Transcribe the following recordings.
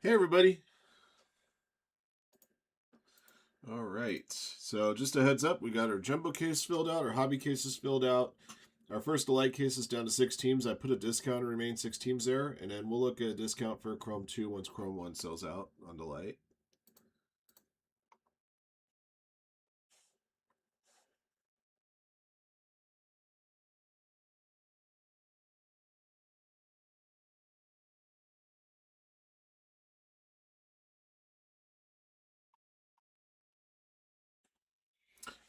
Hey everybody. All right. So just a heads up, we got our jumbo case filled out, our hobby cases filled out. Our first Delight case is down to 6 teams. I put a discount and remain 6 teams there, and then we'll look at a discount for Chrome 2 once Chrome 1 sells out on Delight.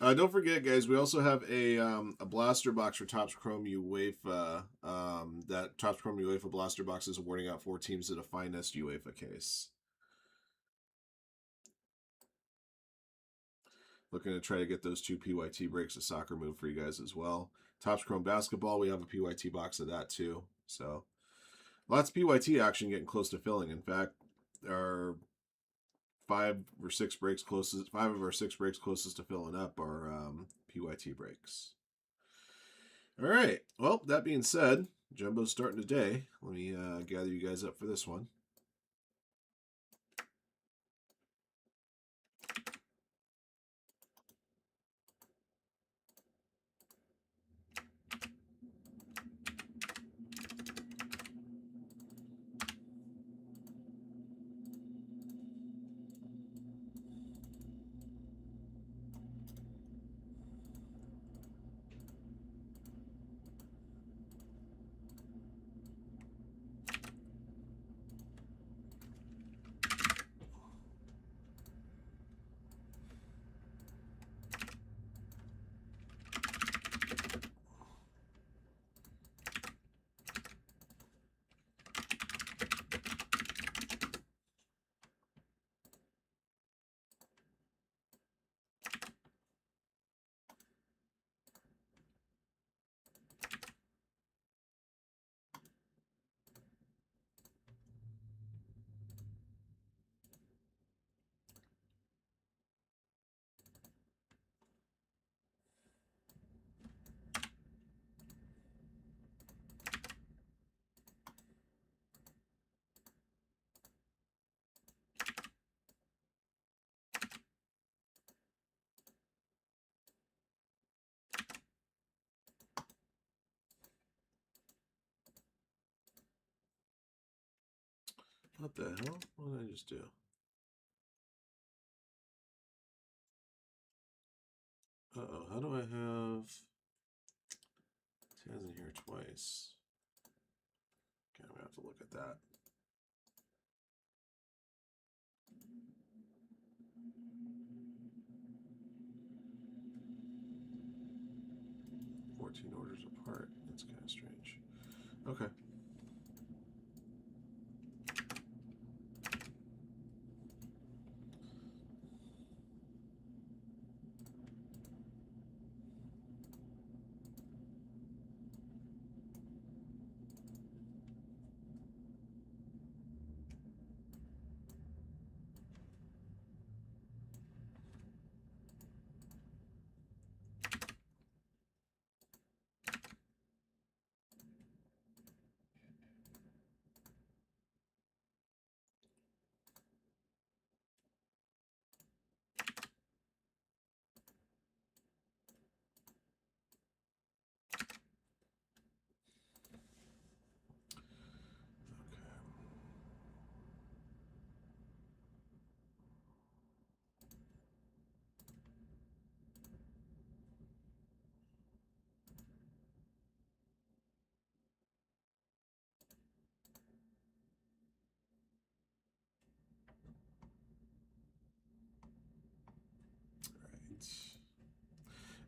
Don't forget, guys, we also have a blaster box for Topps Chrome UEFA. That Topps Chrome UEFA blaster box is awarding out 4 teams to the finest UEFA case. Looking to try to get those 2 PYT breaks of soccer move for you guys as well. Topps Chrome basketball, we have a PYT box of that too. So lots of PYT action getting close to filling. In fact, our 5 of our 6 breaks closest to filling up are PYT breaks. All right. Well, that being said, Jumbo's starting today. Let me gather you guys up for this one. What the hell? What did I just do? Uh-oh, how do I have... It has in here twice. Okay, I'm going to have to look at that. Orders apart. That's kind of strange. Okay.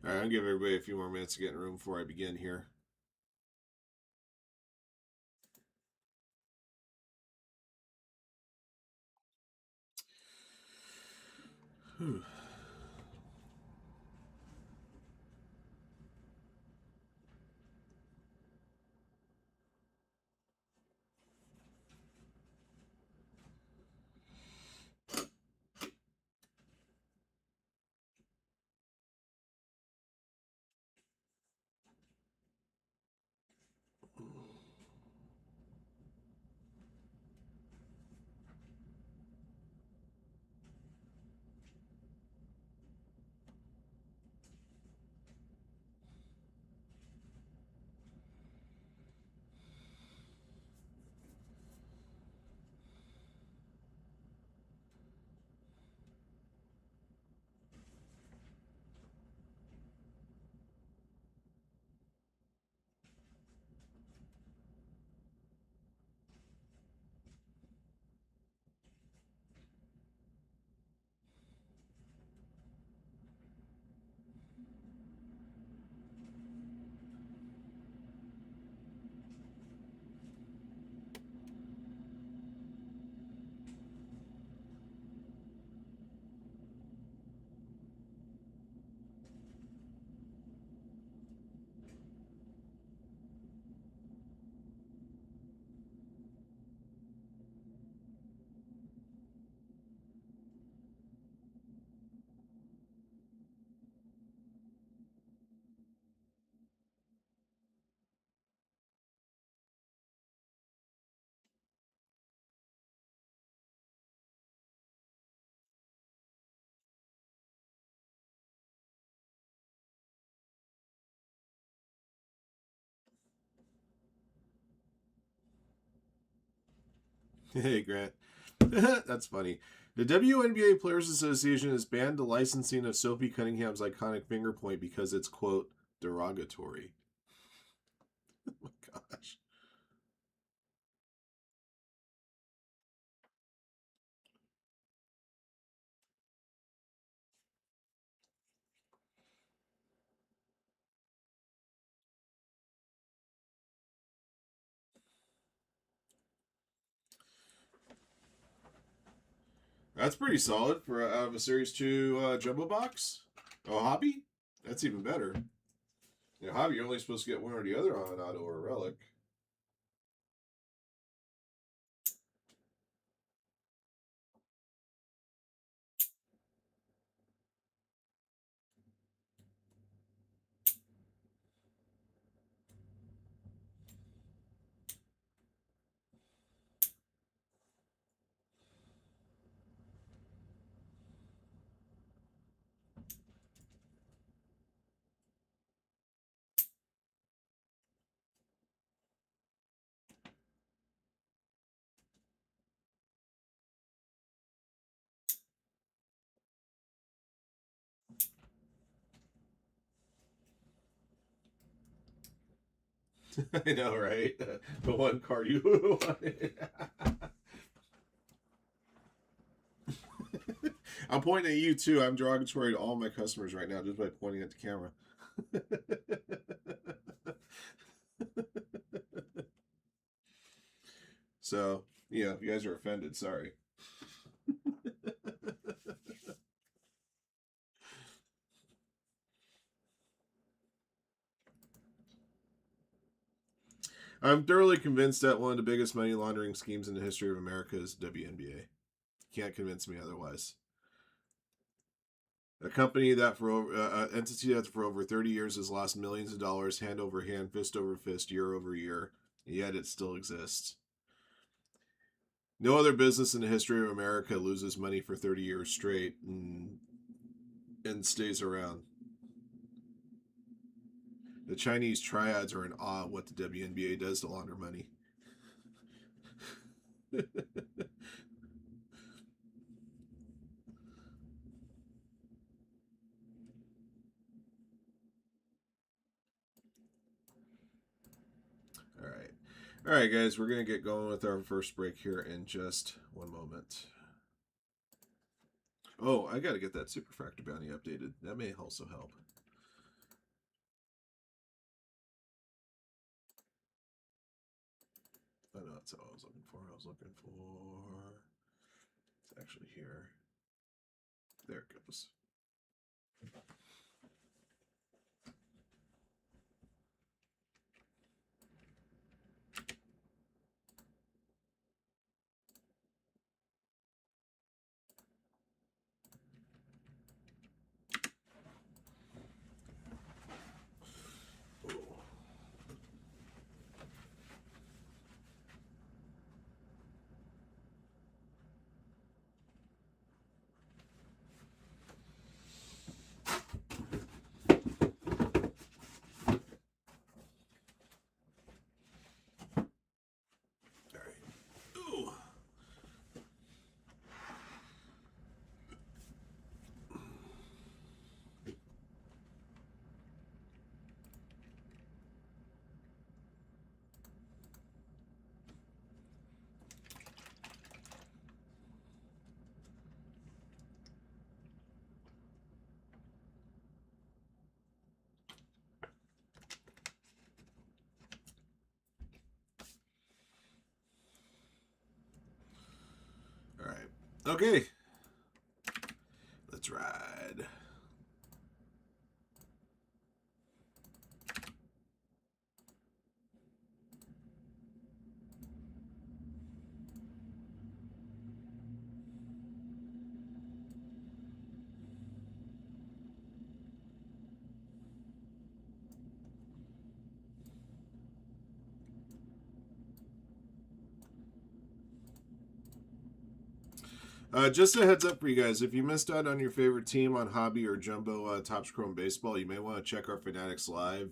All right, I'll give everybody a few more minutes to get in the room before I begin here. Whew. Hey, Grant. That's funny. The WNBA Players Association has banned the licensing of Sophie Cunningham's iconic finger point because it's, quote, derogatory. Oh my gosh. That's pretty solid for out of a Series 2 jumbo box. Oh, hobby? That's even better. You know, hobby, you're only supposed to get one or the other on an auto or a relic. I know, right? The one card you wanted. I'm pointing at you too. I'm derogatory to all my customers right now just by pointing at the camera. So, yeah, if you guys are offended, sorry. I'm thoroughly convinced that one of the biggest money laundering schemes in the history of America is WNBA. Can't convince me otherwise. A company that for entity that for over 30 years has lost millions of dollars hand over hand, fist over fist, year over year, yet it still exists. No other business in the history of America loses money for 30 years straight and stays around. The Chinese triads are in awe of what the WNBA does to launder money. All right. All right, guys, we're going to get going with our first break here in just one moment. Oh, I got to get that Superfractor bounty updated. That may also help. I know that's what I was looking for. I was looking for... It's actually here. There it goes. All right. Okay. Let's ride. Just a heads up for you guys, if you missed out on your favorite team on Hobby or Jumbo Topps Chrome Baseball, you may want to check our Fanatics Live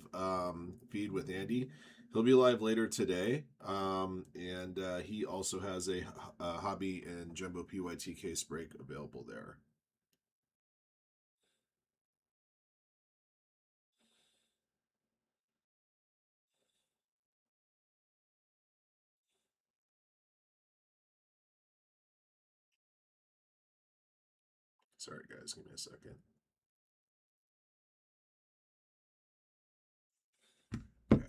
feed with Andy. He'll be live later today, and he also has a hobby and jumbo PYT case break available there. Sorry, guys, give me a second. Okay.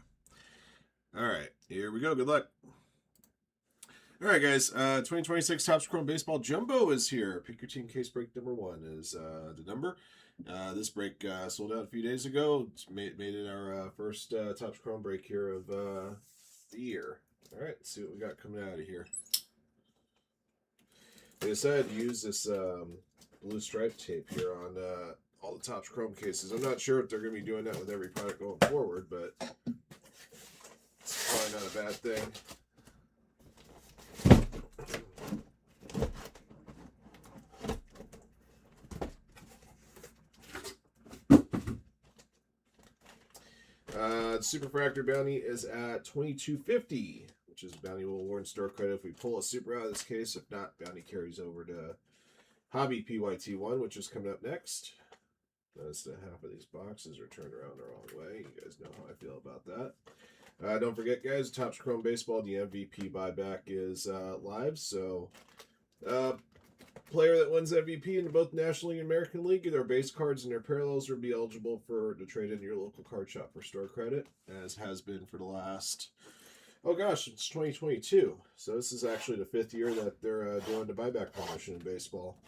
All right, here we go. Good luck. All right, guys. 2026 Topps Chrome Baseball Jumbo is here. Pick your team case break number 1 is the number. This break sold out a few days ago. It's made it our first Topps Chrome break here of the year. All right, let's see what we got coming out of here. They decided to use this blue stripe tape here on all the Topps Chrome cases. I'm not sure if they're going to be doing that with every product going forward, but it's probably not a bad thing. The Superfractor bounty is at $22.50, which is bounty will award store credit if we pull a super out of this case. If not, bounty carries over to Hobby PYT1, which is coming up next. Notice that half of these boxes are turned around the wrong way. You guys know how I feel about that. Don't forget, guys, Topps Chrome Baseball, the MVP buyback is live. So, player that wins MVP in both National League and American League, their base cards and their parallels will be eligible to trade in your local card shop for store credit, as has been for the last, oh gosh, it's 2022. So this is actually the 5th year that they're doing the buyback promotion in baseball.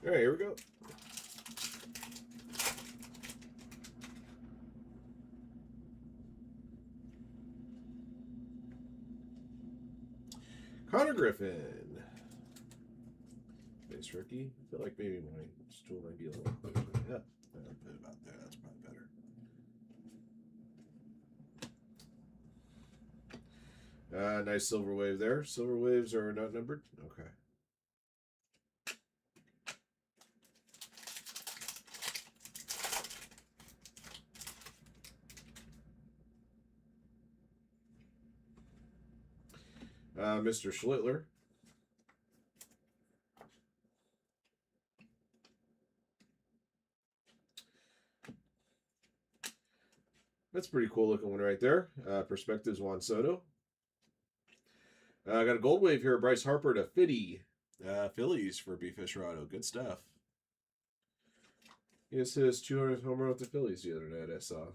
All right, here we go. Connor Griffin. Base rookie. I feel like maybe my stool might be a little closer. Yeah, a bit about there. That's probably better. Nice silver wave there. Silver waves are not numbered. Okay. Mr. Schlittler. That's a pretty cool looking one right there. Perspectives Juan Soto. I got a gold wave here. Bryce Harper to Fitty. Phillies for B. Fisherado. Good stuff. He just hit his 200th home run with the Phillies the other night, I saw.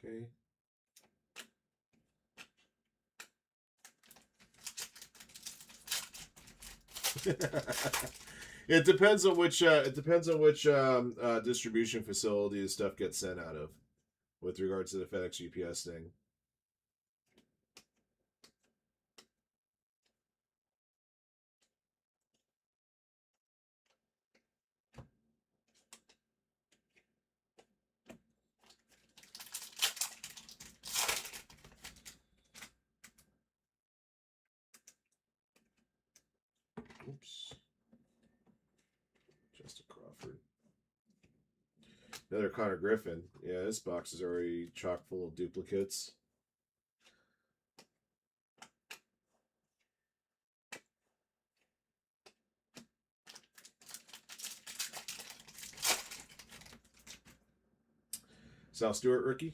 Okay. It depends on which distribution facility the stuff gets sent out of, with regards to the FedEx UPS thing. Oops. Justin Crawford. Another Connor Griffin. Yeah, this box is already chock full of duplicates. Sal Stewart rookie.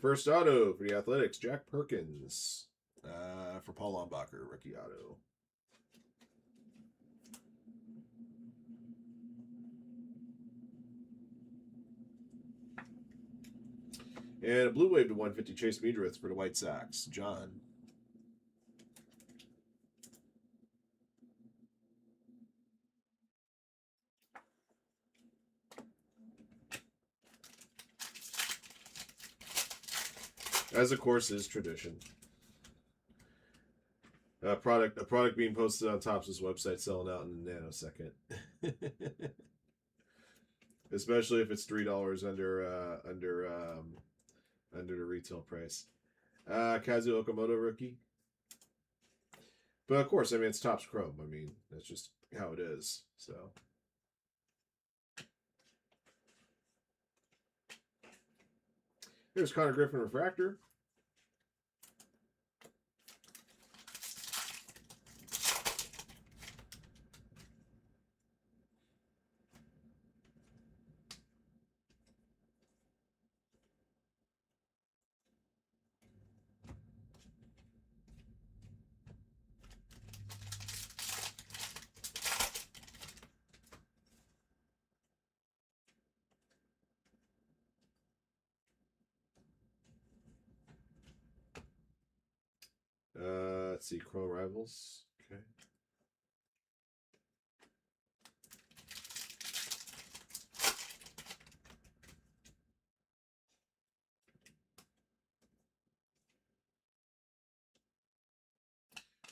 first auto for the Athletics, Jack Perkins. For Paul Lombacher, rookie auto. And a blue wave to 150, Chase Meadrith for the White Sox, John. As of course is tradition. A product being posted on Topps' website selling out in a nanosecond. Especially if it's $3 under the retail price. Kazu Okamoto rookie. But of course, I mean it's Topps Chrome. I mean, that's just how it is. So here's Connor Griffin refractor. Let's see, Chrome Rivals. Okay.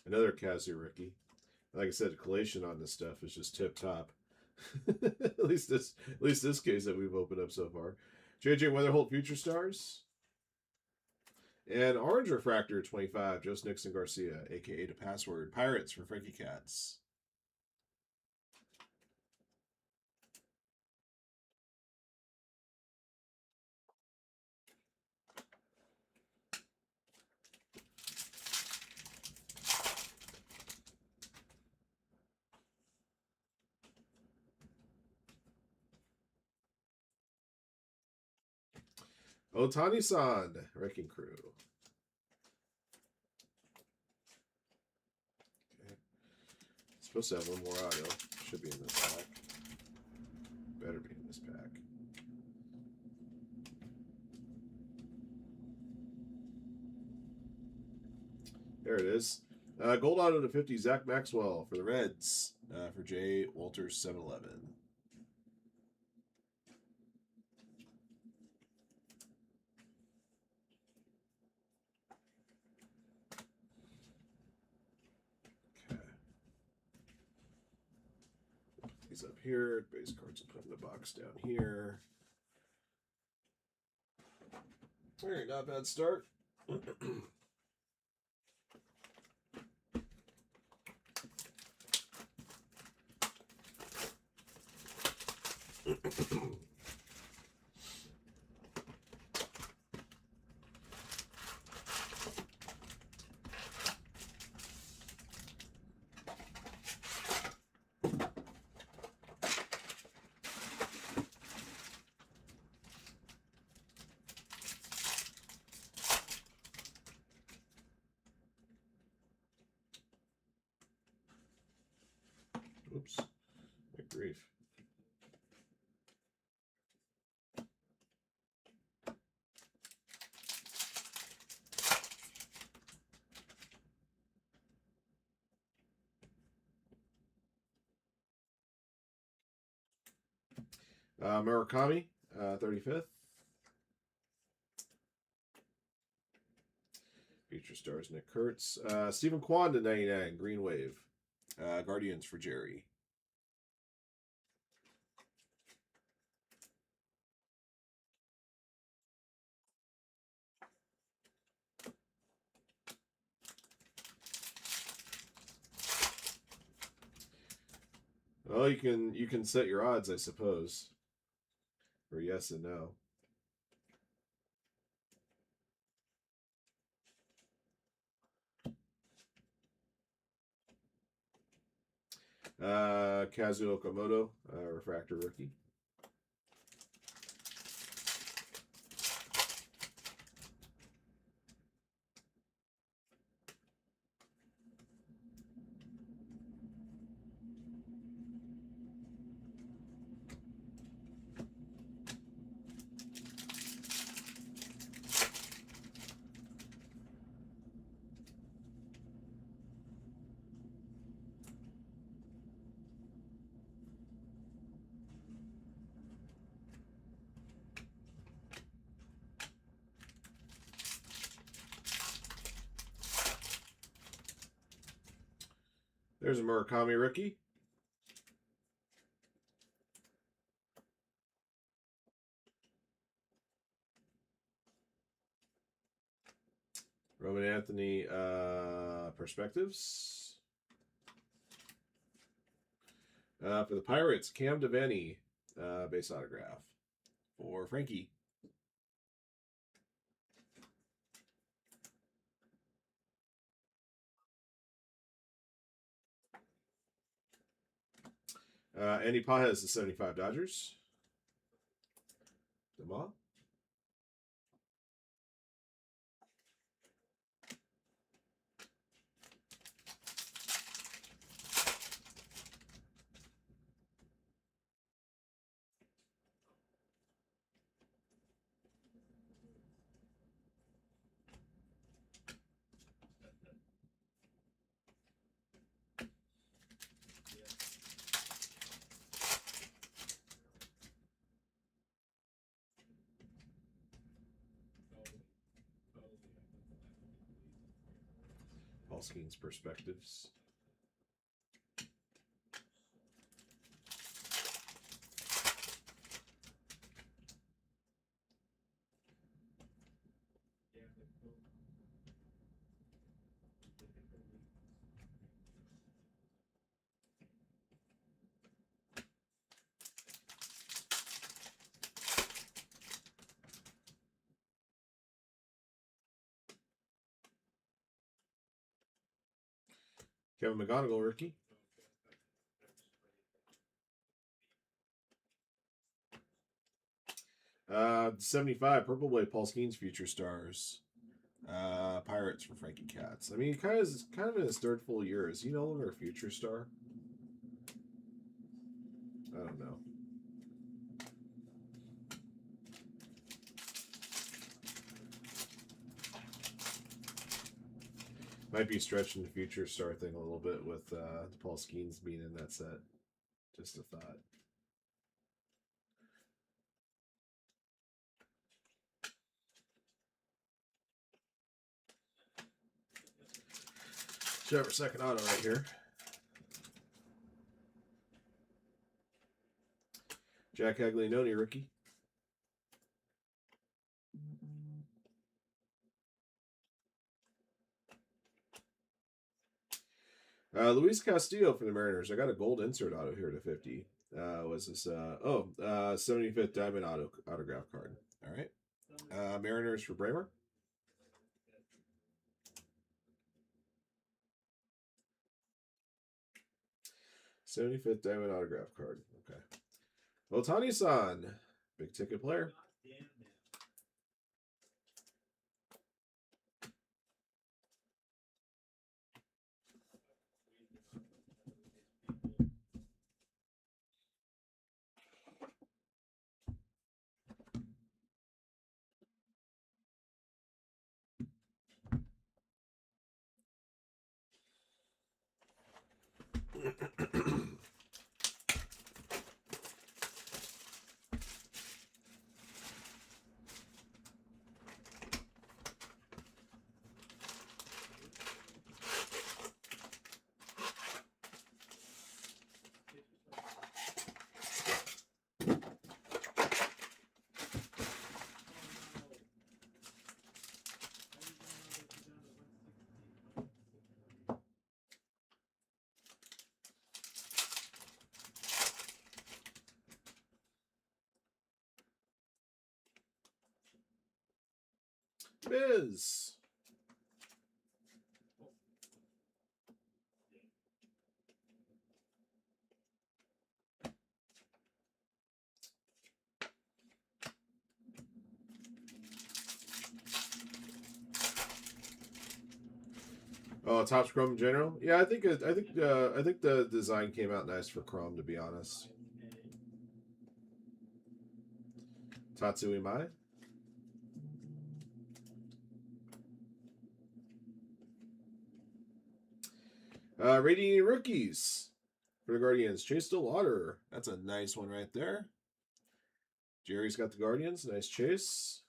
Another Kazu rookie. Like I said, the collation on this stuff is just tip top. at least this case that we've opened up so far. JJ Weatherholt Future Stars. And Orange Refractor 25, Joe Nixon Garcia, aka The Password. Pirates for Frankie Katz. Otani-san, Wrecking Crew. Okay. Supposed to have one more auto. Should be in this pack. Better be in this pack. There it is. Gold auto to 50, Zach Maxwell for the Reds. For Jay Walters 711. These up here. Base cards will put in the box down here. All right, not a bad start. Oops. Good grief. Murakami, 35th. Future Stars, Nick Kurtz. Stephen Kwan to 99, Green Wave. Guardians for Jerry. Well, you can set your odds, I suppose. For yes and no. Kazu Okamoto, refractor rookie. There's a Murakami rookie. Roman Anthony Perspectives. For the Pirates, Cam Devaney base autograph. For Frankie. Andy Pajes, the 75 Dodgers. Dema. Paul Skeens Perspectives. Kevin McGonigal rookie. Uh, 75 Purple Blade Paul Skeens Future Stars. Pirates for Frankie Katz. I mean, kind of in his third full year. Is he no longer a future star? I don't know. Might be stretching the future star thing a little bit with Paul Skeens being in that set. Just a thought. Should have our second auto right here. Jack Aglianoni rookie. Luis Castillo for the Mariners. I got a gold insert auto here to 50. Was this 75th Diamond autograph card. All right. Mariners for Bramer. '75th Diamond autograph card. Okay. Otani-san, big ticket player. Biz. Oh, Topps Chrome in general. Yeah, I think the design came out nice for Chrome, to be honest. Tatsui Mai. Radiating Rookies for the Guardians. Chase Stillwater. That's a nice one right there. Jerry's got the Guardians. Nice chase.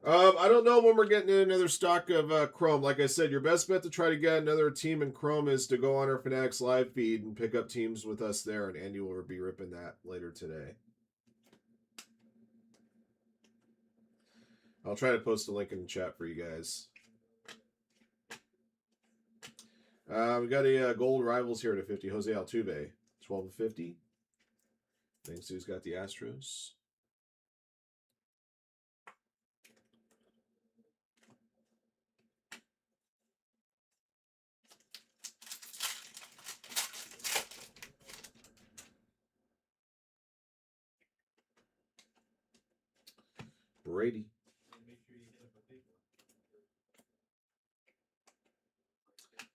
I don't know when we're getting another stock of Chrome. Like I said, your best bet to try to get another team in Chrome is to go on our Fanatics live feed and pick up teams with us there, and Andy will be ripping that later today. I'll try to post a link in the chat for you guys. We got a gold rivals here at 50. Jose Altuve, 12/50. Thanks, who's got the Astros. Brady.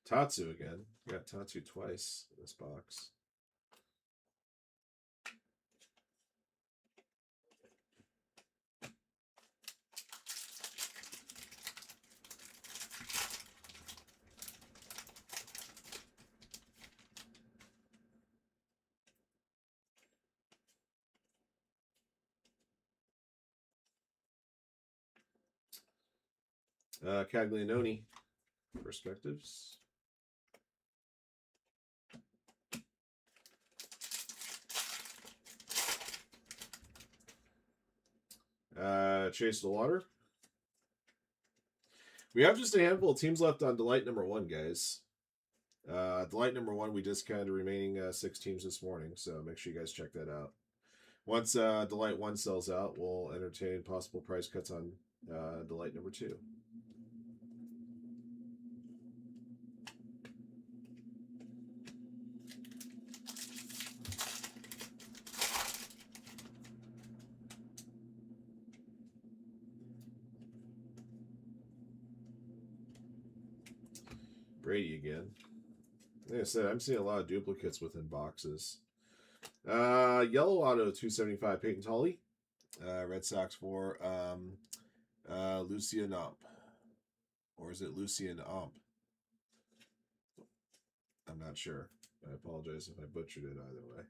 Tatsu again. Got Tatsu twice in this box. Caglianone. Perspectives. Chase the water. We have just a handful of teams left on Delight number 1, guys. Delight number 1, we discounted the remaining 6 teams this morning, so make sure you guys check that out. Once Delight 1 sells out, we'll entertain possible price cuts on Delight number 2. Brady again. Like I said, I'm seeing a lot of duplicates within boxes. Yellow auto 275 Peyton Tully. Red Sox for Lucien Ump. Or is it Lucien Ump? I'm not sure. I apologize if I butchered it either way.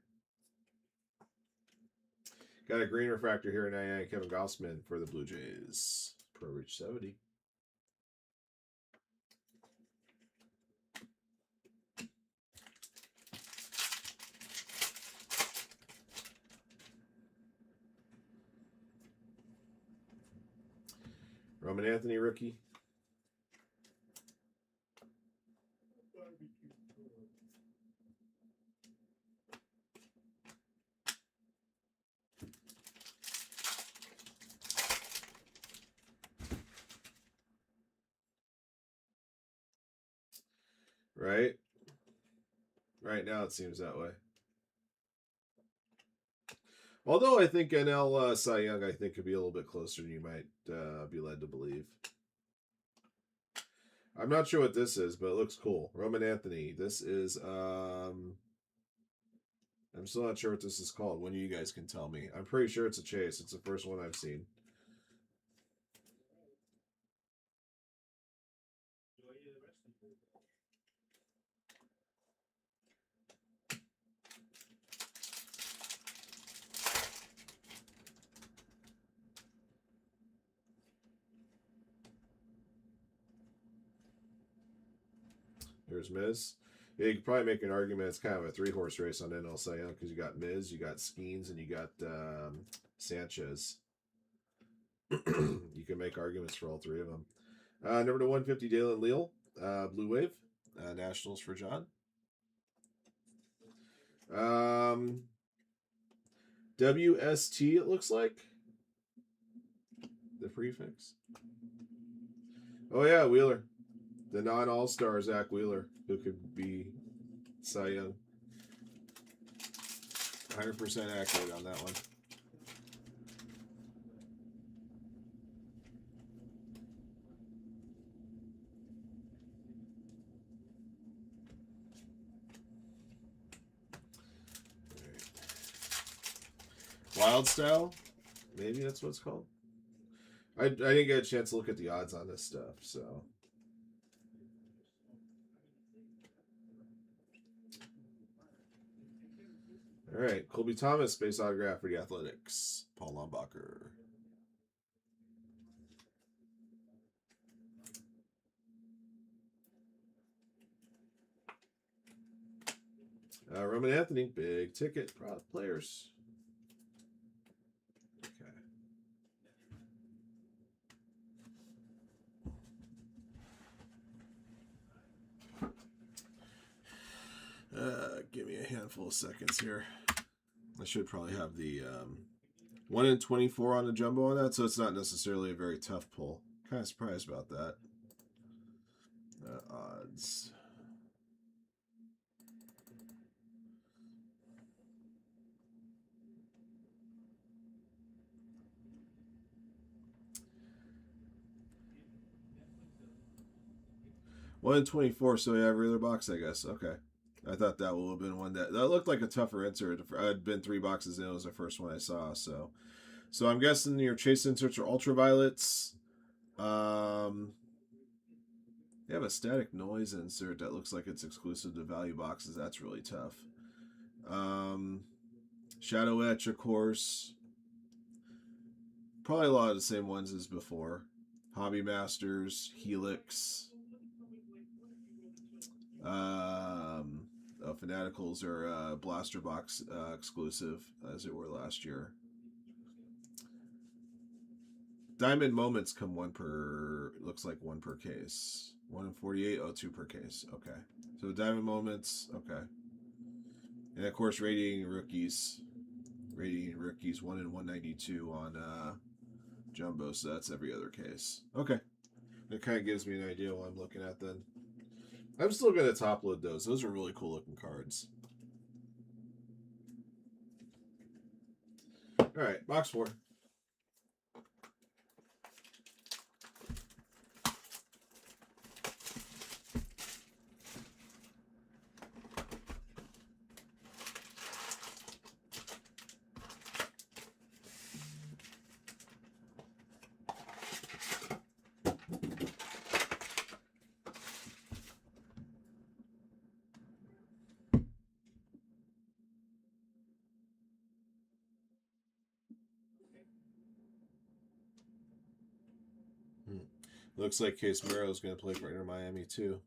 Got a green refractor here in 99, Kevin Gossman for the Blue Jays. Pro Reach 70. Roman Anthony rookie. Right? Right now it seems that way. Although I think NL Cy Young, I think, could be a little bit closer than you might be led to believe. I'm not sure what this is, but it looks cool. Roman Anthony. This is, I'm still not sure what this is called. One of you guys can tell me. I'm pretty sure it's a chase. It's the first one I've seen. Here's Miz. Yeah, you could probably make an argument it's kind of a 3-horse race on NL Cy Young because you got Miz, you got Skeens, and you got Sanchez. You can make arguments for all 3 of them. Number to 150, Dalen Leal, Blue Wave, Nationals for John. WST, it looks like. The prefix. Oh, yeah, Wheeler. The non-all-star Zach Wheeler, who could be Cy Young. 100% accurate on that one. Wild Style? Maybe that's what it's called. I didn't get a chance to look at the odds on this stuff, so. All right, Colby Thomas, base autograph for the Athletics. Paul Lombacher. Roman Anthony, big ticket players. Give me a handful of seconds here. I should probably have the 1 in 24 on the jumbo on that, so it's not necessarily a very tough pull. Kind of surprised about that. Odds. One in 24, so yeah, every other box, I guess. Okay. I thought that would have been one that looked like a tougher insert. I'd been 3 boxes in. It was the first one I saw. So I'm guessing your chase inserts are ultraviolets. You have a static noise insert that looks like it's exclusive to value boxes. That's really tough. Shadow Etch, of course. Probably a lot of the same ones as before. Hobby Masters, Helix. Fanaticals are Blaster Box exclusive, as it were last year. Diamond Moments come looks like 1 per case. 1 in 48, 2 per case. Okay. So Diamond Moments, okay. And of course, Radiating Rookies. 1 in 192 on Jumbo, so that's every other case. Okay. That kind of gives me an idea what I'm looking at then. I'm still going to top load those. Those are really cool looking cards. All right, box 4. Looks like Case Mero is going to play for Inter Miami too.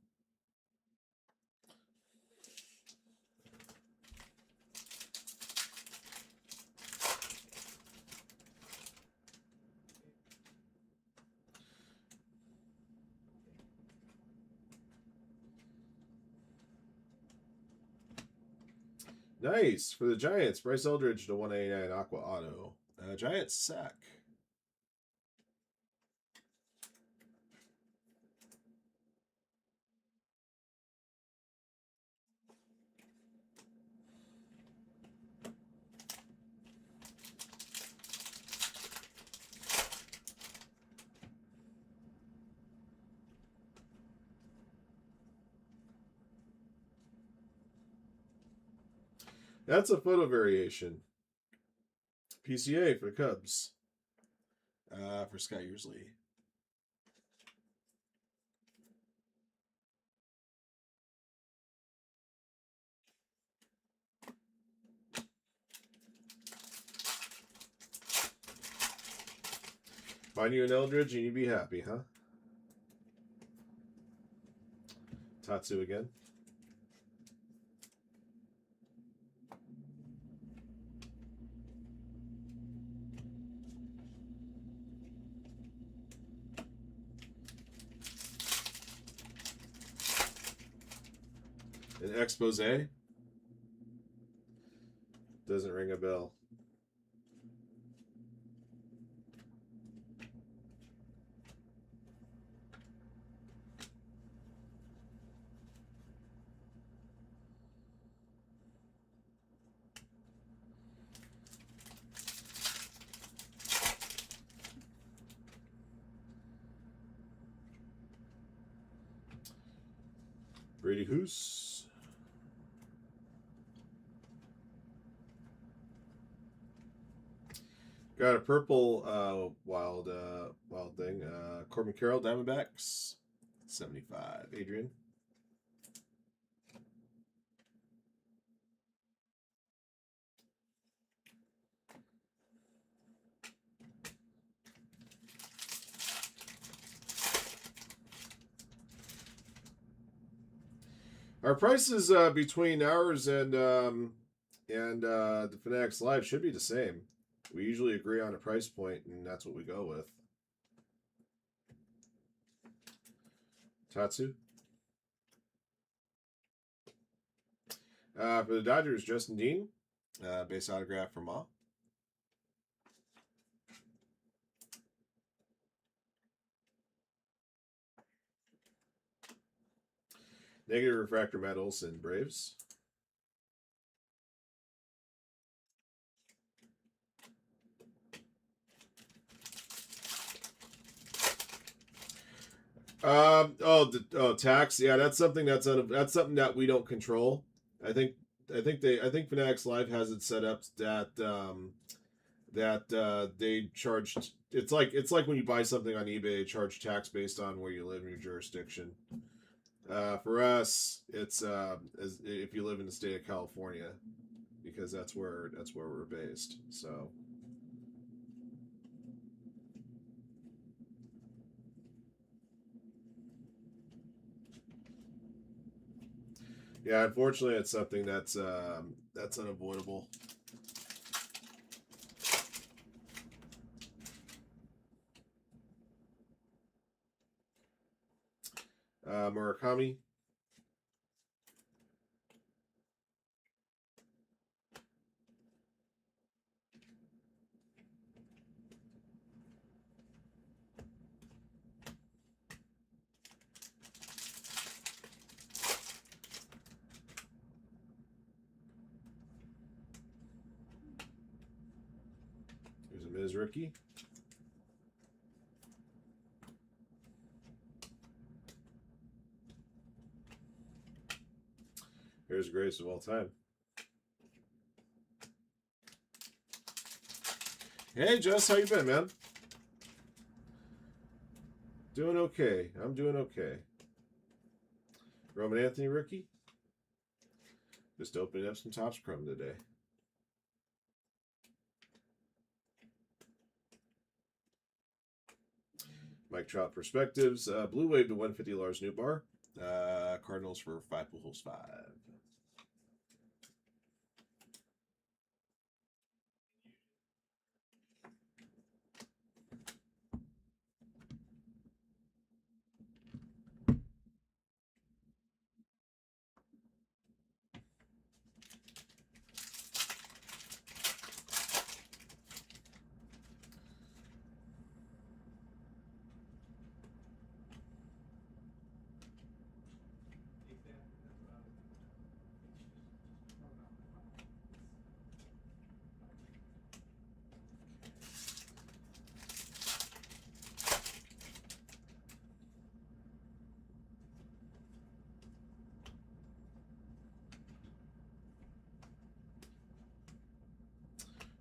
Nice for the Giants. Bryce Eldridge to 189 Aqua Auto. Giants sack. That's a photo variation. PCA for the Cubs. For Scott Userly. Find you an Eldridge and you'd be happy, huh? Tatsu again. An expose? Doesn't ring a bell. Brady Hoos. Got a purple wild thing. Corbin Carroll, Diamondbacks. 75. Adrian. Our prices between ours and the Fanatics Live should be the same. We usually agree on a price point, and that's what we go with. Tatsu. For the Dodgers, Justin Dean. Base autograph from Ma. Negative refractor metals and Braves. Tax. Yeah, that's something that's something that we don't control. I think Fanatics Live has it set up that they charged. It's like when you buy something on eBay, they charge tax based on where you live in your jurisdiction. For us, it's as if you live in the state of California, because that's where we're based. So. Yeah, unfortunately, it's something that's unavoidable. Murakami. There's a Miz rookie. Here's the greatest of all time. Hey, Jess, how you been, man? Doing okay. I'm doing okay. Roman Anthony rookie. Just opening up some Topps Chrome today. Mike Trout perspectives. Blue Wave to 150 Lars Newbar. Cardinals for 5 pools 5.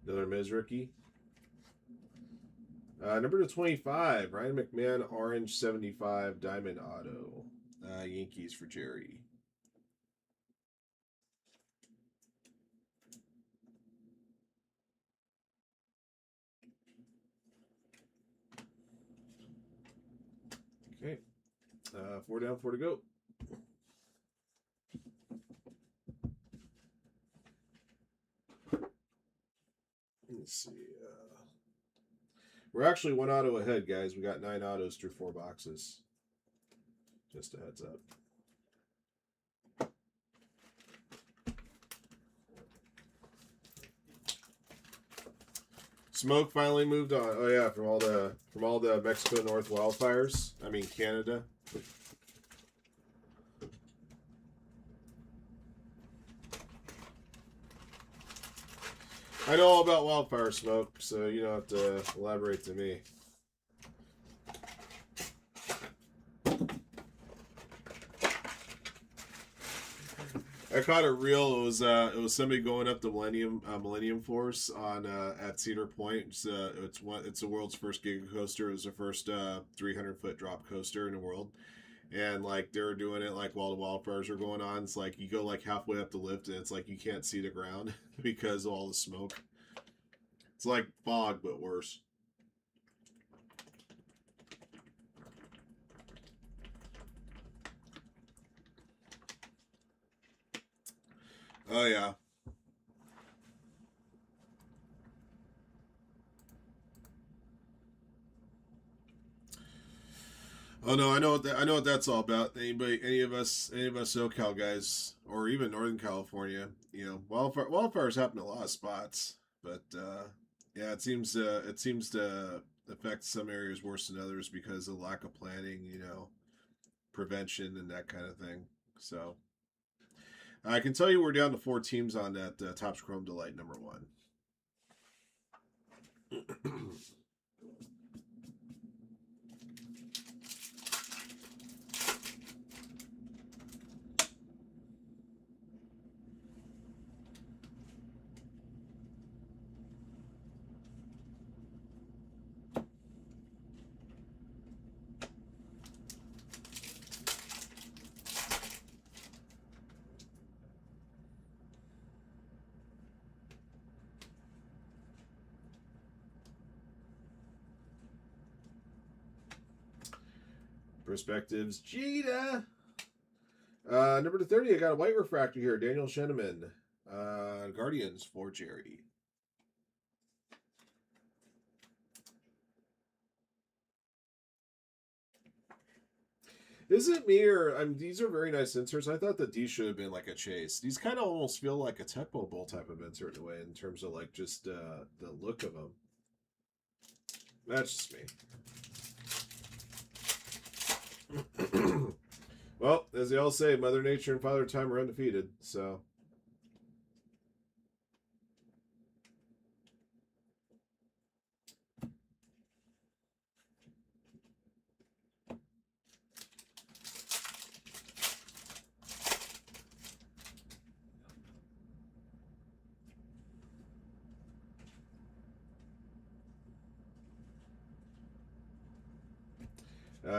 Another Miz rookie. Number to 25, Ryan McMahon, orange 75, diamond auto. Yankees for Jerry. Okay. 4 down, 4 to go. Let's see. We're actually 1 auto ahead, guys. We got 9 autos through 4 boxes. Just a heads up. Smoke finally moved on. Oh yeah, from all the Mexico North wildfires. I mean Canada. I know all about wildfire smoke, so you don't have to elaborate to me. I caught a reel. It was somebody going up the Millennium Force on at Cedar Point. It's the world's first Giga coaster. It was the first 300-foot drop coaster in the world, and like they were doing it like while the wildfires were going on. It's like you go like halfway up the lift, and it's like you can't see the ground because of all the smoke. It's like fog, but worse. Oh yeah. Oh no, I know what that's all about. Anybody, any of us SoCal guys, or even Northern California, you know, wildfires happen in a lot of spots, but yeah, it seems to affect some areas worse than others because of lack of planning, you know, prevention and that kind of thing. So I can tell you we're down to 4 teams on that Topps Chrome Delight #1. Perspectives, Cheetah. Number to 30, I got a white refractor here. Daniel Sheneman. Guardians for Jerry. Is it me or these are very nice inserts. I thought that these should have been like a chase. These kind of almost feel like a Tecmo Bowl type of insert in a way in terms of like just the look of them. That's just me. Well, as they all say, Mother Nature and Father Time are undefeated, so.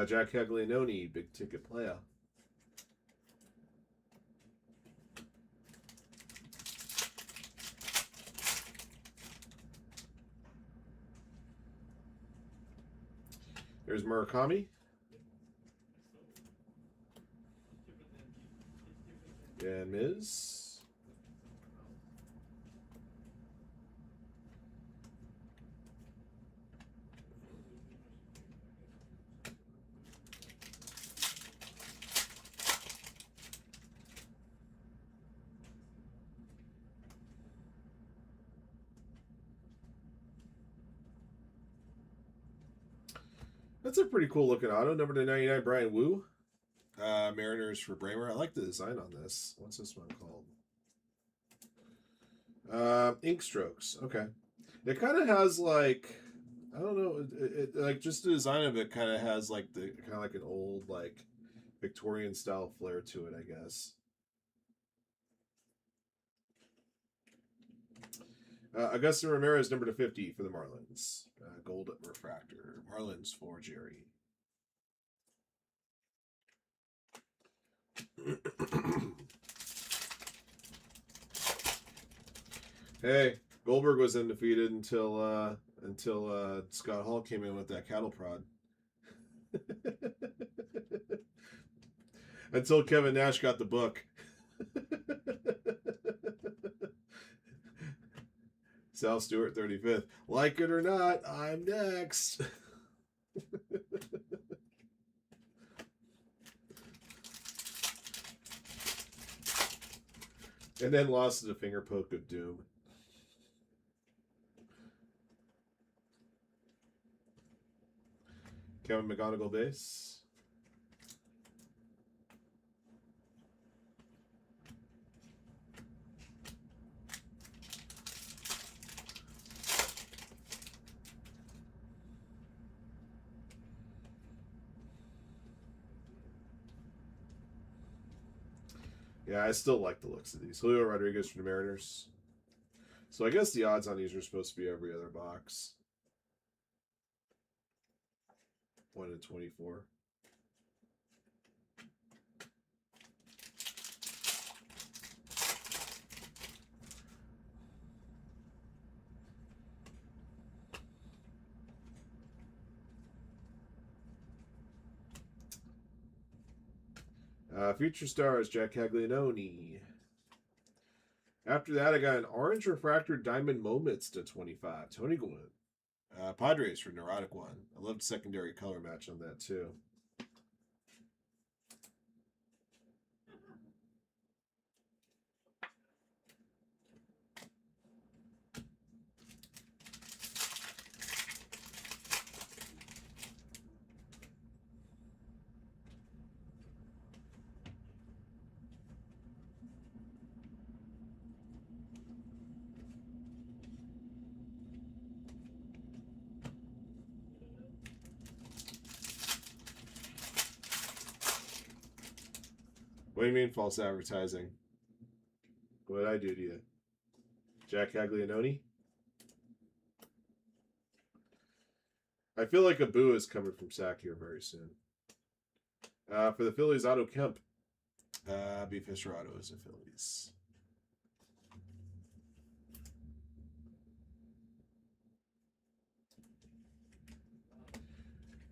Jack Caglianone, big ticket player. There's Murakami. And Miz. That's a pretty cool looking auto. Number 99, Brian Wu. Mariners for Bramer. I like the design on this. What's this one called? Ink Strokes. Okay. It kind of has like, I don't know, like just the design of it kind of has like the kind of like an old like Victorian style flair to it, I guess. Augusto Ramirez, number to 50 for the Marlins. Gold refractor. Marlins for Jerry. Hey, Goldberg was undefeated until Scott Hall came in with that cattle prod. Until Kevin Nash got the book. Sal Stewart, 35th. Like it or not, I'm next. And then lost to the finger poke of doom. Kevin McGonigal base. Yeah, I still like the looks of these. Julio Rodriguez for the Mariners. So I guess the odds on these are supposed to be every other box. 1 in 24. Future stars, Jack Caglianone. After that, I got an orange refractor diamond moments to 25. Tony Gwynn. Padres for Neurotic One. I loved secondary color match on that too. What do you mean false advertising? What did I do to you? Jack Caglianone? I feel like a boo is coming from Sack here very soon. For the Phillies, Otto Kemp. B. Fisher Auto is the Phillies.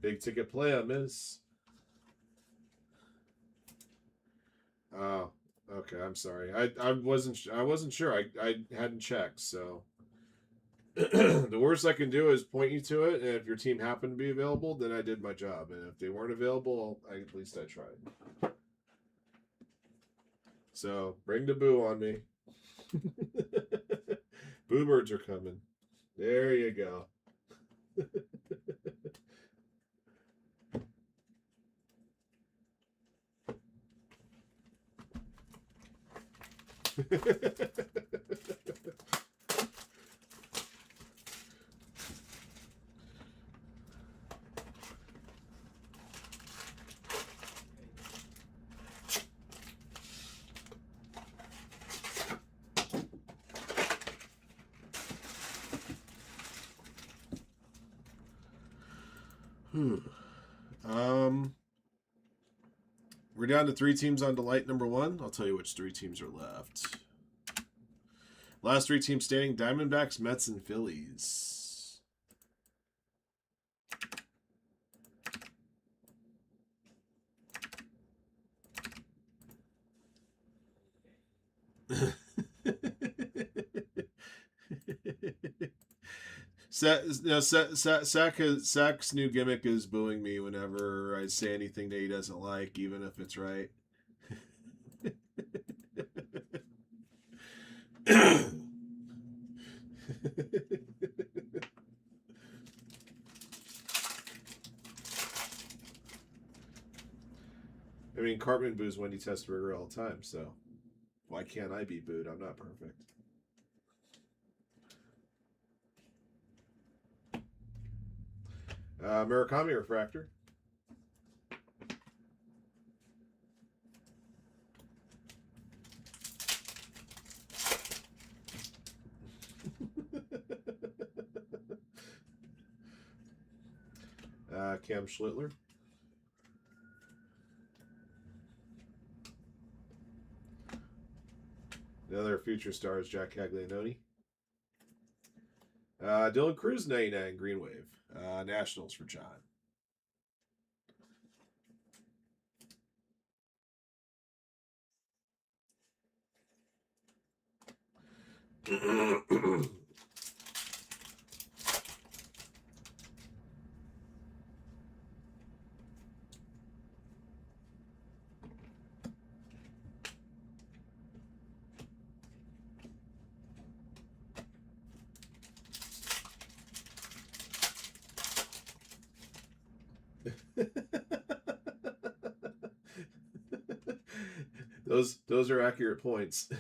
Big ticket play on Miz. Oh, okay. I'm sorry. I wasn't sure. I hadn't checked. So the worst I can do is point you to it, and if your team happened to be available, then I did my job. And if they weren't available, at least I tried. So bring the boo on me. Boo birds are coming. There you go. We're down to 3 teams on Delight number 1. I'll tell you which 3 teams are left. Last 3 teams standing: Diamondbacks, Mets, and Phillies. Sack's new gimmick is booing me whenever I say anything that he doesn't like, even if it's right. I mean, Cartman boos Wendy Testerberger all the time, so why can't I be booed? I'm not perfect. Murakami Refractor. Cam Schlittler. The other future stars, Jack Caglianone. Dylan Cruz, 99, Green Wave. Nationals for John. Those are accurate points.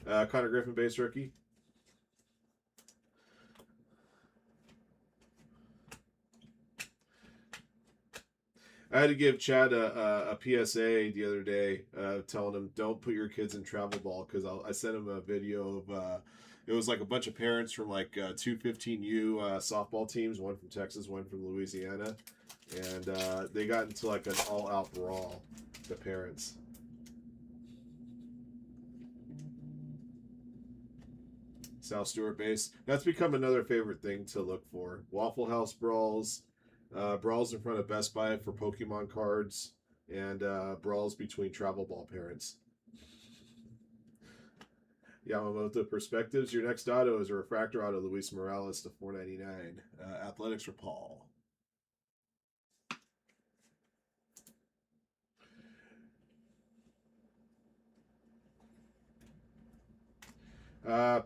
Connor Griffin, base rookie. I had to give Chad a PSA the other day, telling him don't put your kids in travel ball, because I sent him a video of it was like a bunch of parents from like 215U softball teams, one from Texas, one from Louisiana, and they got into like an all-out brawl, the parents. Sal Stewart base. That's become another favorite thing to look for. Waffle House brawls, brawls in front of Best Buy for Pokemon cards, and brawls between travel ball parents. Yamamoto Perspectives. Your next auto is a refractor auto, Luis Morales to 499. Athletics for Paul.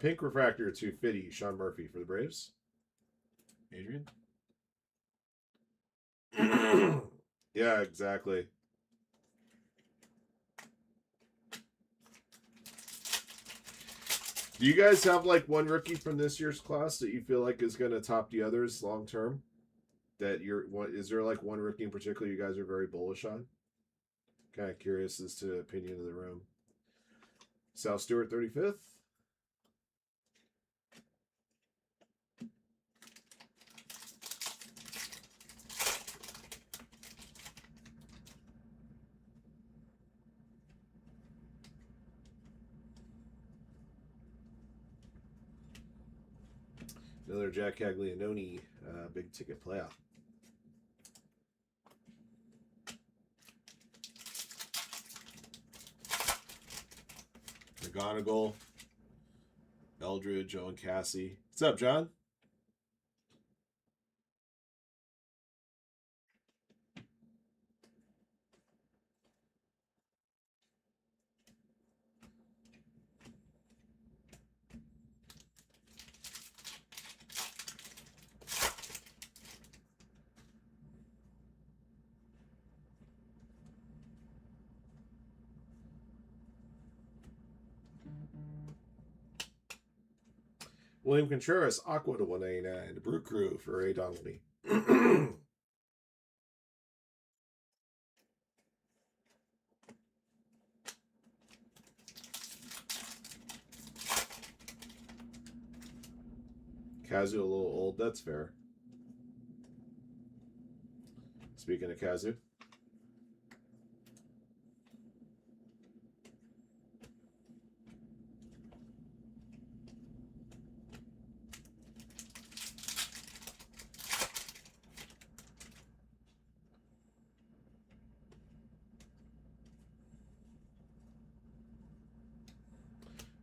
Pink refractor to Fitty, Sean Murphy for the Braves. Adrian. Yeah, exactly. Do you guys have like one rookie from this year's class that you feel like is going to top the others long term? That you're what is there like one rookie in particular you guys are very bullish on? Kind of curious as to the opinion of the room. Sal Stewart 35th. Another Jack Caglianone big ticket playoff. McGonigal, Eldridge, Owen Cassie. What's up, John? William Contreras, Aqua to 199. The Brew Crew for A. Donnelly. Kazu a little old. That's fair. Speaking of Kazu.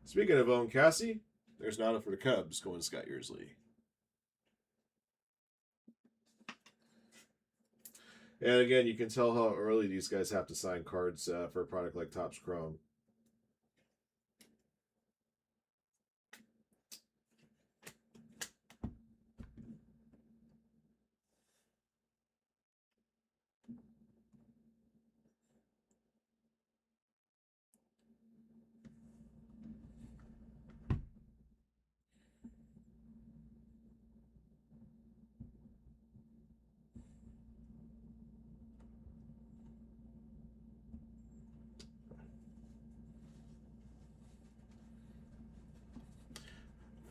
Speaking of Owen Cassie, there's an auto for the Cubs going to Scott Yearsley. And again, you can tell how early these guys have to sign cards for a product like Topps Chrome.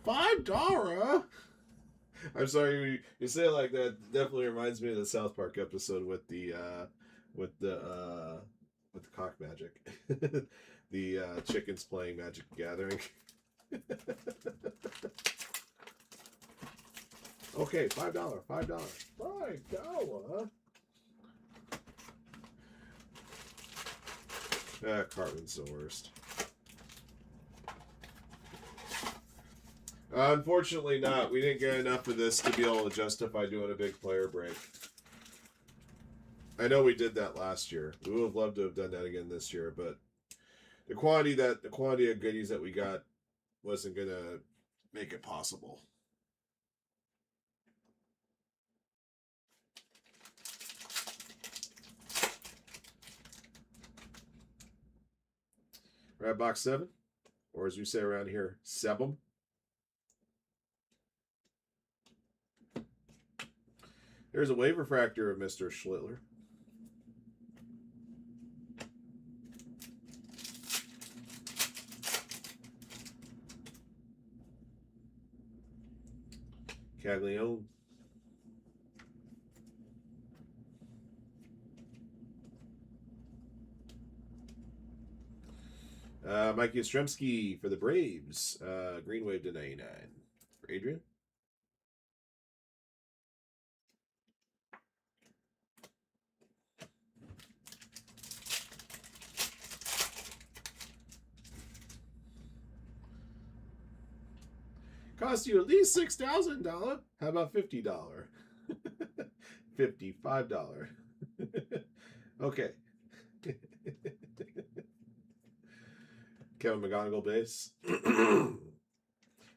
$5? I'm sorry you say it like that. Definitely reminds me of the South Park episode with the cock magic, the chickens playing Magic the Gathering. Okay, $5. $5. Cartman's the worst. Unfortunately not. We didn't get enough of this to be able to justify doing a big player break. I know we did that last year. We would have loved to have done that again this year, but the quantity of goodies that we got wasn't gonna make it possible. Red box 7, or as we say around here, 7. There's a wave refractor of Mr. Schlittler. Caglione. Mike Yastrzemski for the Braves. Green wave to 99. For Adrian. Cost you at least $6,000. How about $50? $55. Okay. Kevin McGonigal base.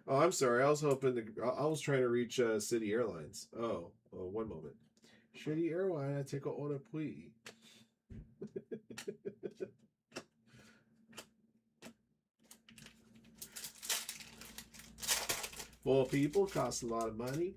Oh, I'm sorry. I was hoping to. I was trying to reach City Airlines. Oh, one moment. City Airline, I take a order, please. Well, people cost a lot of money.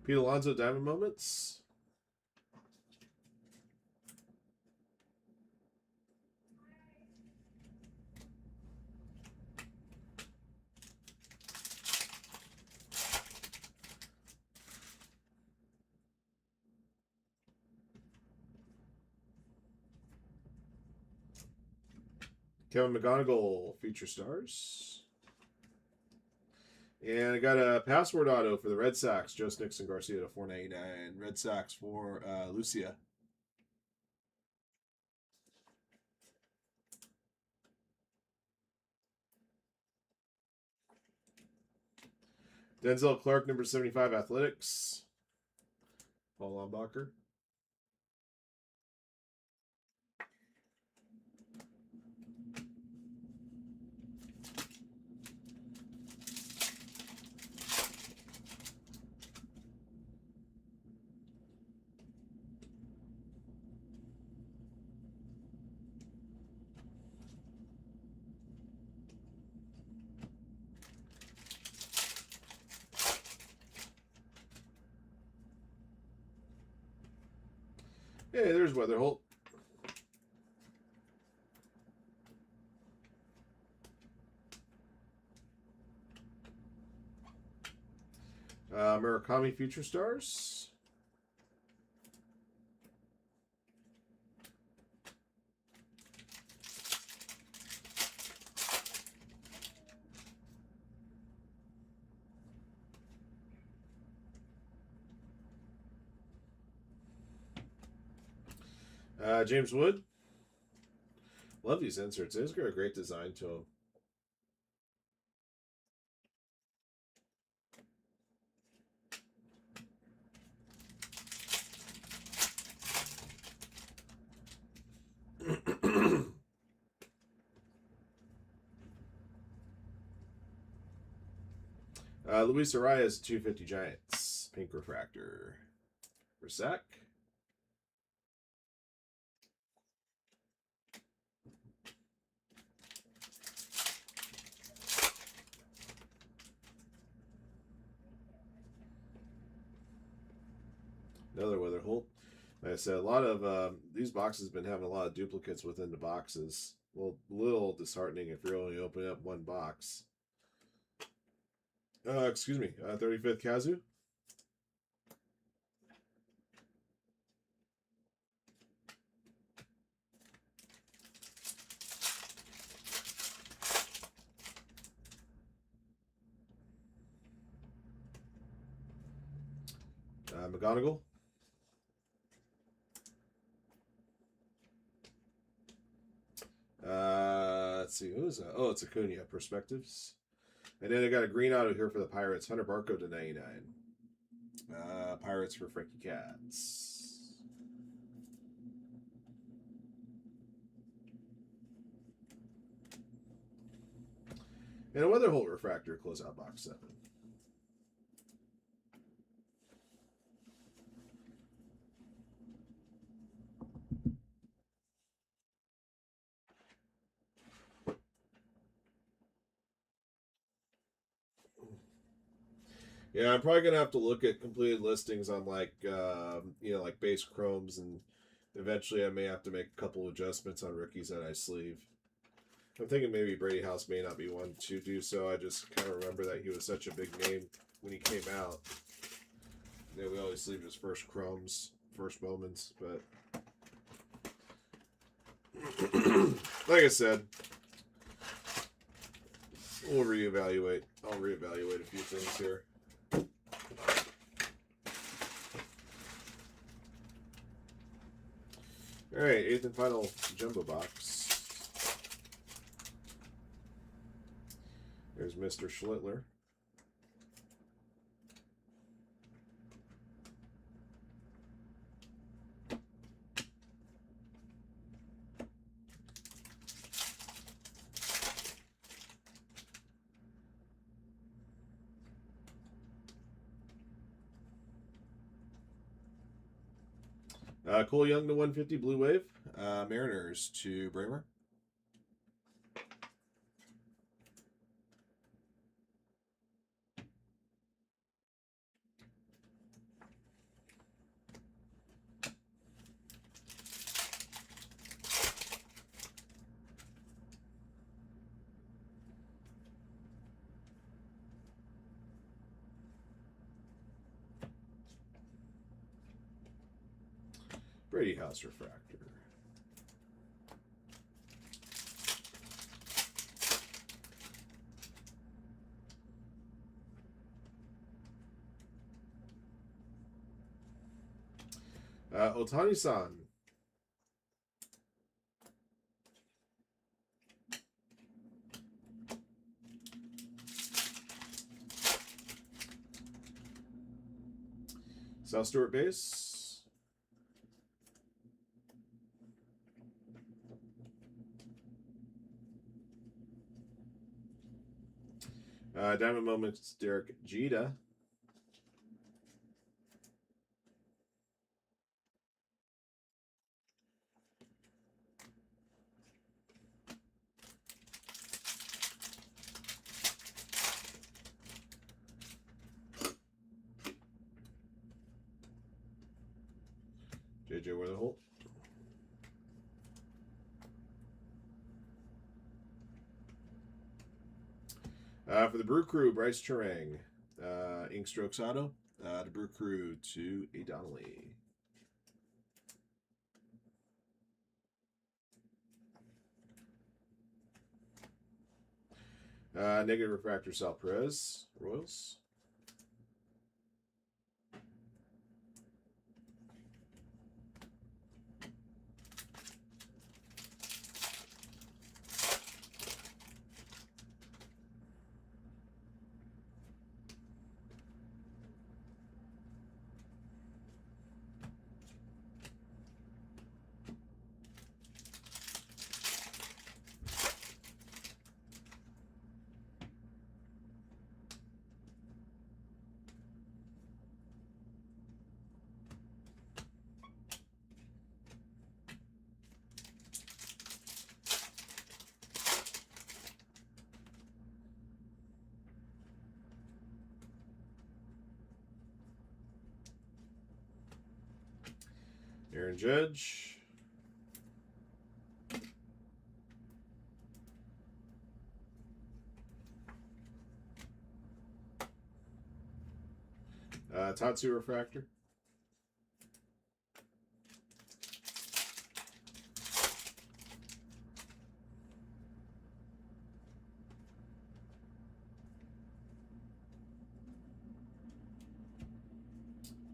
Pete Alonso Diamond Moments. Kevin McGonigal Future Stars. And I got a password auto for the Red Sox. Joe Nixon Garcia to 499. Red Sox for Lucia. Denzel Clark, number 75, Athletics. Paul Lombacher. Hey, there's Weatherholt. Murakami Future Stars. James Wood. Love these inserts. It's got a great design to them. Luis Arias, 250 Giants. Pink Refractor. For Sack. Another Weatherholt. Like I said, a lot of these boxes have been having a lot of duplicates within the boxes. Little disheartening if you're only opening up one box. Excuse me, 35th Kazu. McGonigal. Let's see, who is that? Oh, it's Acuna, Perspectives. And then I got a green auto here for the Pirates. Hunter Barco to 99. Pirates for Frankie Katz. And a Weatherholt Refractor, closeout box 7. Yeah, I'm probably gonna have to look at completed listings on like like base chromes, and eventually I may have to make a couple adjustments on rookies that I sleeve. I'm thinking maybe Brady House may not be one to do so. I just kind of remember that he was such a big name when he came out. We always sleeved his first chromes, first moments, but like I said, we'll reevaluate. I'll reevaluate a few things here. All right, 8th and final jumbo box. There's Mr. Schlittler. Cole Young to 150 Blue Wave. Mariners to Bramer. Brady House Refractor. Otani-san. South Stewart base. Diamond Moments, Derek Jeter. JJ Weatherholt. For the Brew Crew, Bryce Turang. Ink Strokes Auto. The Brew Crew to A. Donnelly. Negative Refractor, Sal Perez. Royals. Aaron Judge. Tatsu Refractor.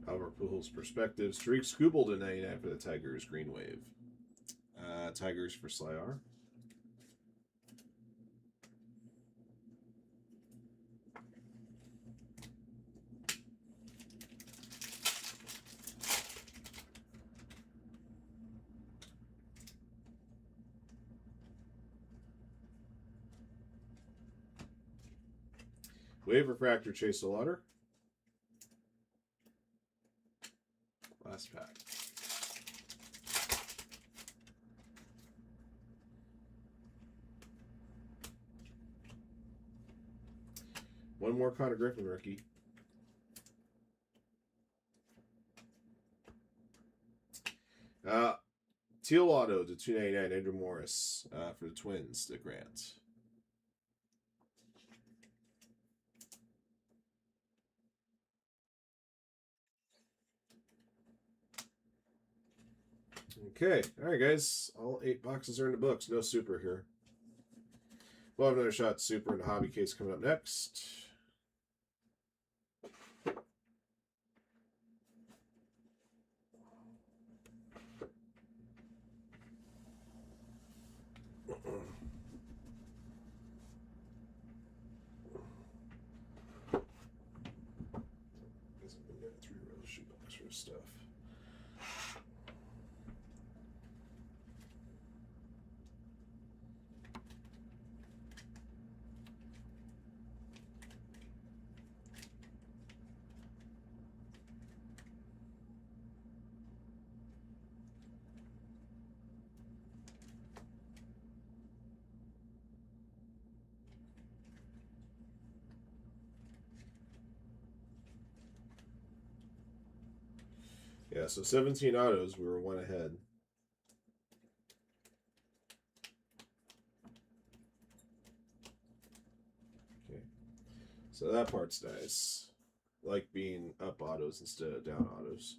Albert Pujols Perspectives. Tariq Skubal to 99 for the Tigers. Green Wave. Tigers for Slyar. Wave Refractor, Chase Lauder. Last pack. One more Connor Griffin rookie. Teal auto to 299, Andrew Morris for the Twins to Grant. Okay, all right, guys. All 8 boxes are in the books. No super here. We'll have another shot super in the hobby case coming up next. Three rows shoebox for stuff. Yeah, so 17 autos, we were 1 ahead. Okay, so that part's nice. Like being up autos instead of down autos.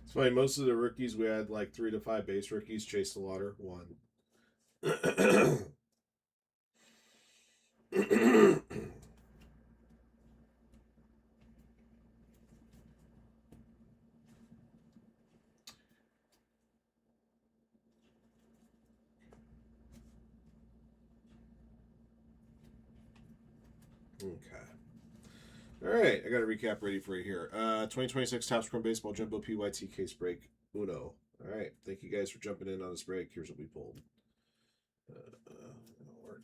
It's funny, most of the rookies we had like 3 to 5 base rookies. Chase the Lauder, 1. Okay. All right, I got a recap ready for you here. 2026 Topps Chrome Baseball Jumbo PYT case break uno. All right, thank you guys for jumping in on this break. Here's what we pulled. That'll work.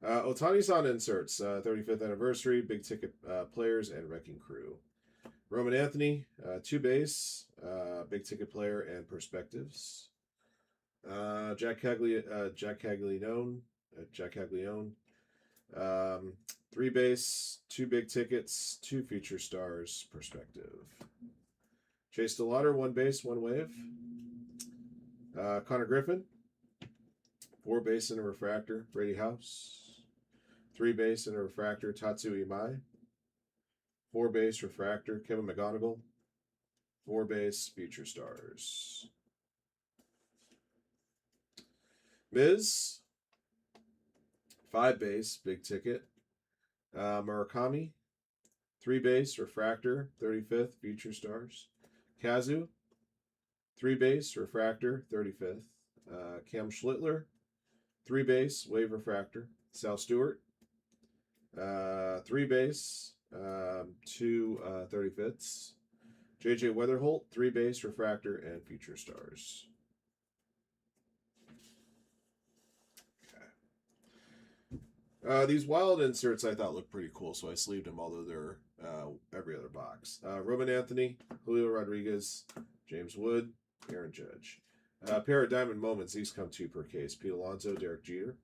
Okay. Otani-san inserts. 35th anniversary, big ticket players, and wrecking crew. Roman Anthony, 2 base, big ticket player, and perspectives. Jack Caglione. 3 base, 2 big tickets, 2 feature stars, perspective. Chase the Lauder, 1 base, 1 wave. Connor Griffin, 4 base and a refractor, Brady House. 3 base and a refractor, Tatsu Imai. 4 base refractor, Kevin McGonigal. 4 base feature stars. Miz, 5 base, big ticket. Murakami, 3 base, refractor, 35th, feature stars. Kazu, 3 base, refractor, 35th. Cam Schlittler, 3 base, wave refractor. Sal Stewart, 3 base, 2 35ths. JJ Weatherholt, 3 base, refractor, and feature stars. These wild inserts I thought looked pretty cool, so I sleeved them, although they're every other box. Roman Anthony, Julio Rodriguez, James Wood, Aaron Judge. Pair of diamond moments, these come 2 per case. Pete Alonso, Derek Jeter.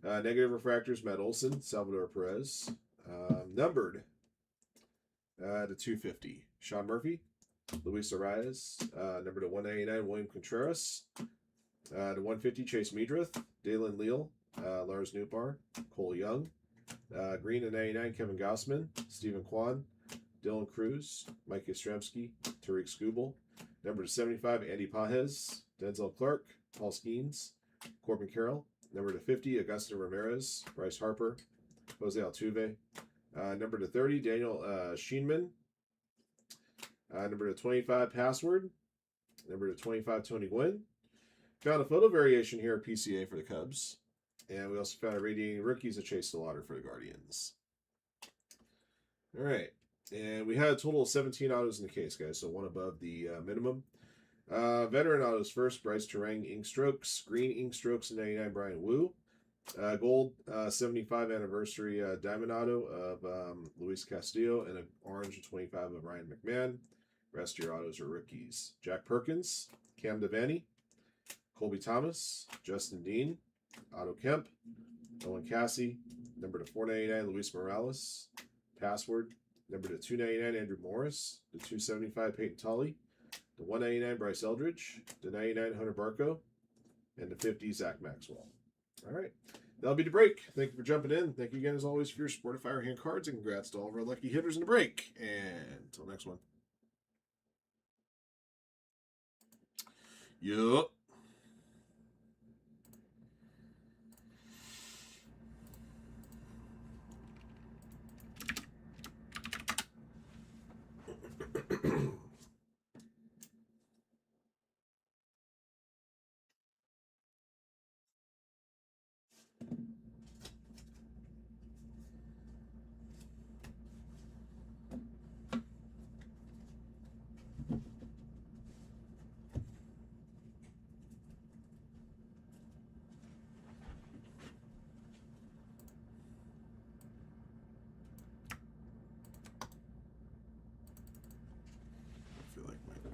Negative refractors, Matt Olson, Salvador Perez. Numbered to 250, Sean Murphy, Luis Arias. Number to 199, William Contreras. To 150, Chase Meadrith, Dalen Leal, Lars Nootbaar, Cole Young. Green to 99, Kevin Gausman, Stephen Kwan, Dylan Cruz, Mike Yastrzemski, Tariq Skubal. Number to 75, Andy Pajes, Denzel Clark, Paul Skeens, Corbin Carroll. Number to 50, Augusto Ramirez, Bryce Harper, Jose Altuve. Number to 30, Daniel Sheenman. Number to 25, Password. Number to 25, Tony Gwynn. Found a photo variation here at PCA for the Cubs. And we also found a radiating rookies of Chase the Lauder for the Guardians. All right. And we had a total of 17 autos in the case, guys. So 1 above the minimum. Veteran autos first. Bryce Terang ink strokes. Green ink strokes 99, Brian Wu. Gold 75 anniversary diamond auto of Luis Castillo. And an orange 25 of Ryan McMahon. Rest of your autos are rookies. Jack Perkins. Cam Devaney. Colby Thomas. Justin Dean. Otto Kemp, Owen Cassie, number to 499, Luis Morales, Password, number to 299, Andrew Morris, to 275, Peyton Tully, to 199, Bryce Eldridge, to 99, Hunter Barco, and to 50, Zach Maxwell. All right, that'll be the break. Thank you for jumping in. Thank you again, as always, for your support of Firehand cards, and congrats to all of our lucky hitters in the break. And until next one. Yup.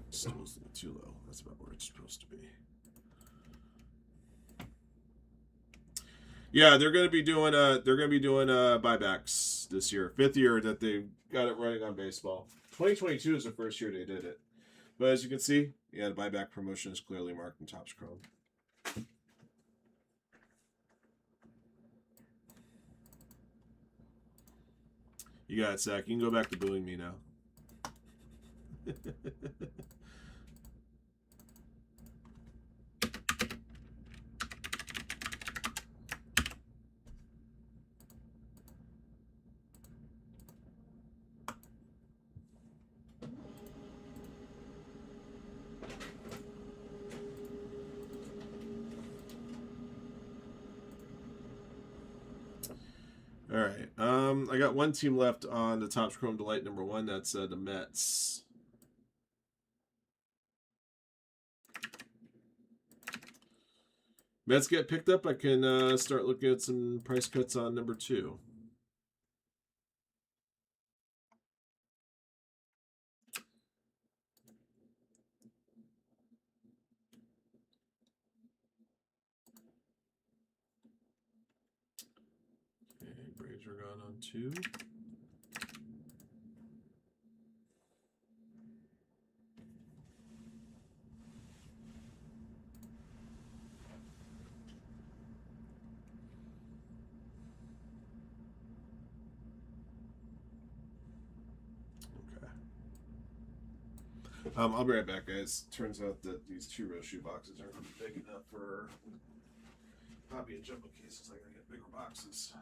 Stool's too low. That's about where it's supposed to be. Yeah, they're going to be doing buybacks this year. 5th year that they got it running on baseball. 2022 is the first year they did it. But as you can see, yeah, the buyback promotion is clearly marked in Topps Chrome. You got it, Zach. You can go back to booing me now. All right. I got one team left on the Topps Chrome Delight number 1. That's the Mets. Mets get picked up. I can start looking at some price cuts on number 2. Okay, Braves are gone on 2. I'll be right back, guys. Turns out that these 2-row shoe boxes aren't going to be big enough for hobby and jumbo cases. I gotta get bigger boxes.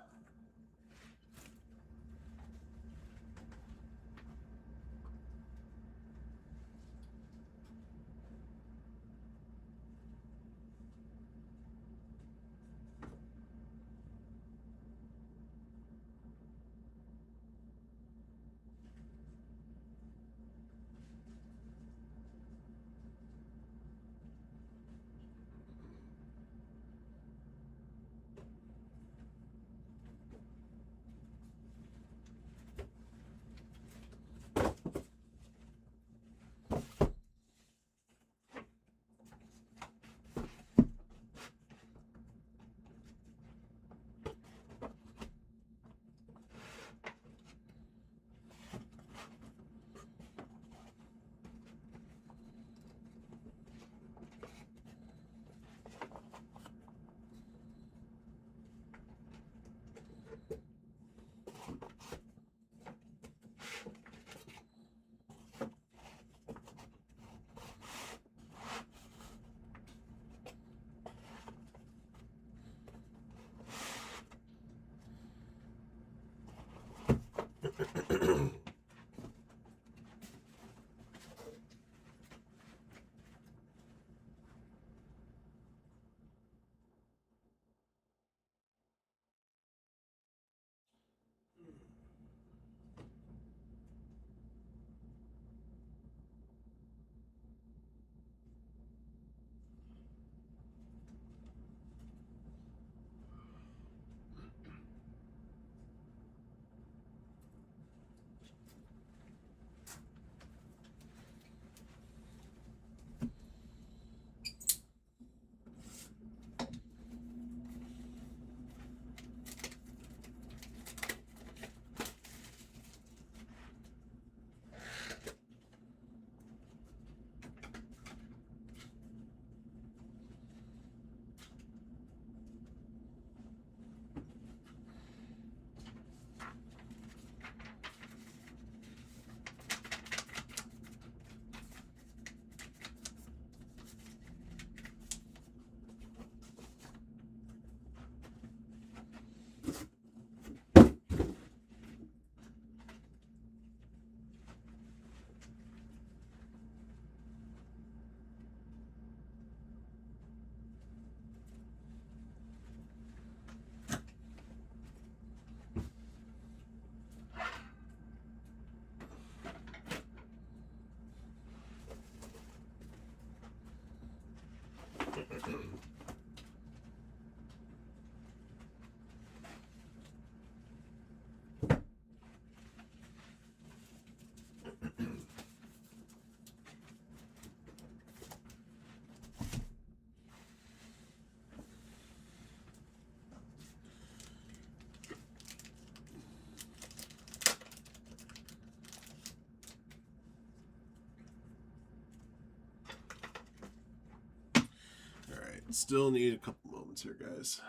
Still need a couple moments here, guys.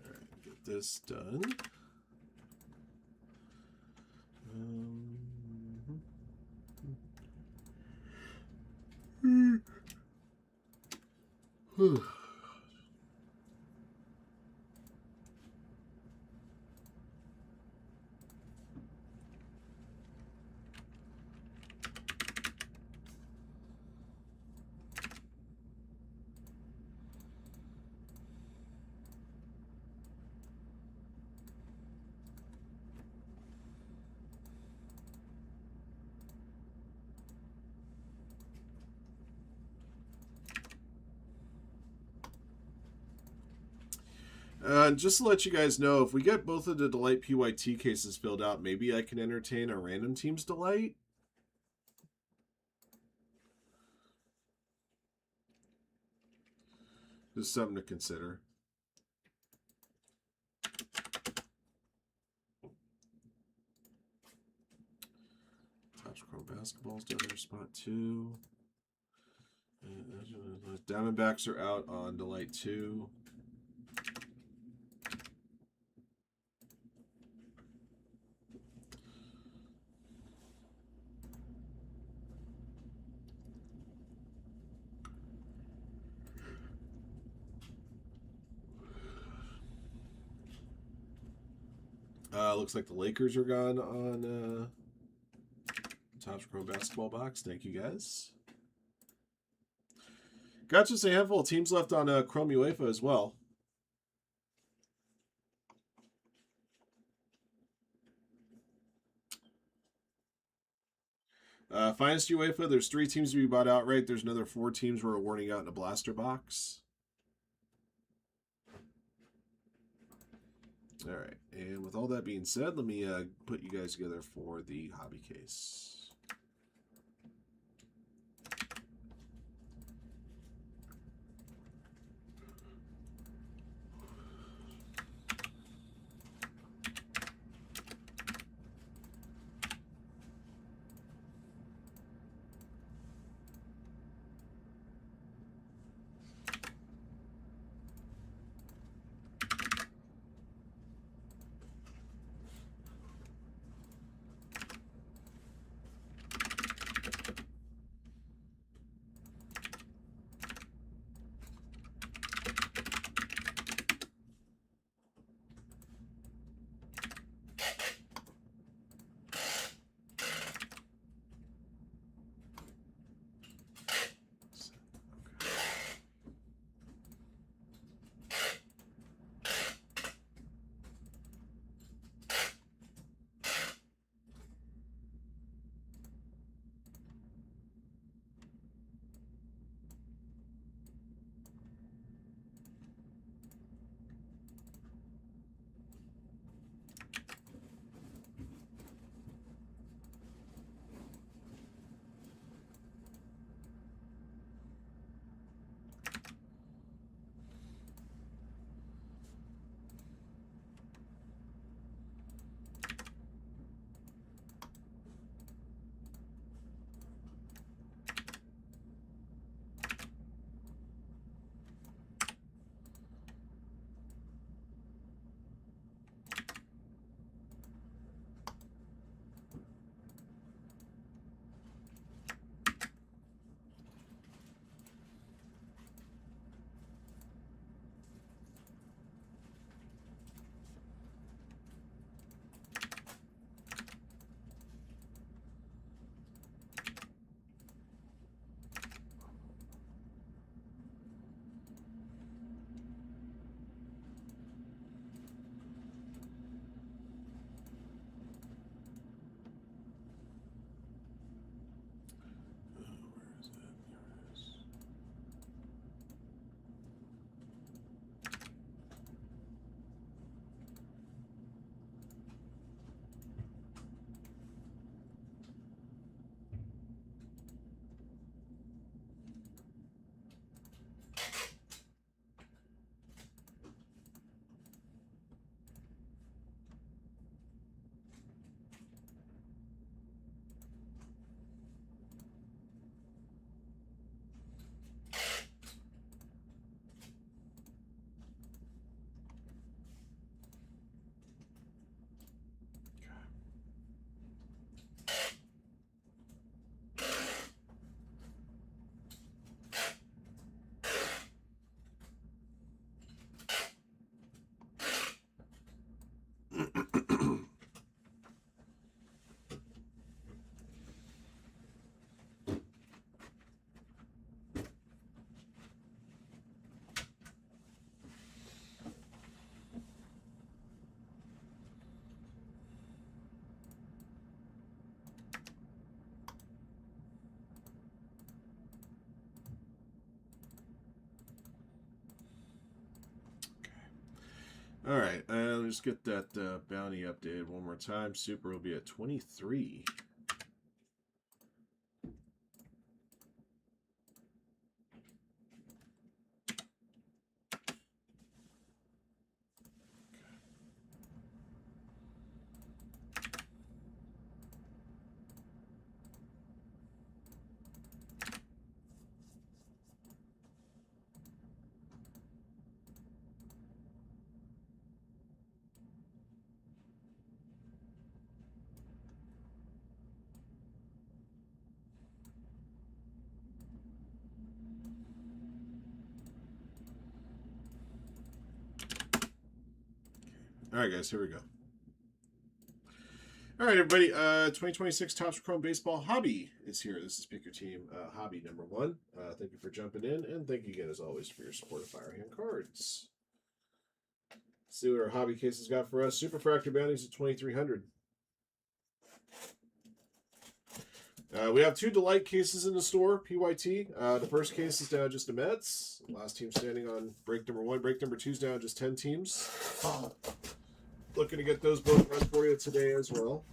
All right, get this done. Just to let you guys know, if we get both of the Delight PYT cases filled out, maybe I can entertain a random team's Delight. Just something to consider. Topps Chrome Basketball's down there, spot 2. Diamondbacks are out on Delight 2. Looks like the Lakers are gone on Topps Chrome Basketball box. Thank you, guys. Got just a handful of teams left on Chrome UEFA as well. Finest UEFA, there's 3 teams to be bought outright. There's another 4 teams we're awarding out in a blaster box. All right, and with all that being said, let me put you guys together for the hobby case. All right, let's get that bounty updated one more time. Super will be at 23. All right, guys, here we go. All right, everybody. 2026 Topps Chrome Baseball Hobby is here. This is Pick Your Team Hobby number 1. Thank you for jumping in, and thank you again, as always, for your support of Firehand cards. Let's see what our hobby case has got for us. Superfractor bounties at 2,300. We have 2 Delight cases in the store, PYT. The first case is down just a Mets. Last team standing on break number 1. Break number 2 is down just 10 teams. Looking to get those both run for you today as well.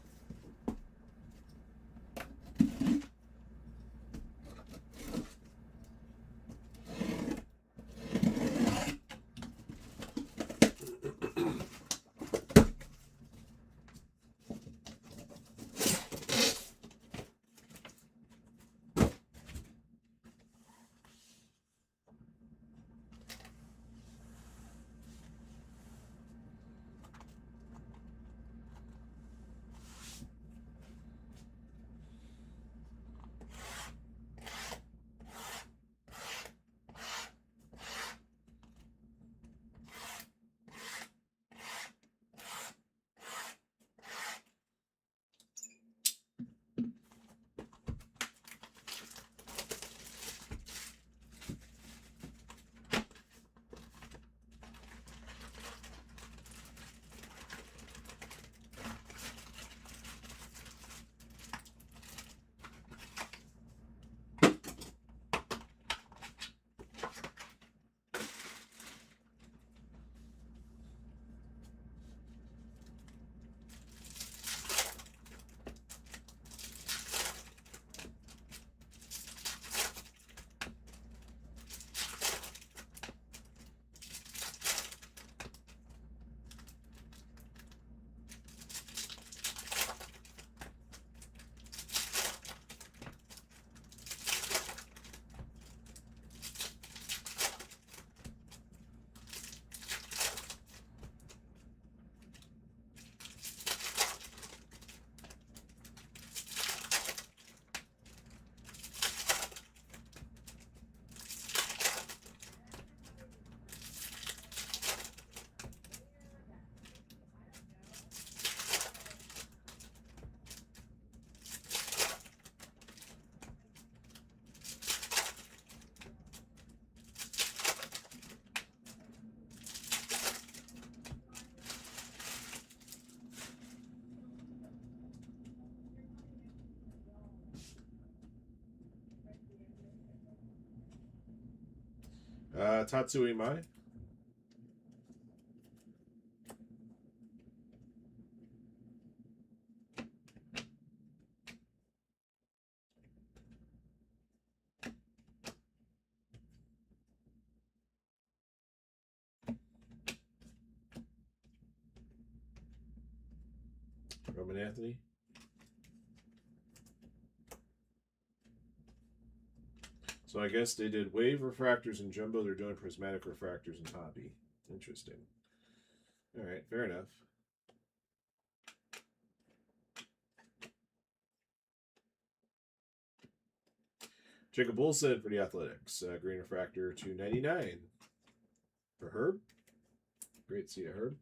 Tatsui Mai. Roman Anthony. So I guess they did wave refractors in Jumbo. They're doing prismatic refractors in Hobby. Interesting. All right, fair enough. Jacob Olsen for the Athletics. Green refractor $2.99 for Herb. Great to see you, Herb.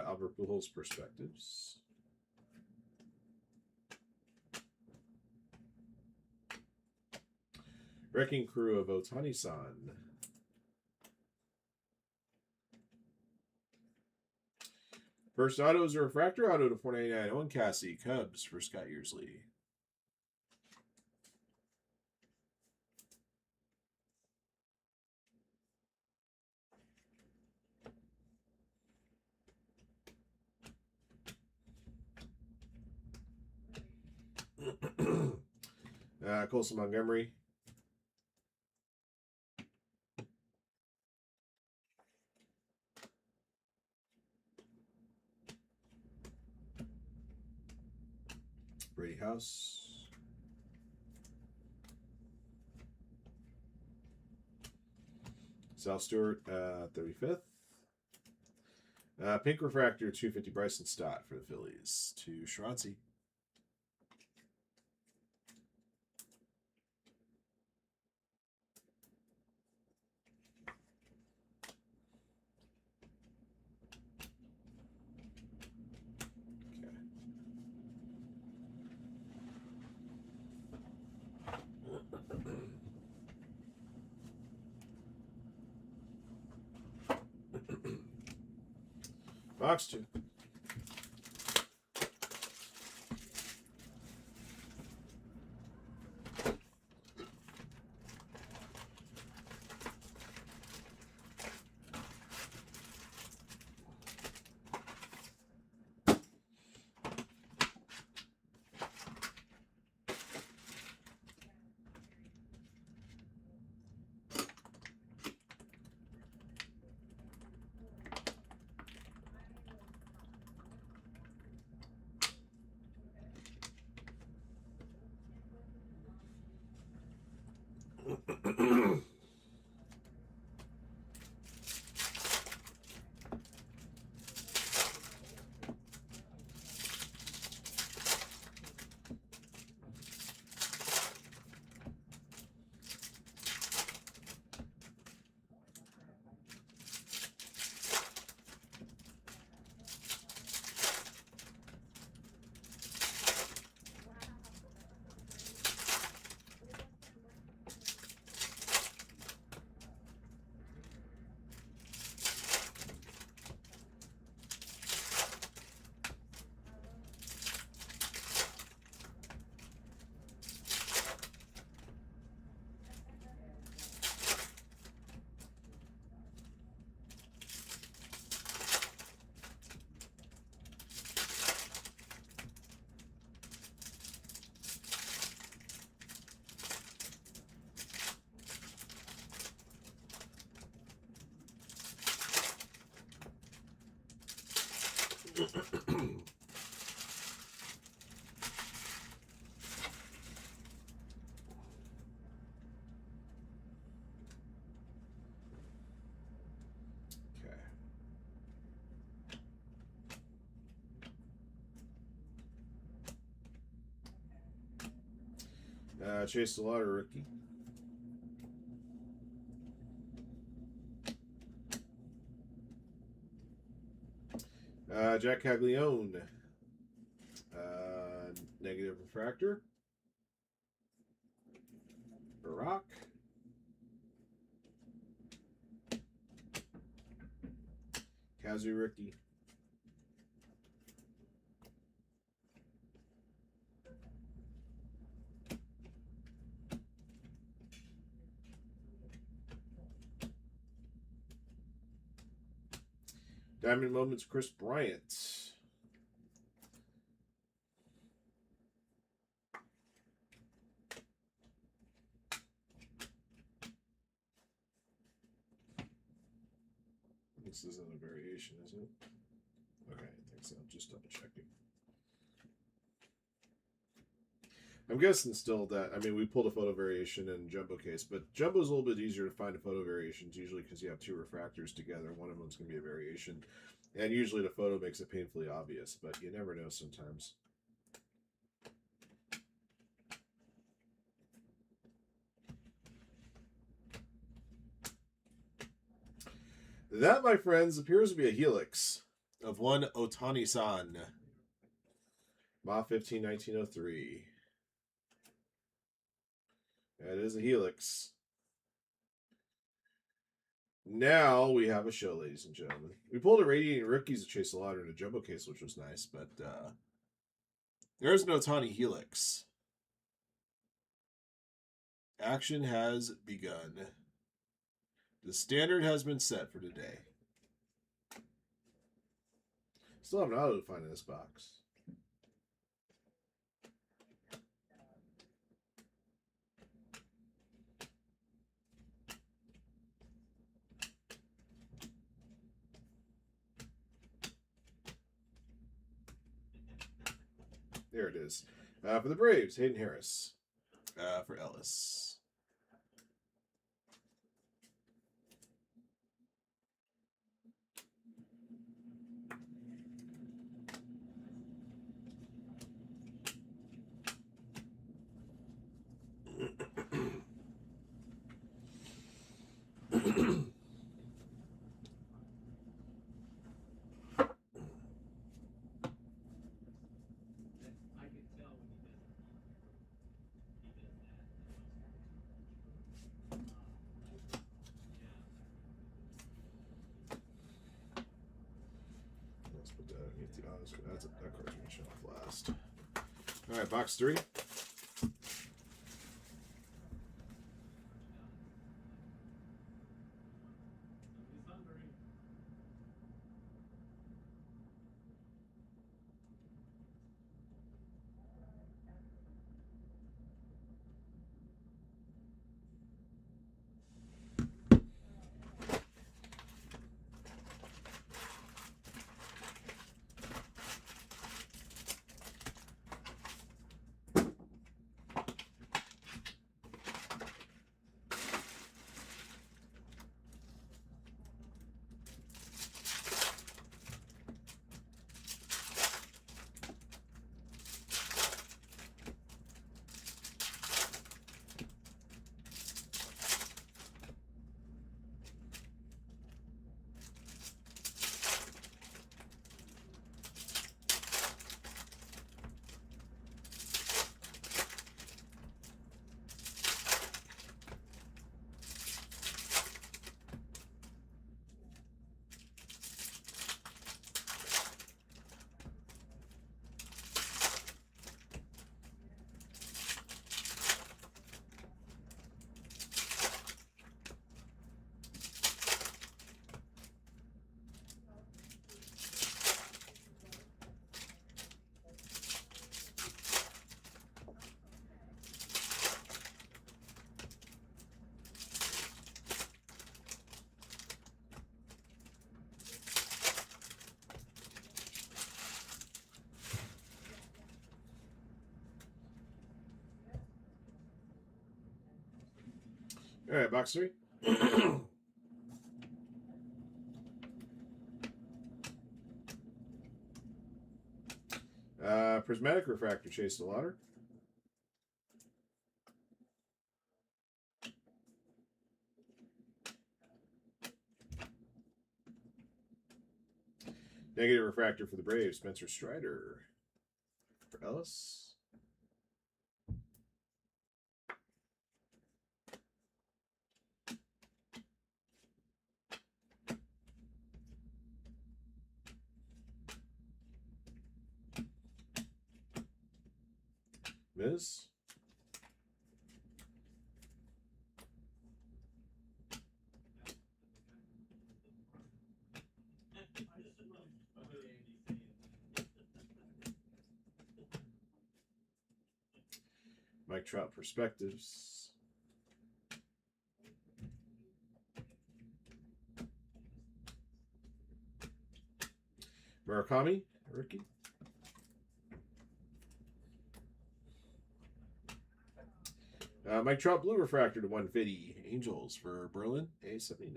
Albert Pujols Perspectives. Wrecking Crew of Otani-san. First auto is a refractor auto to 499. Owen Cassie, Cubs for Scott Yearsley. Colson Montgomery. Brady House. Sal Stewart, 35th. Pink Refractor, 250 Bryson Stott for the Phillies to Shranzi. Box 2. Chase the Lauder rookie. Jack Caglione. Negative refractor. Barack. Kazu rookie. Diamond Moments, Chris Bryant. This isn't a variation, is it? Okay, I think so. Just double checking. I'm guessing still that, I mean, we pulled a photo variation in Jumbo case, but Jumbo's a little bit easier to find a photo variations, usually because you have two refractors together. One of them's going to be a variation. And usually the photo makes it painfully obvious, but you never know sometimes. That, my friends, appears to be a helix of one Otani-san. Ma 15, 1903. That is a helix. Now we have a show, ladies and gentlemen. We pulled a Radiating Rookies of Chase Lauder in a jumbo case, which was nice, but there's no Tawny Helix. Action has begun. The standard has been set for today. Still have an auto to find in this box. There it is. For the Braves, Hayden Harris. For Ellis. Let's put that underneath the honest. That card's gonna show off last. All right, box 3. All right, box 3. Prismatic Refractor, Chase Lauder. Negative Refractor for the Braves, Spencer Strider. For Ellis. Miz. Mike Trout Perspectives. Murakami, rookie. Mike Trout Blue Refractor to 150. Angels for Berlin, A79.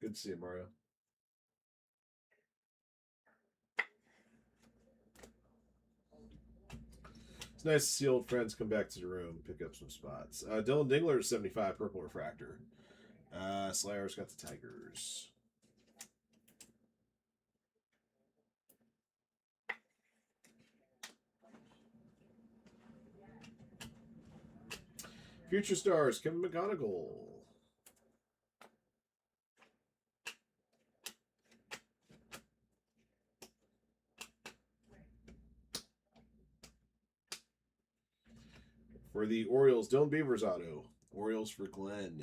Good to see you, Mario. It's nice to see old friends come back to the room, pick up some spots. Dylan Dingler, 75, Purple Refractor. Slayer's got the Tigers. Future Stars, Kevin McGonigal. For the Orioles, Dylan Beavers auto. Orioles for Glenn.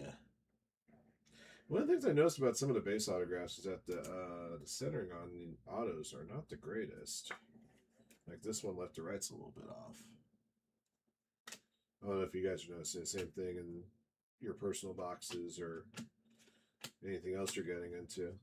One of the things I noticed about some of the base autographs is that the centering on the autos are not the greatest. Like this one left to right's a little bit off. I don't know if you guys are noticing the same thing in your personal boxes or anything else you're getting into.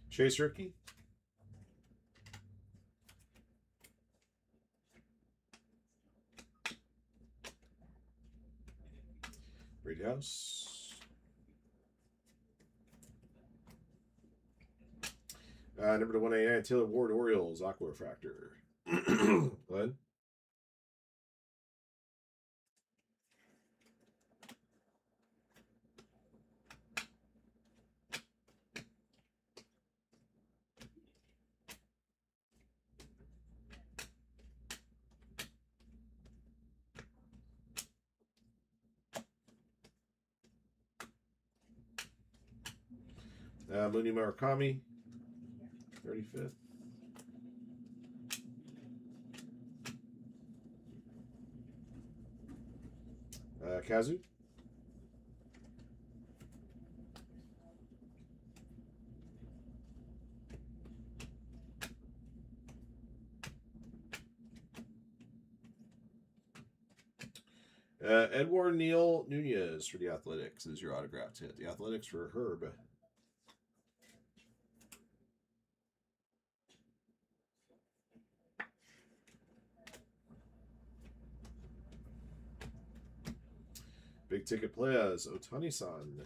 Chase Rookie. Reed House. Number to 189, Taylor Ward, Orioles, Aqua Refractor. Glenn? Mooney Murakami, 35th. Kazu. Edward Neal Nunez for the Athletics is your autographed hit. The Athletics for Herb. Big ticket players, Otani-san.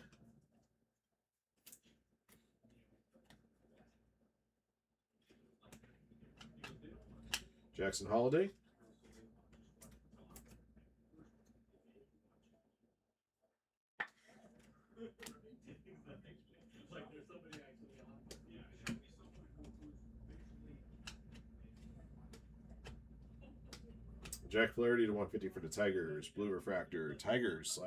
Jackson Holiday. Jack Flaherty to 150 for the Tigers. Blue Refractor. Tigers, Sly.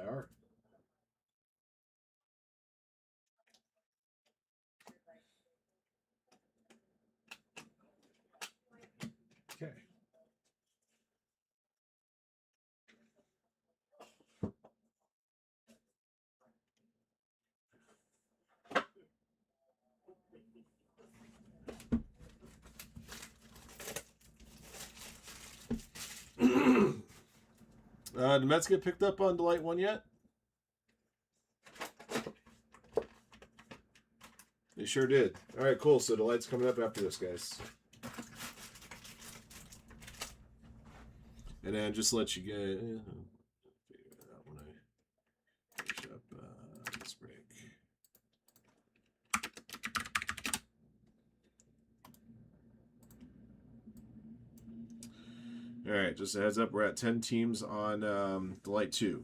Okay. Did Mets get picked up on Delight 1 yet? They sure did. All right, cool. So Delight's coming up after this, guys. And then just to let you get figure it out when I finish up this break. All right, just a heads up, we're at 10 teams on the Light 2.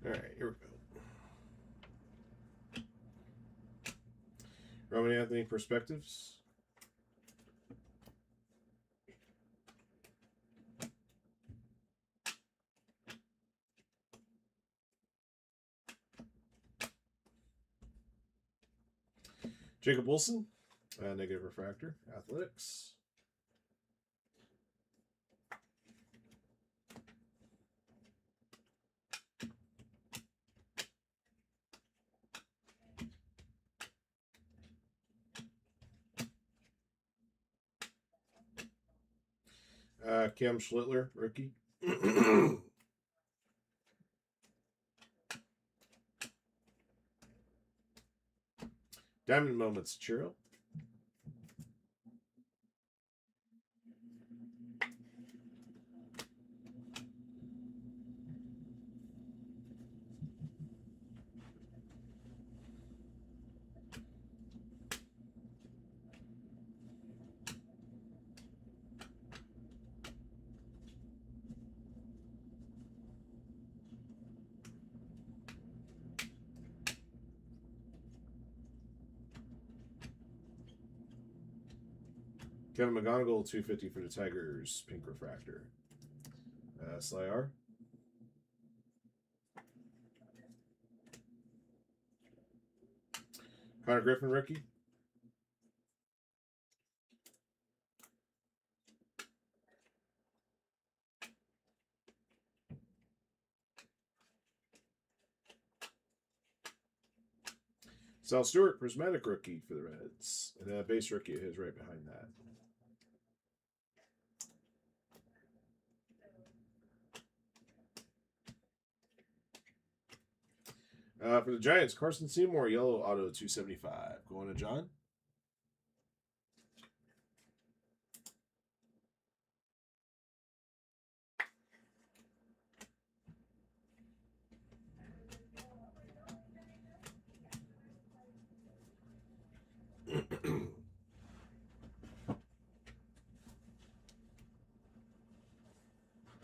All right, here we go. Roman Anthony Perspectives. Jacob Wilson, Negative Refractor, Athletics. Cam Schlittler, rookie. Diamond Moments, Chiro. Kevin McGonigal, 250 for the Tigers, Pink Refractor. Slyar. Connor Griffin, rookie. Sal Stewart, Prismatic rookie for the Reds. And a base rookie of his right behind that. For the Giants, Carson Seymour, yellow auto 275. Going to John.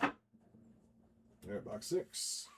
All right, box 6.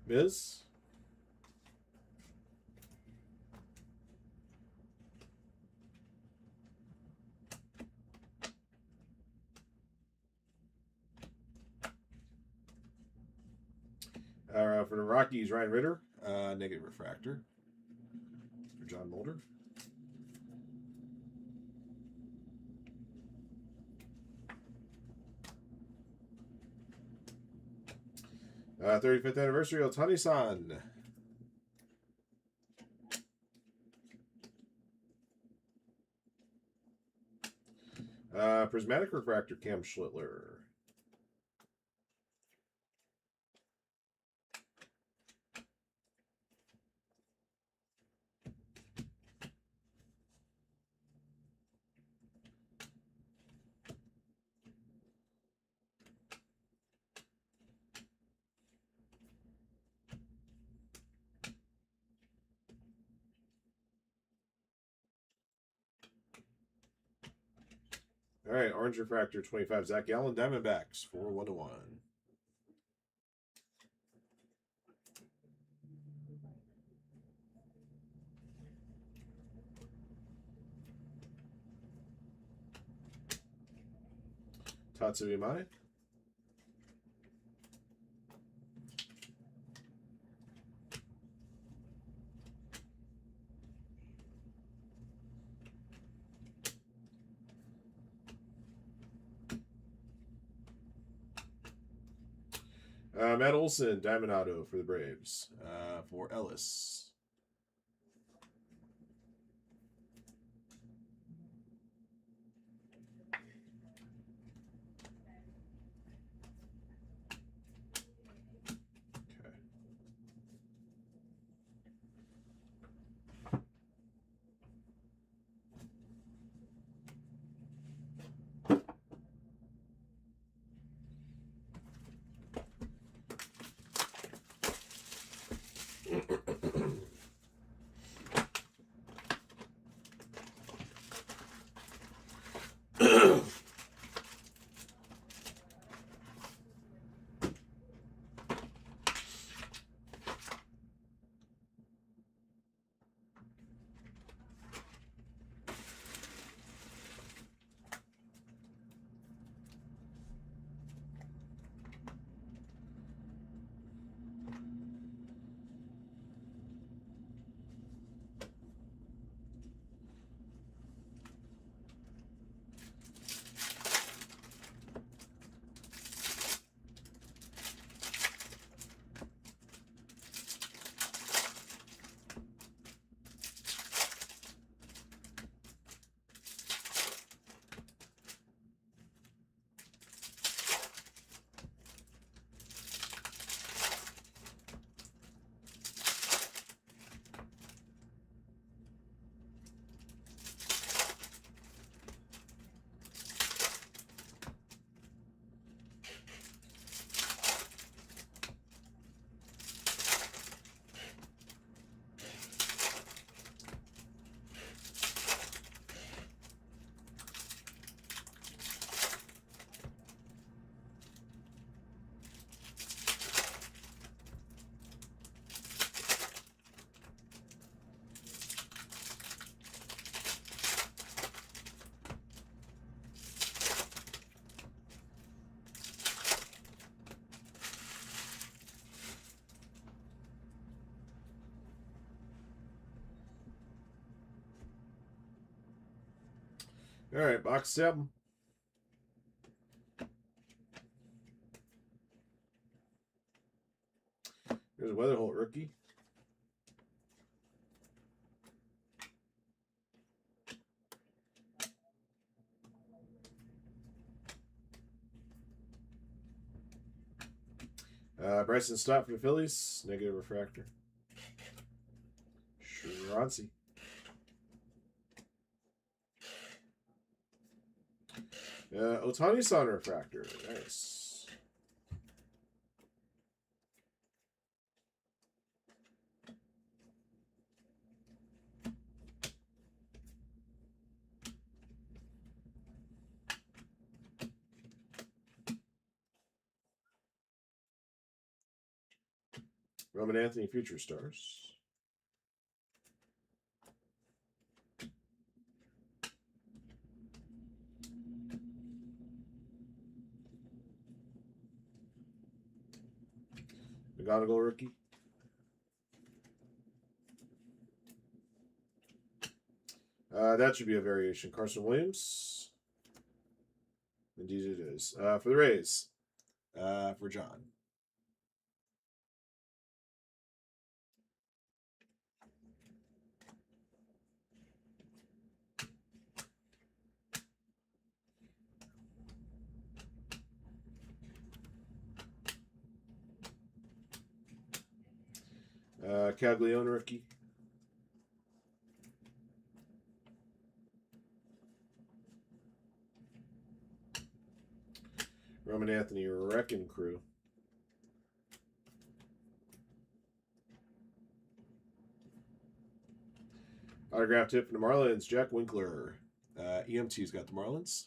Miz. For the Rockies, Ryan Ritter, negative refractor. For John Mulder. -- 35th anniversary, Otani-san. Prismatic refractor, Cam Schlittler. All right, Orange Refractor 25, Zach Gallen, Diamondbacks, 4/1/1. Tatsuya Imai. Matt Olson, Diamond Auto for the Braves. For Ellis. All right, box 7. Here's a Weatherholt rookie. Bryson Stott for the Phillies, negative refractor. Shrancy. Otani-san refractor, nice. Roman Anthony, Future Stars. McGonagall rookie. That should be a variation. Carson Williams. Indeed it is. For the Rays. For John. Caglione rookie. Roman Anthony Wrecking Crew. Autograph tip from the Marlins, Jack Winkler. EMT's got the Marlins.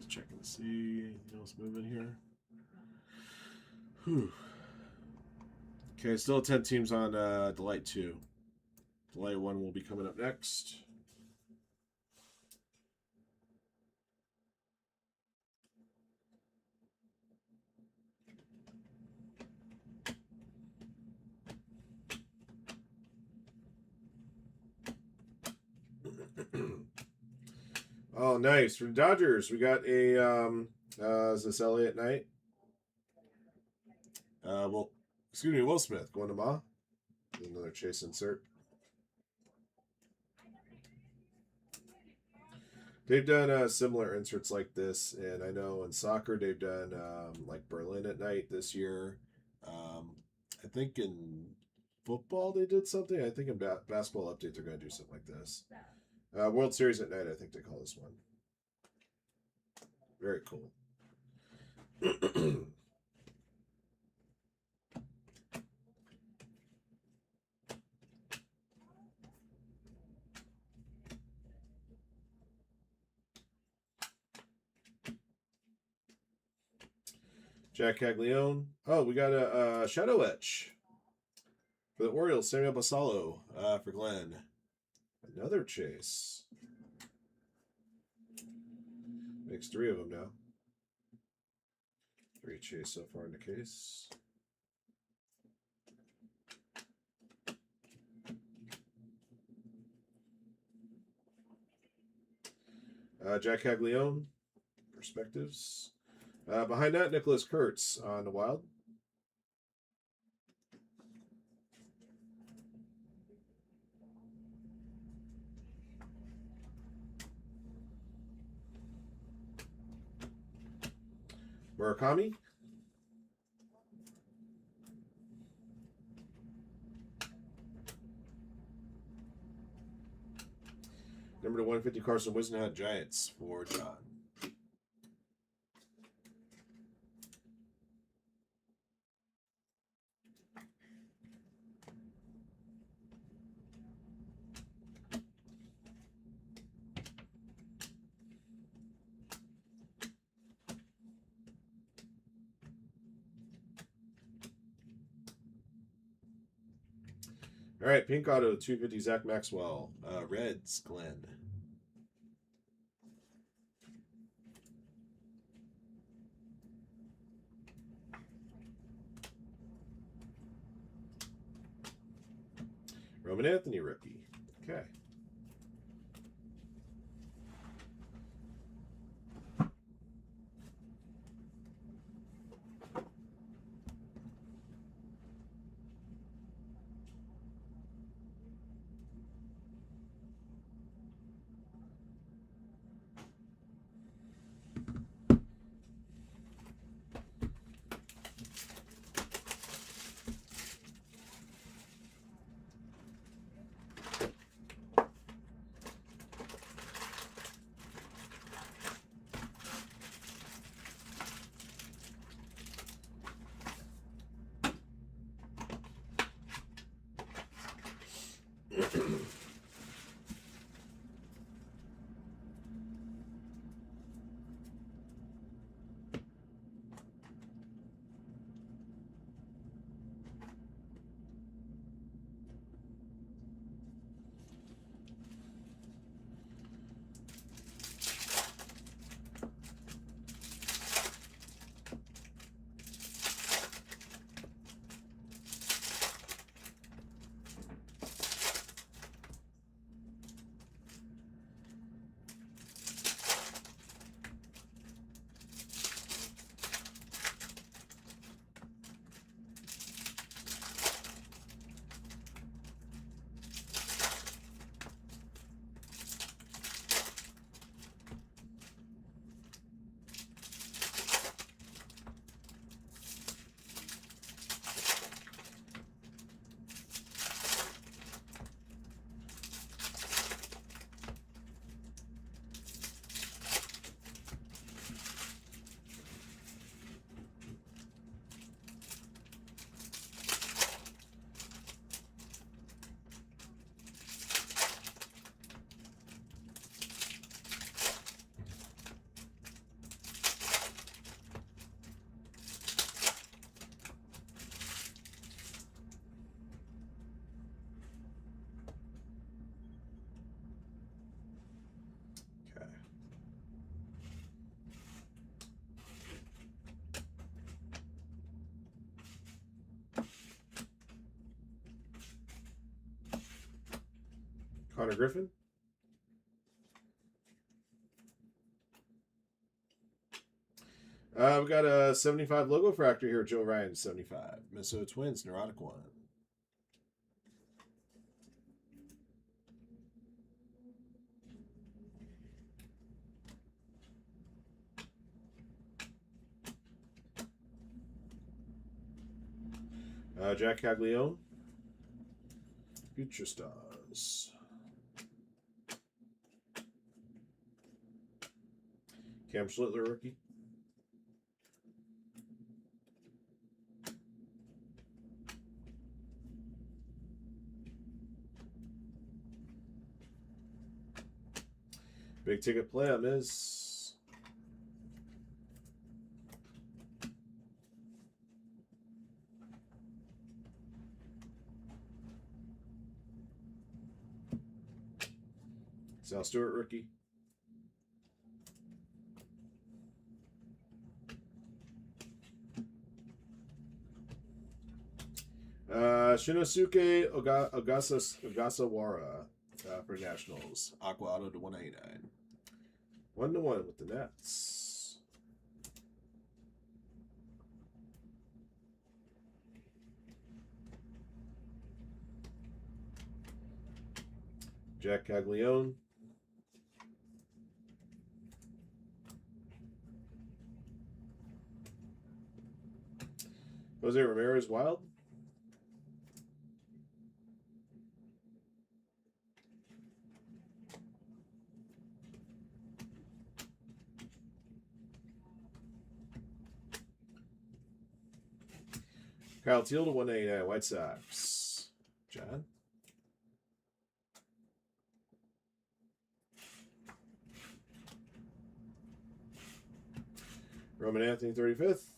Checking to see anything else moving here. Whew. Okay, still 10 teams on Delight 2. Delight 1 will be coming up next. Oh, nice. For the Dodgers, we got a, is this Elliott Knight? Well, excuse me, Will Smith going to Ma. Another Chase insert. They've done similar inserts like this, and I know in soccer they've done like Berlin at night this year. I think in football they did something. I think in basketball update they're going to do something like this. World Series at night, I think they call this one. Very cool. Jack Caglione. Oh, we got a Shadow Etch for the Orioles. Samuel Basallo for Glenn. Another Chase. Makes 3 of them now. 3 Chase so far in the case. Jack Caglione, Perspectives. Behind that, Nicholas Kurtz on the Wild. Murakami. Number to 150, Carson Wisnat, Giants for John. All right, pink auto, 250, Zach Maxwell. Reds, Glenn. Roman Anthony, rookie. Okay. Connor Griffin. We got a 75 logo fractor here. Joe Ryan, 75. Minnesota Twins, Neurotic one. Jack Caglione. Future Stars. Cam Schlittler, rookie. Big ticket play on this. Sal Stewart, rookie. Shinosuke Ogasawara for Nationals. Aqua Auto to 199. 1-1 with the Nets. Jack Caglione. Jose Ramirez Wild. Kyle Teal to 199 White Sox. John. Roman Anthony 35th.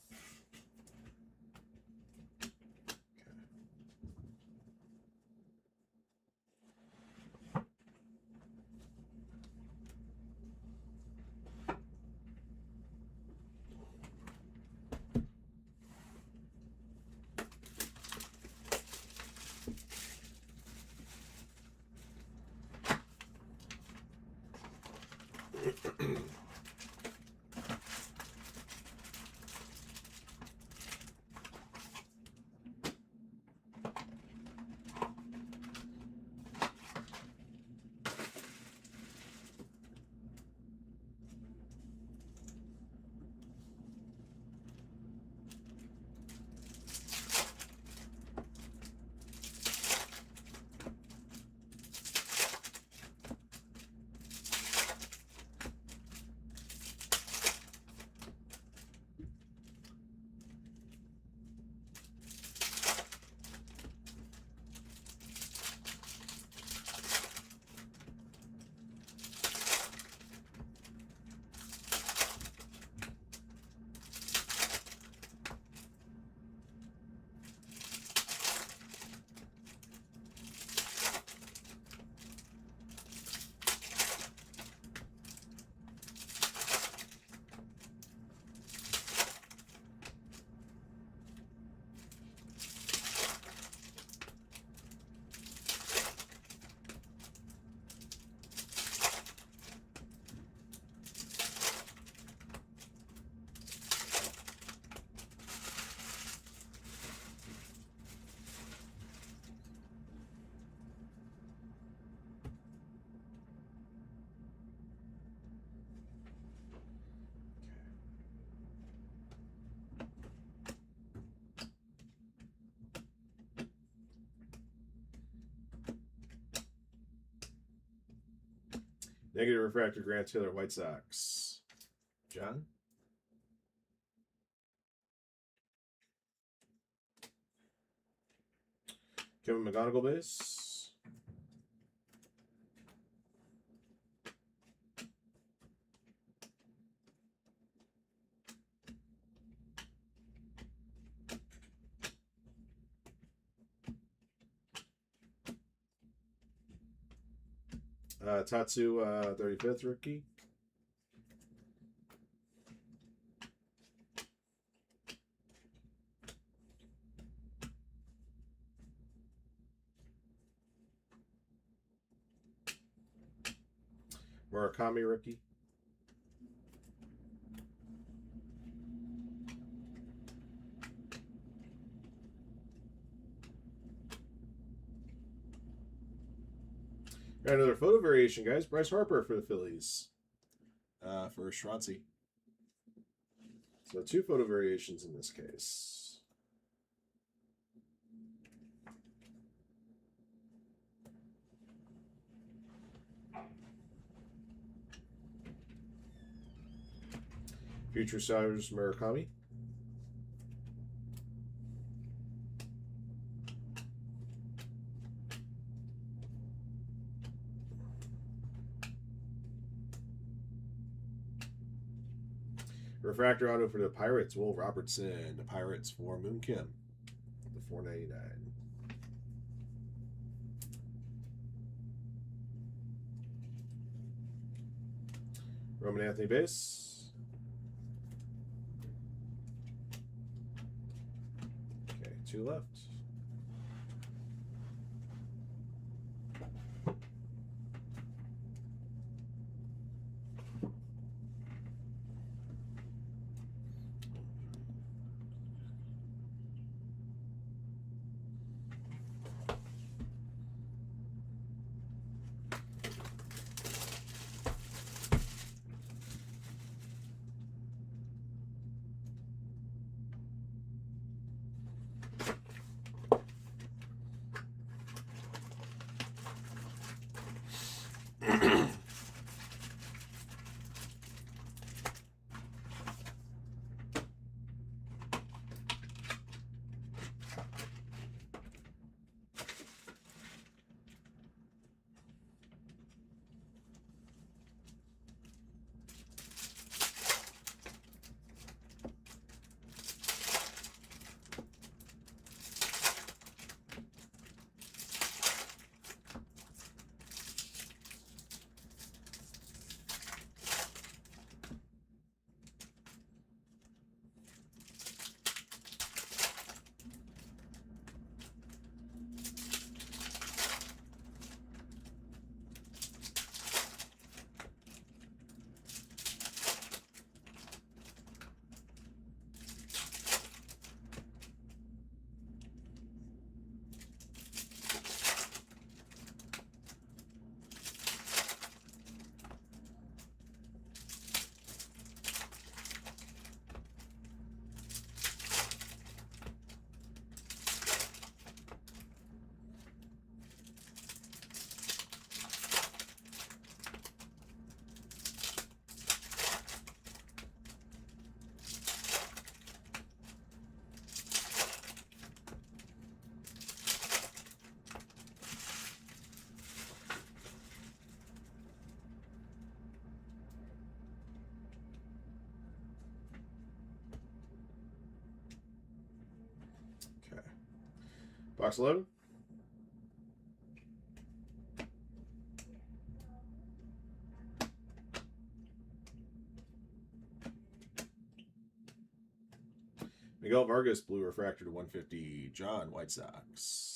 Negative refractor Grant Taylor White Sox. John. Kevin McGonigal base. Tatsu 35th rookie. Murakami rookie. Got another photo variation, guys. Bryce Harper for the Phillies. For Schranzi. So 2 photo variations in this case. Future Stars Murakami. Refractor auto for the Pirates, Will Robertson. The Pirates for Moon Kim. The $4.99. Roman Anthony base. Okay, 2 left. Box 11. Miguel Vargas, blue refractor to 150. John, White Sox.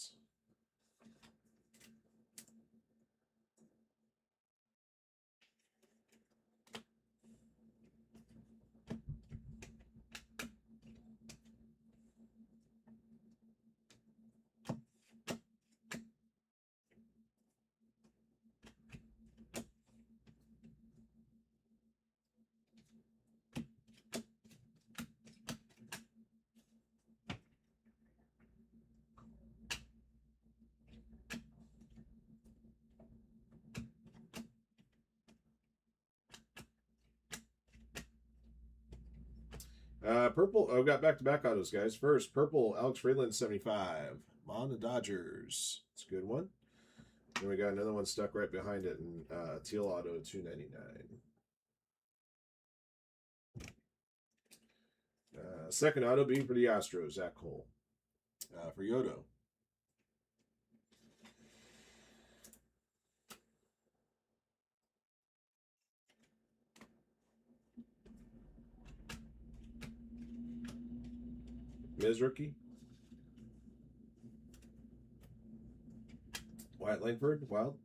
Purple. Oh, got back-to-back autos, guys. First, purple, Alex Freeland, 75. On the Dodgers. It's a good one. And we got another one stuck right behind it in teal auto, 299. Second auto being for the Astros, Zach Cole. For Yodo. Miz rookie. Wyatt Langford, Wild.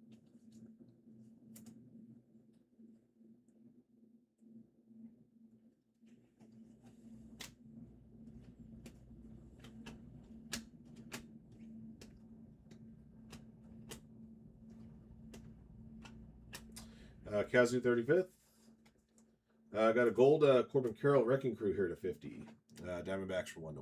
Kazu 35th. Got a gold Corbin Carroll Wrecking Crew here to 50. Diamondbacks for 1-1.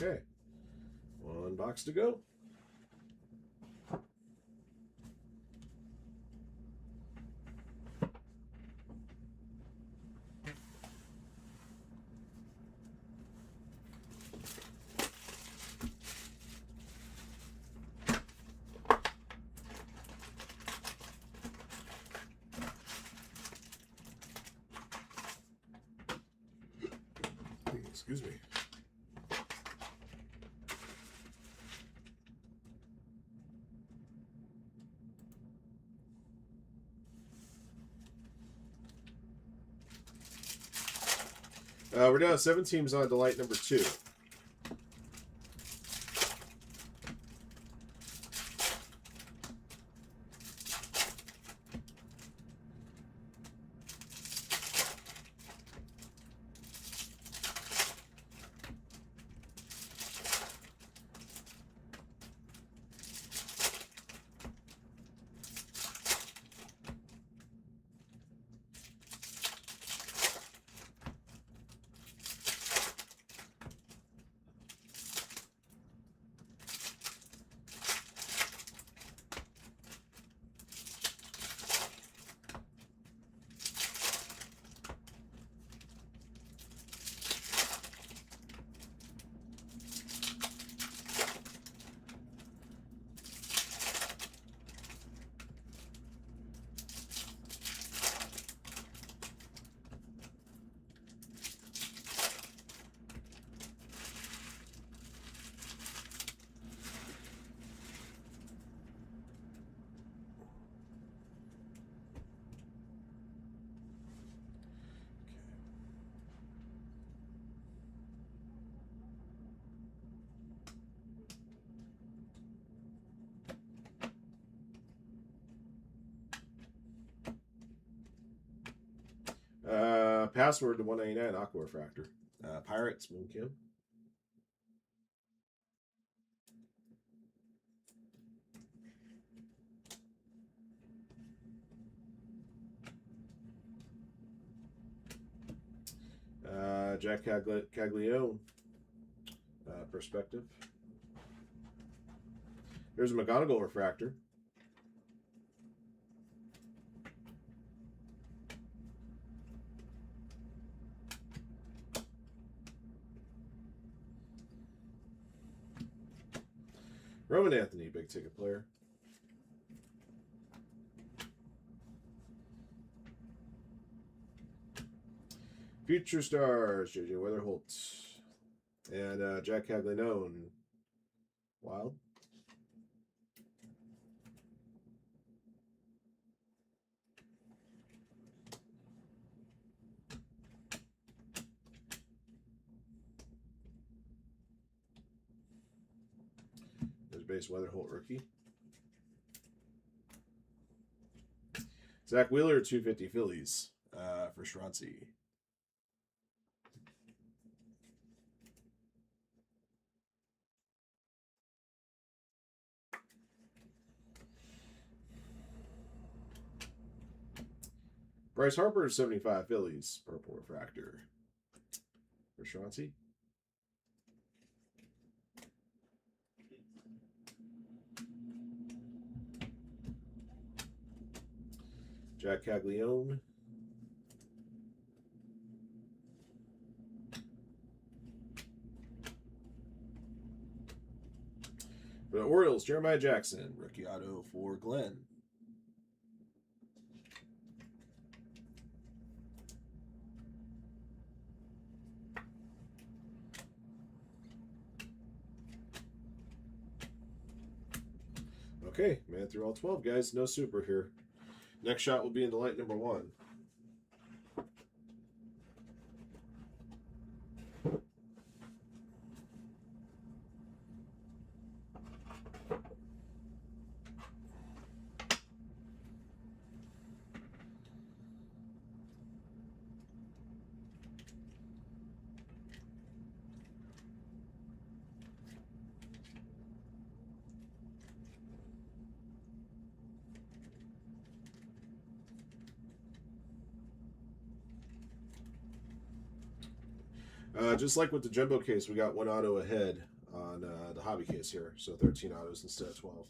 Okay. One box to go. Excuse me. We're down 7 teams on Delight number 2. Password to 199 Aqua Refractor. Pirates, Moon Kim. Jack Caglione. Perspective. Here's a McGonagall Refractor. Roman Anthony, big ticket player. Future Stars, JJ Weatherholt. And Jack Caglianone. Wild. There's base Weatherholt rookie. Zach Wheeler, 250 Phillies for Schronzi. Bryce Harper, 75 Phillies, purple refractor for Schronzi. Jack Caglianone. For the Orioles, Jeremiah Jackson, rookie auto for Glenn. Okay, man through all 12, guys. No super here. Next shot will be into light number 1. Just like with the jumbo case, we got one auto ahead on the hobby case here. So 13 autos instead of 12.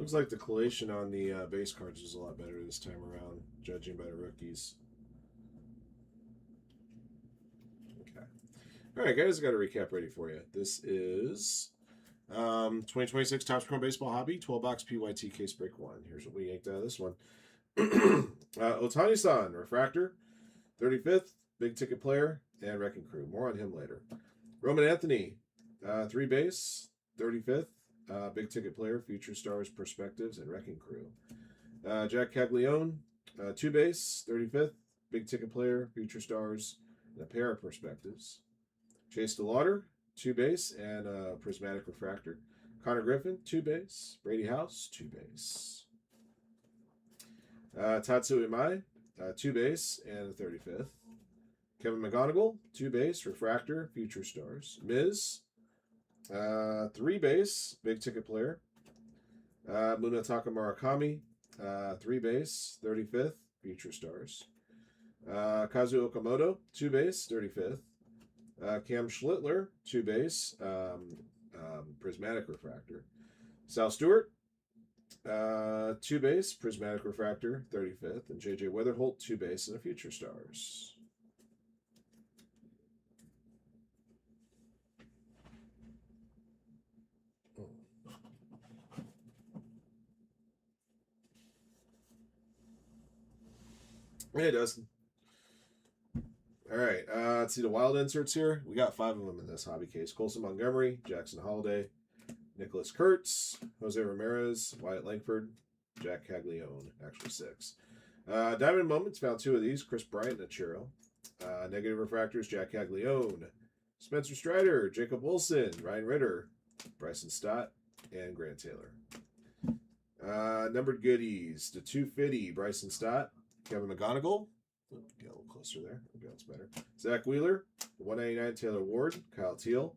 Looks like the collation on the base cards is a lot better this time around, judging by the rookies. Okay. All right, guys, I got a recap ready for you. This is 2026 Topps Chrome Baseball Hobby 12-box PYT case break 1. Here's what we yanked out of this one. Otani-san, Refractor, 35th, big ticket player, and Wrecking Crew. More on him later. Roman Anthony, 3 base, 35th, big ticket player, Future Stars, Perspectives, and Wrecking Crew. Jack Caglione, 2 base, 35th, big ticket player, Future Stars, and a pair of Perspectives. Chase DeLauder, 2 base, and Prismatic Refractor. Connor Griffin, 2 base. Brady House, 2 base. Tatsu Imai, 2 base, and a 35th. Kevin McGonigal, 2 base, Refractor, Future Stars. Miz, 3 base, big ticket player. Munetaka Murakami, 3 base, 35th, Future Stars. Kazu Okamoto, 2 base, 35th. Cam Schlittler, 2 base, Prismatic Refractor. Sal Stewart, 2 base, Prismatic Refractor, 35th. And JJ Weatherholt, 2 base, and a Future Stars. Hey, Dustin. All right, let's see the wild inserts here. We got 5 of them in this hobby case. Colson Montgomery, Jackson Holiday, Nicholas Kurtz, Jose Ramirez, Wyatt Langford, Jack Caglione, actually 6. Diamond Moments, found 2 of these. Chris Bryant and Achiro. Negative Refractors, Jack Caglione, Spencer Strider, Jacob Wilson, Ryan Ritter, Bryson Stott, and Grant Taylor. Numbered goodies, the 250, Bryson Stott, Kevin McGonigal. Get a little closer there. Okay, that's better. Zach Wheeler, the 199 Taylor Ward, Kyle Teal.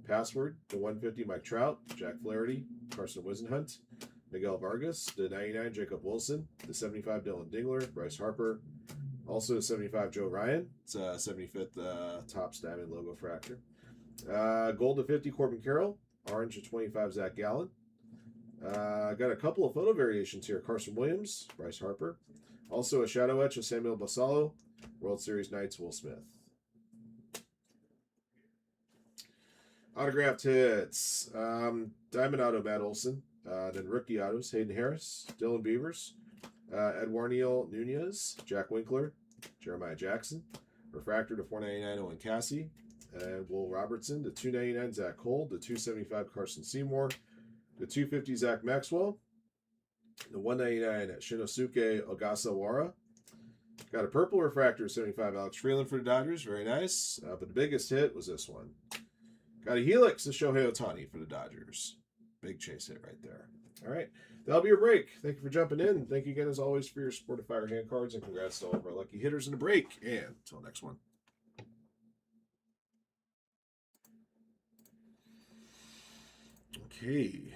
Password, the 150 Mike Trout, Jack Flaherty, Carson Wisenhunt, Miguel Vargas, the 99 Jacob Wilson, the 75 Dylan Dingler, Bryce Harper, also the 75 Joe Ryan. It's a 75th Topps Diamond logo fractor. Gold to 50 Corbin Carroll, orange to 25 Zach Gallen. Got a couple of photo variations here. Carson Williams, Bryce Harper. Also a shadow etch of Samuel Basallo, World Series Knights, Will Smith. Autographed hits. Diamond Auto, Matt Olson. Then rookie autos, Hayden Harris, Dylan Beavers, Eduardo Nunez, Jack Winkler, Jeremiah Jackson. Refractor to 499 Owen Cassie. And Will Robertson, the 299 Zach Cole, the 275 Carson Seymour, the 250 Zach Maxwell, the 199 Shinosuke Ogasawara. Got a purple refractor, 75 Alex Freeland for the Dodgers. Very nice. But the biggest hit was this one. Got a Helix to Shohei Ohtani for the Dodgers. Big chase hit right there. All right. That'll be your break. Thank you for jumping in. Thank you again, as always, for your support of Firehand cards. And congrats to all of our lucky hitters in the break. And until next one. Okay.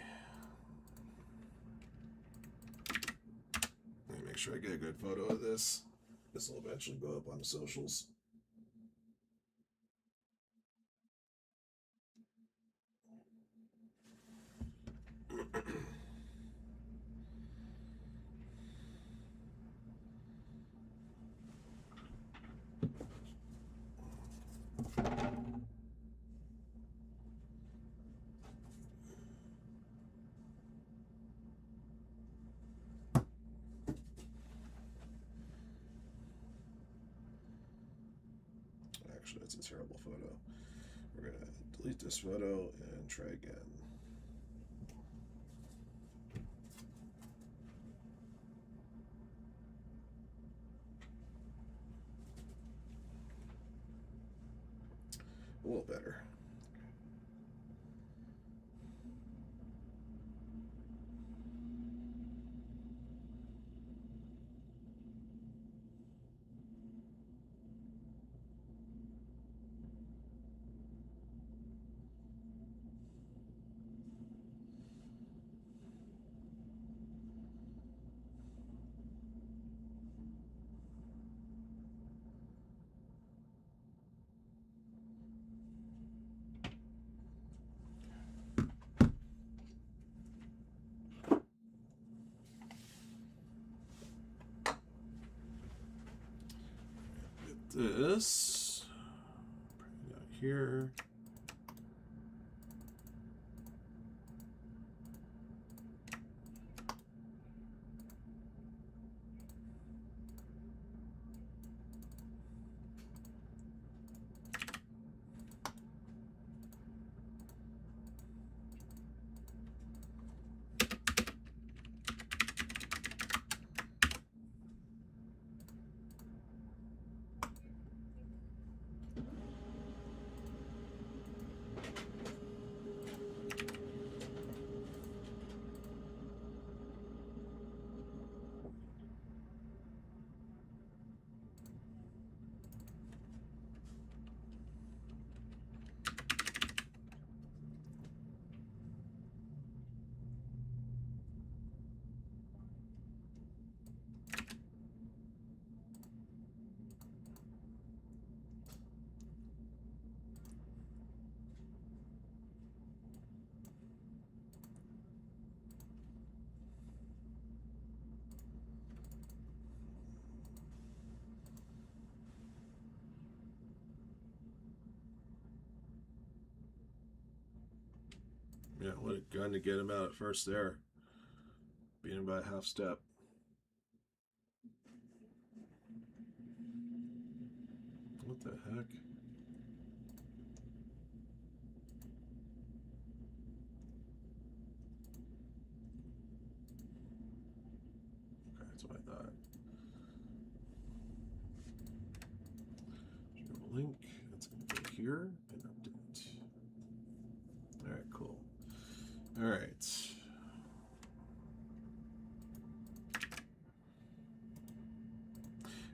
Let me make sure I get a good photo of this. This will eventually go up on the socials. Actually, that's a terrible photo. We're going to delete this photo and try again. A little better. this. Bring it out here. Yeah, what a gun to get him out at first there. Beat him by a half step. What the heck? Okay, that's what I thought. Link. That's going to go here and update. All right, cool. All right.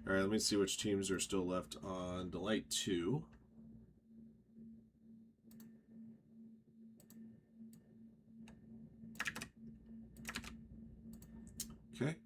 All right, let me see which teams are still left on Delight 2. Okay.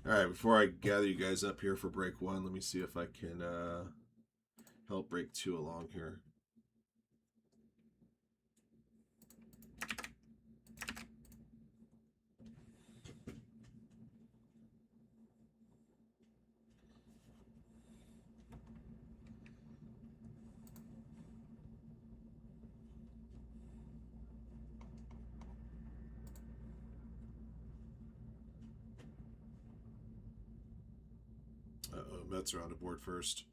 All right, before I gather you guys up here for break 1, let me see if I can help break 2 along here. Uh-oh, Mets are on the board first.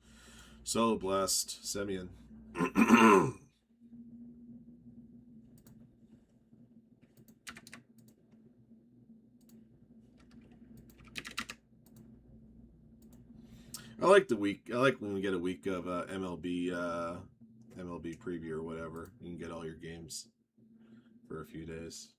Solo Blast, Semyon. I like the week. I like when we get a week of MLB preview or whatever. You can get all your games for a few days.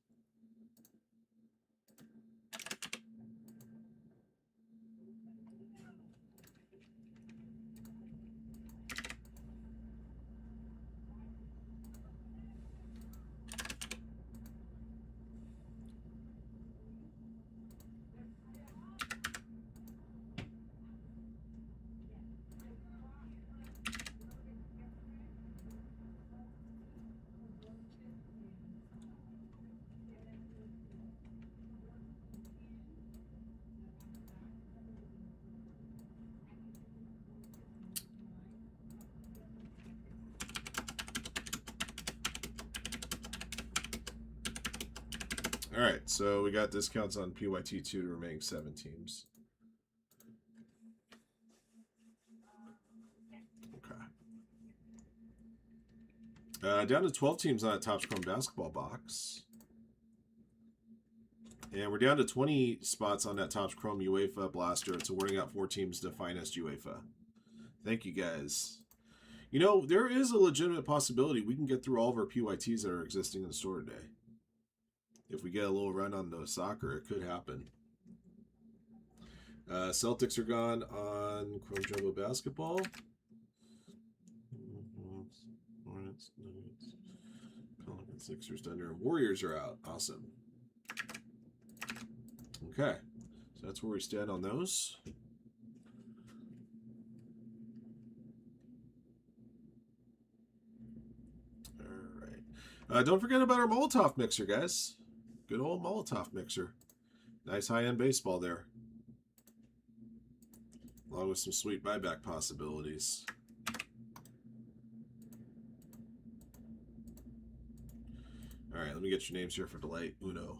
All right, so we got discounts on PYT2 to remaining 7 teams. Okay. Down to 12 teams on that Topps Chrome basketball box. And we're down to 20 spots on that Topps Chrome UEFA blaster. It's awarding out 4 teams to Finest UEFA. Thank you, guys. You know, there is a legitimate possibility we can get through all of our PYTs that are existing in the store today. If we get a little run on the soccer, it could happen. Celtics are gone on Chrome Jumbo Basketball. Pelicans, Sixers, Thunder, and Warriors are out. Awesome. Okay, so that's where we stand on those. All right. Don't forget about our Molotov mixer, guys. Good old Molotov mixer. Nice high-end baseball there. Along with some sweet buyback possibilities. All right, let me get your names here for delay. Uno.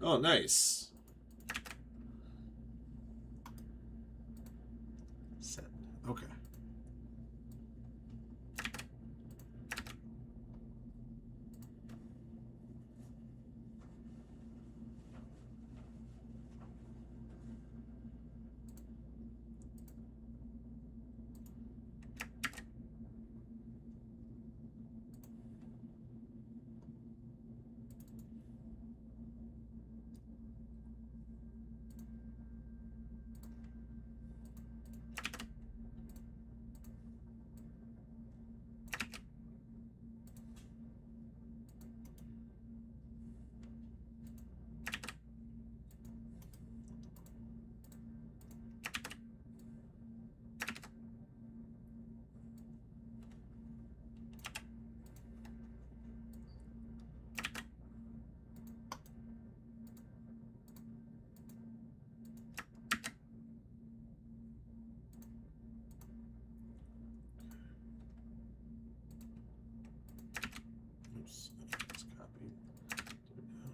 Oh, nice. Set. Okay. Oops, that's copied. Do it now.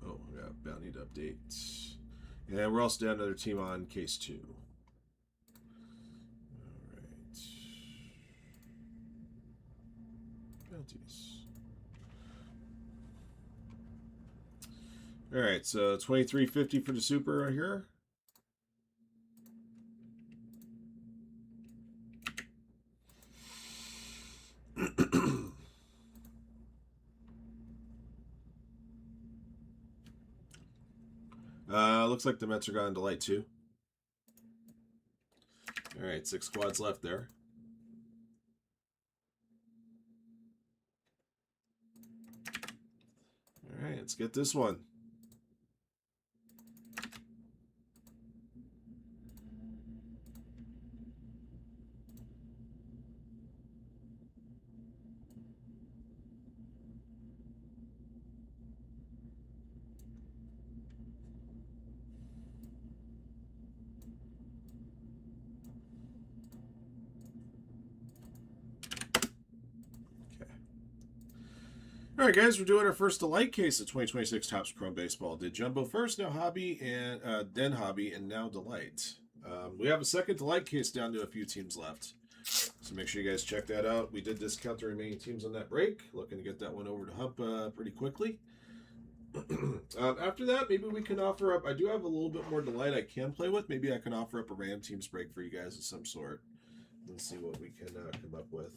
Oh, yeah, bounty to update. Yeah, we're also down another team on case 2. All right. Bounties. All right, so 23.50 for the super right here. Looks like the Mets are going to light too. All right, 6 quads left there. All right, let's get this one. All right, guys, we're doing our first delight case of 2026 Topps Chrome Baseball. Did Jumbo first, now Hobby, and then Hobby, and now Delight. We have a second delight case down to a few teams left, so make sure you guys check that out. We did discount the remaining teams on that break. Looking to get that one over to Hump pretty quickly. After that, maybe we can offer up. I do have a little bit more delight I can play with. Maybe I can offer up a random teams break for you guys of some sort. Let's see what we can come up with.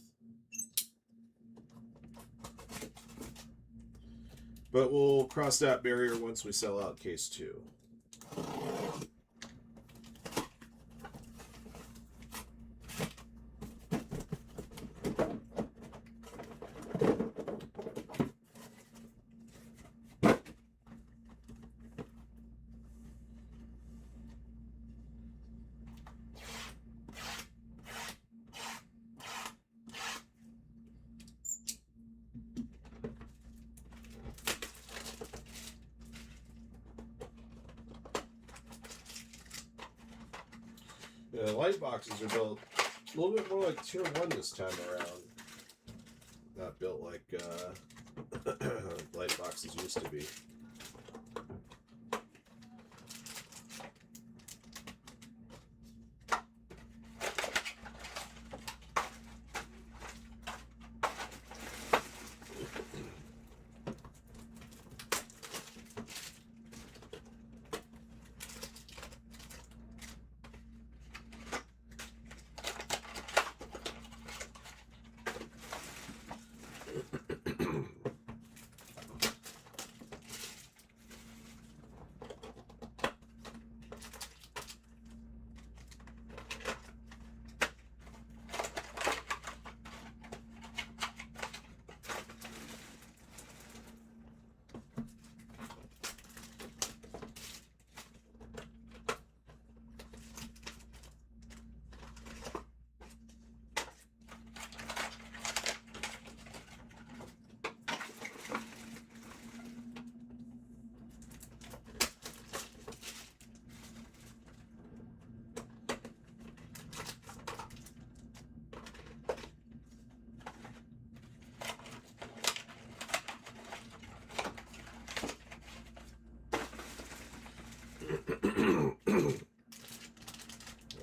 But we'll cross that barrier once we sell out case 2. The light boxes are built a little bit more like Tier 1 this time around. Not built like light boxes used to be.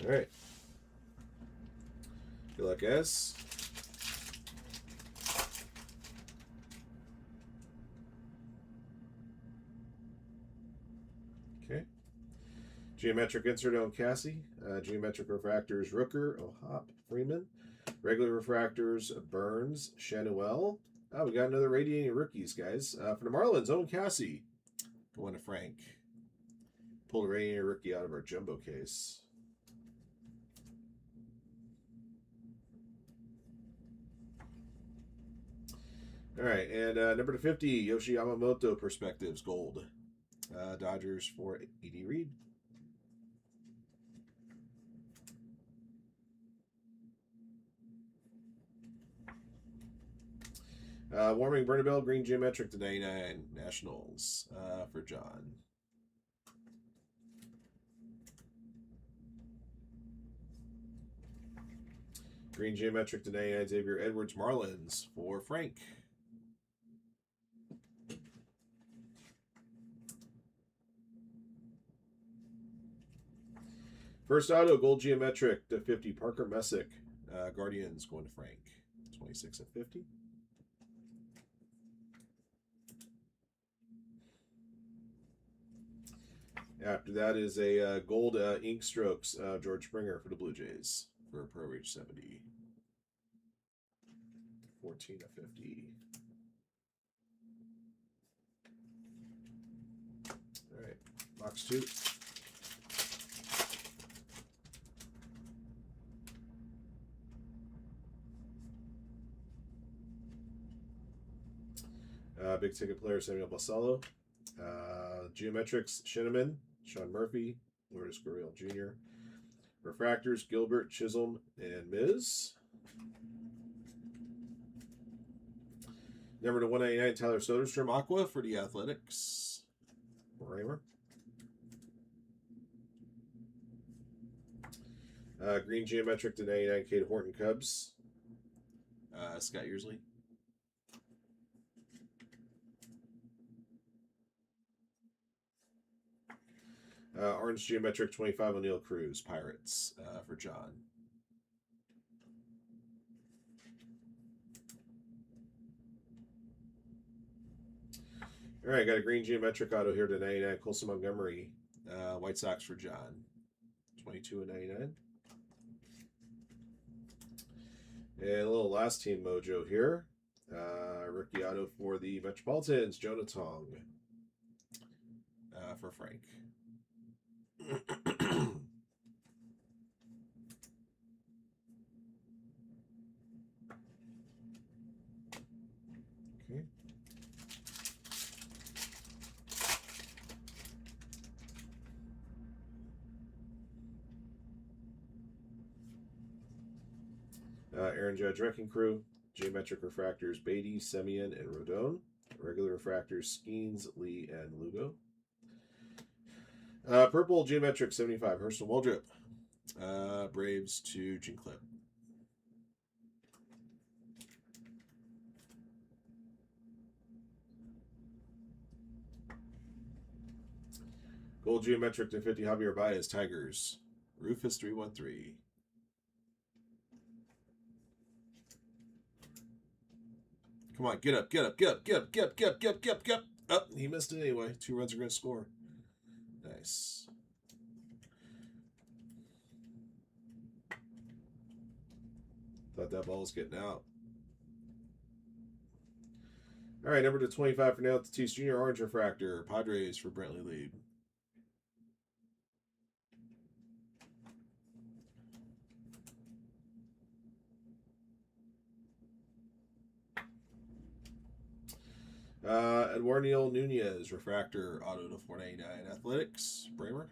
All right. Good luck, guys. Okay. Geometric insert on Cassie. Geometric refractors Rooker, O'Hop, Freeman. Regular refractors Burns, Shanuel. Oh, we got another radiating rookies, guys. For the Marlins, Owen Cassie. Going to Frank. Pulled a radiating rookie out of our jumbo case. All right, and number 50, Yoshi Yamamoto Perspectives Gold. Dodgers for E.D. Reed. Warming Bernabelle Green Geometric to 99 Nationals for John. Green Geometric to 99 Xavier Edwards Marlins for Frank. First auto, Gold Geometric to 50 Parker Messick. Guardians going to Frank. 26 of 50. After that is a gold ink strokes George Springer for the Blue Jays for a Pro Reach 70. 14/50. All right, box 2. Big ticket player Samuel Basallo. Geometrics Shinneman, Sean Murphy, Lourdes Gurriel Jr. Refractors Gilbert, Chisholm, and Miz. Number to 199, Tyler Soderstrom Aqua for the Athletics. Raymer. Green Geometric to 99, Cade Horton Cubs. Scott Yearsley. Orange Geometric 25, O'Neill Cruz, Pirates for John. All right, got a green Geometric auto here to 99, Colson Montgomery, White Sox for John. 22/99. And a little last team mojo here. Rookie auto for the Metropolitans, Jonah Tong for Frank. Okay. Aaron Judge Wrecking Crew, Geometric Refractors, Beatty, Semyon, and Rodon. Regular Refractors, Skeens, Lee, and Lugo. Purple Geometric 75, Hurston Waldrop. Braves to Jinclip. Gold Geometric to 50, Javier Baez, Tigers. Rufus 313. Come on, get up, get up, get up, get up, get up, get up, get up, get up, get up. Oh, he missed it anyway. 2 runs are going to score. Nice. Thought that ball was getting out. All right, number to 25 for now. Tatis Jr. Orange Refractor. Padres for Brentley Lead. Eduardo Nunez, Refractor, auto to 499. Athletics, Bramer.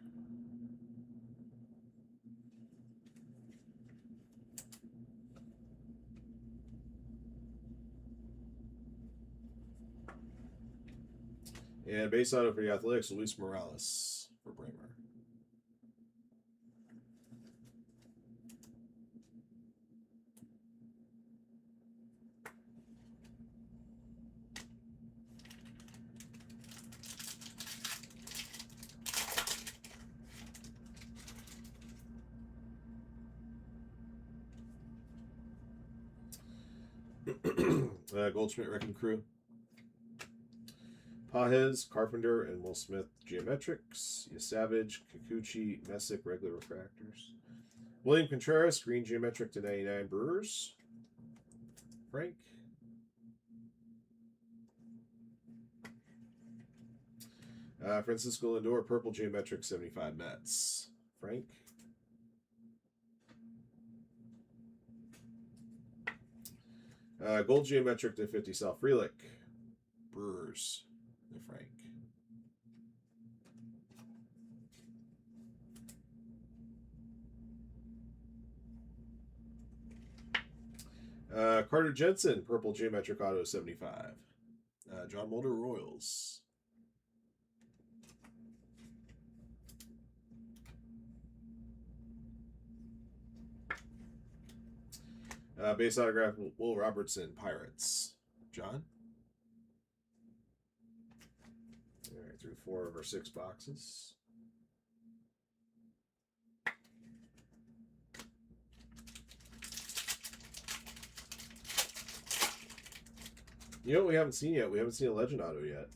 And base auto for the Athletics, Luis Morales for Bramer. Goldschmidt Wrecking Crew. Pajes, Carpenter, and Will Smith Geometrics. Savage, Kikuchi, Messick, regular refractors. William Contreras, Green Geometric to 99 Brewers. Frank. Francisco Lindor, Purple Geometric 75 Mets. Frank. Gold Geometric to 50 Sal Frelick. Brewers. The Frank. Carter Jensen, Purple Geometric Auto 75. John Mulder Royals. Base autograph, Will Robertson, Pirates. John? All right, through 4 of our 6 boxes. You know what we haven't seen yet? We haven't seen a Legend Auto yet.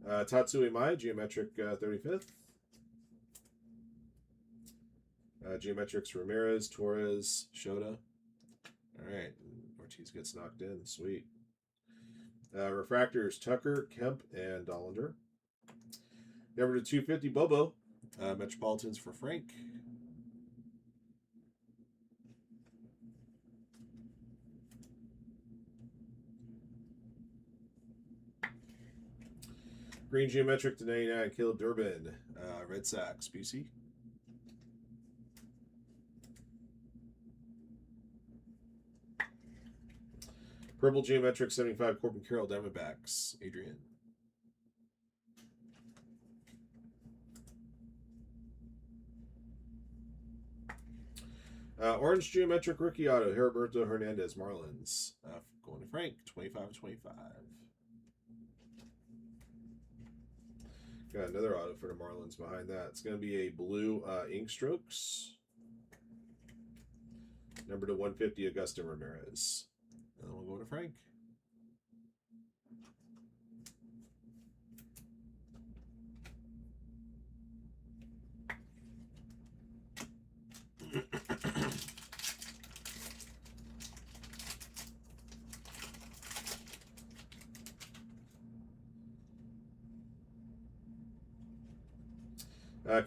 Tatsui Mai, Geometric 35th. Geometrics Ramirez, Torres, Shota. All right. Ortiz gets knocked in. Sweet. Refractors Tucker, Kemp, and Dollander. Number to 250, Bobo. Metropolitans for Frank. Green Geometric to 99, Caleb Durbin. Red Sox, BC. Purple Geometric 75, Corbin Carroll, Diamondbacks, Adrian. Orange Geometric Rookie Auto, Heriberto Hernandez, Marlins. Going to Frank, 25-25. Got another auto for the Marlins behind that. It's going to be a blue ink strokes. Number to 150, Augusta Ramirez. And then we'll go to Frank.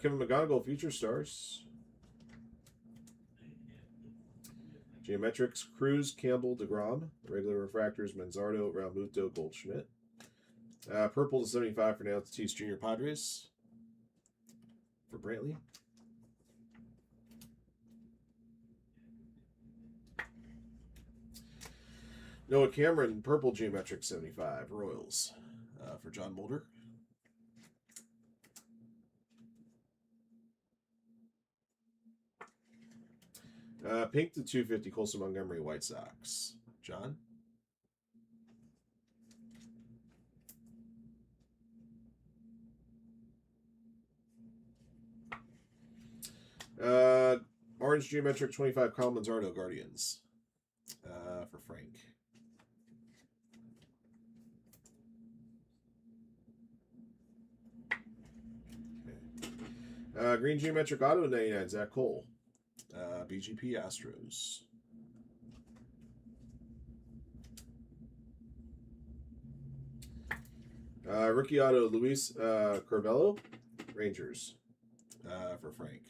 Kevin McGonigal, Future Stars. Geometrics, Cruz, Campbell, DeGrom. Regular refractors, Manzardo, Realmuto, Goldschmidt. Purple to 75 for now, Tatis Jr. Padres. For Brantley. Noah Cameron, Purple Geometric 75, Royals. For John Mulder. Pink to 250, Colson Montgomery, White Sox. John? Orange Geometric 25, Kyle Manzardo, Guardians. For Frank. Okay. Green Geometric Auto 99, Zach Cole. BGP Astros. Rookie Auto Luis Carvello, Rangers. For Frank.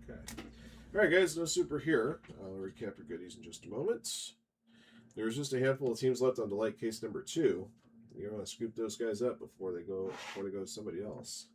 Okay. All right, guys, no super here. I'll recap your goodies in just a moment. There's just a handful of teams left on Delight case number 2. You're going to scoop those guys up before they go to somebody else.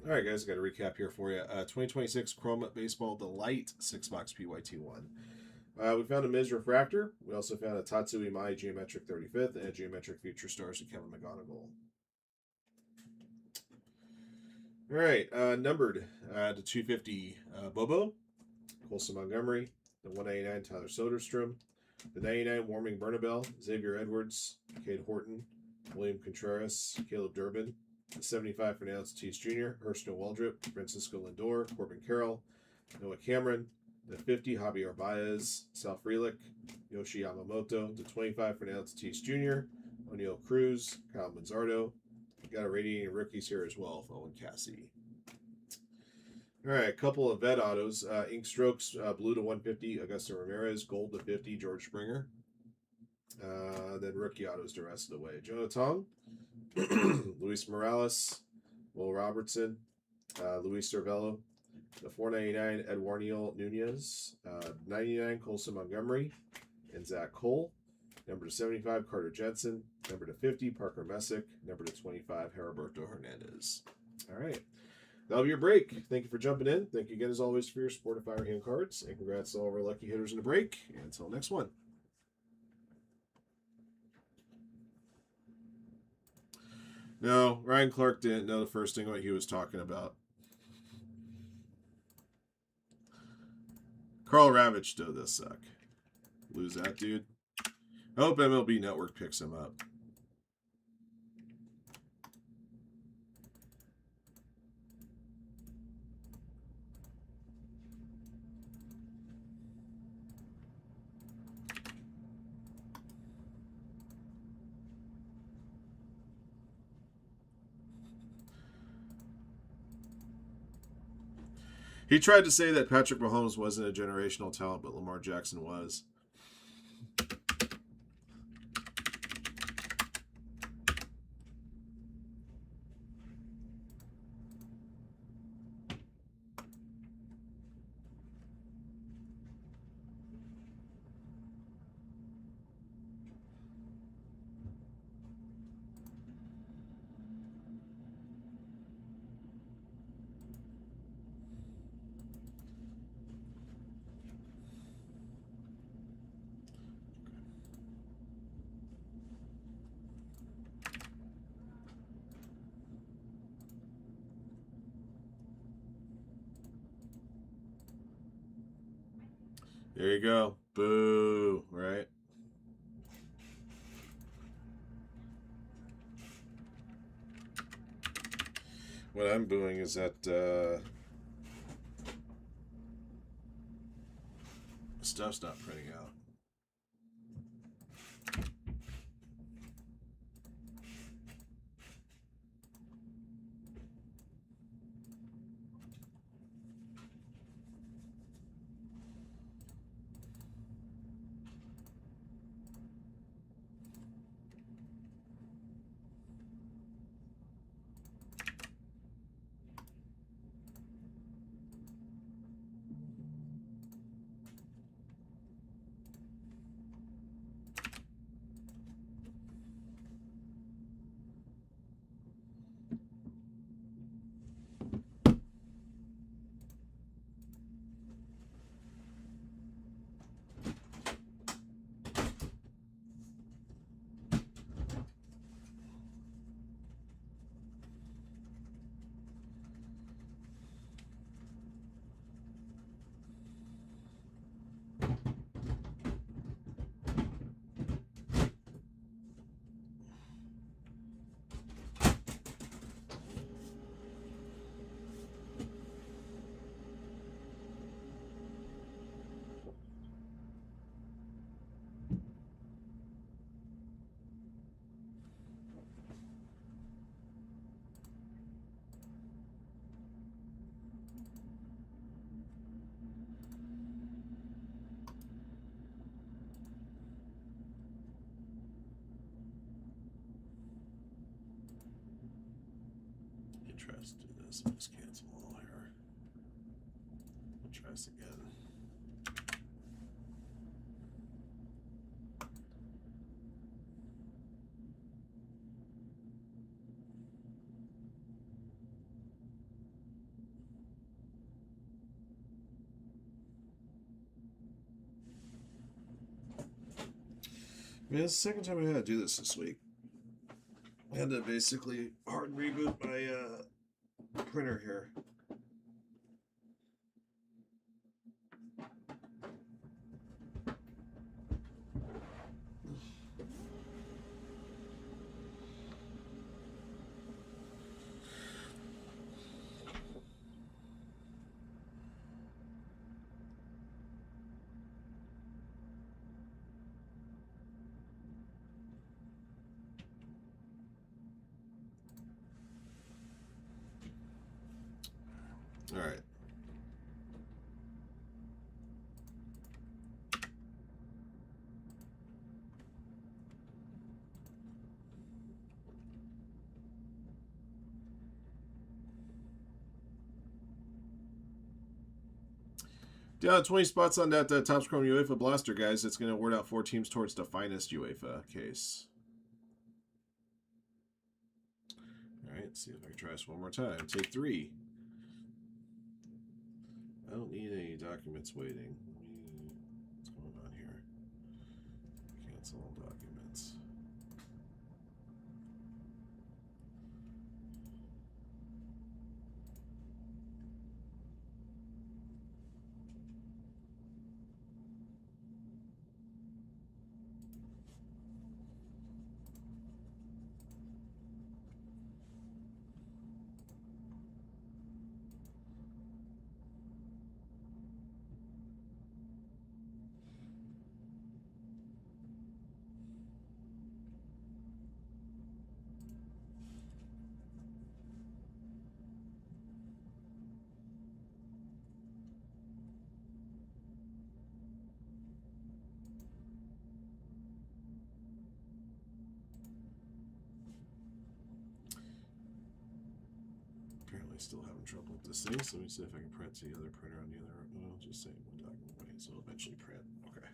All right, guys, I got a recap here for you. 2026 Chrome Baseball Delight 6-box PYT1. We found a Miz Refractor. We also found a Tatsui Mai Geometric 35th and a Geometric Future Stars of Kevin McGonigal. All right, numbered to 250 Bobo, Colson Montgomery, the 199 Tyler Soderstrom, the 99 Warming Bernabel, Xavier Edwards, Cade Horton, William Contreras, Caleb Durbin, the 75 for Nance Tatis Jr., Hurston Waldrop, Francisco Lindor, Corbin Carroll, Noah Cameron, the 50 Javier Baez, Sal Frelick, Yoshi Yamamoto, the 25 for Nance Tatis Jr., O'Neill Cruz, Kyle Manzardo. Got a radiating rookies here as well for Owen Cassidy. All right, a couple of vet autos. Ink Strokes, blue to 150, Augusto Ramirez. Gold to 50, George Springer. Then rookie autos the rest of the way. Jonah Tong, Luis Morales, Will Robertson, Luis Cervello. The 499, Eduardo Nunez. 99, Colson Montgomery and Zach Cole. Number to 75, Carter Jensen. Number to 50, Parker Messick. Number to 25, Heriberto Hernandez. All right. That'll be your break. Thank you for jumping in. Thank you again, as always, for your support of Firehand Cards. And congrats to all of our lucky hitters in the break. And until next one. No, Ryan Clark didn't know the first thing what he was talking about. Carl Ravitch though this suck. Lose that dude. I hope MLB Network picks him up. He tried to say that Patrick Mahomes wasn't a generational talent, but Lamar Jackson was. There you go. Boo, right? What I'm booing is that stuff's not printing out. Tries to do this. I'll just cancel all here. Try this again. Man, it's the second time I had to do this week. I had to basically hard reboot my printer here. All right. Down 20 spots on that Topps Chrome UEFA Blaster, guys. It's going to award out 4 teams towards the finest UEFA case. All right, see if I can try this one more time. Take 3. I don't need any documents waiting. What's going on here? Cancel all documents. Apparently still having trouble with this thing, so let me see if I can print to the other printer on the other. No, just saying one document waiting, so it'll eventually print. Okay.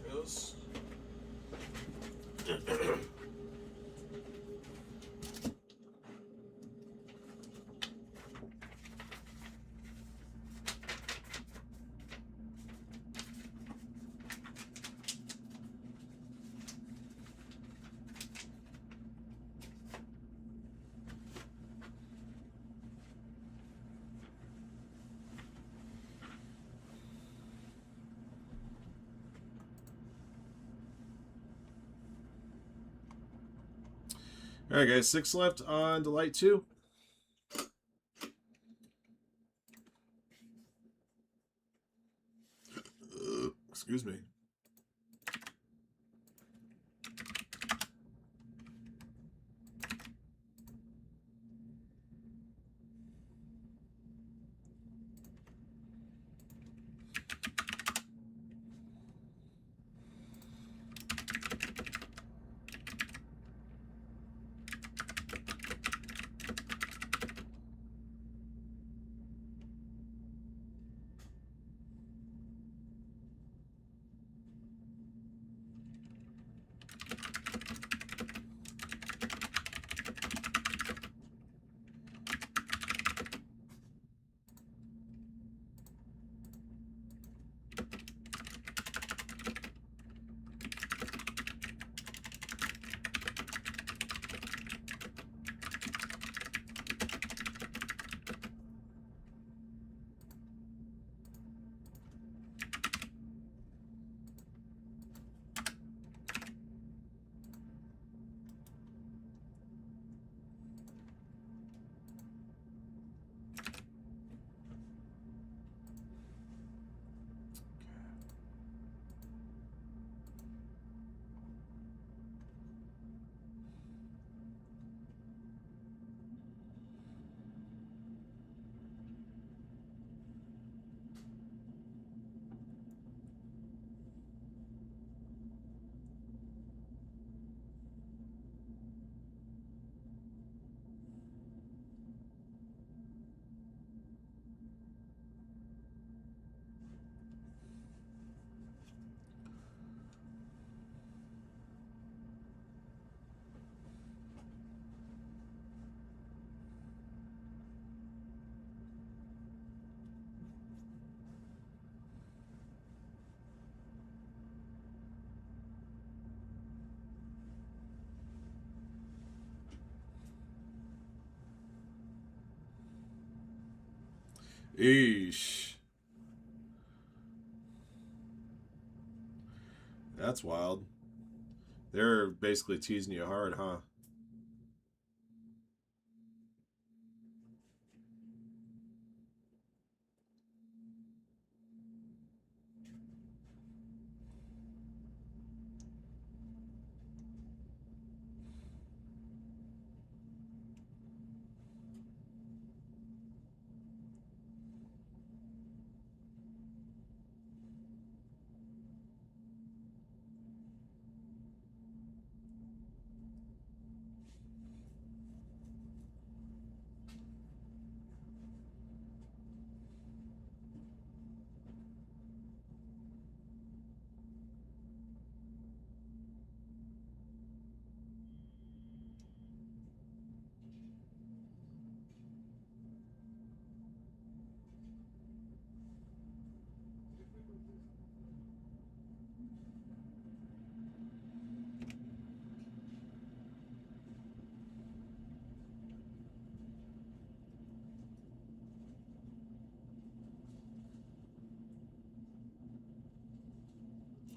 There it goes. All right, guys, 6 left on Delight 2. Excuse me. Eesh. That's wild. They're basically teasing you hard, huh?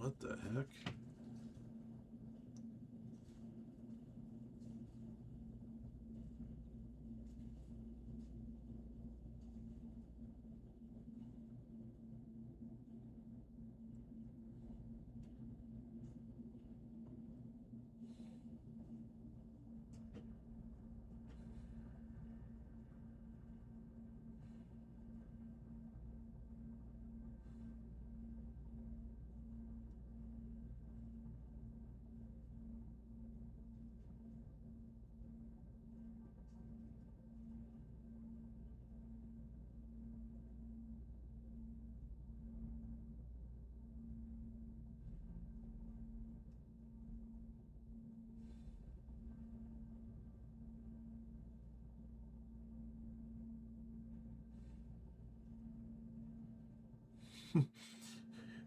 What the heck?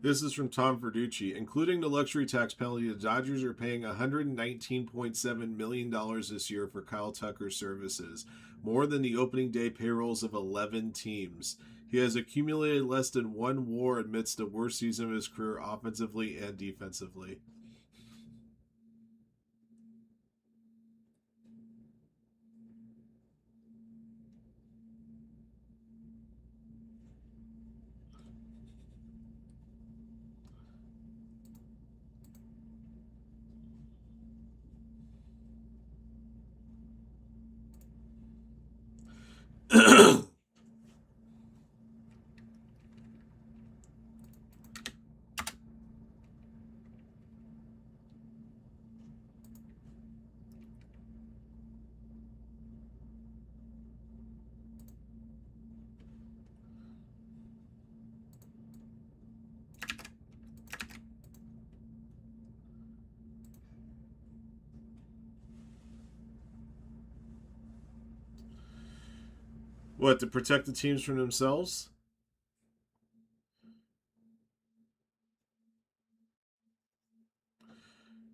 This is from Tom Verducci. Including the luxury tax penalty, the Dodgers are paying $119.7 million this year for Kyle Tucker's services, more than the opening day payrolls of 11 teams. He has accumulated less than one WAR amidst the worst season of his career offensively and defensively. What, to protect the teams from themselves?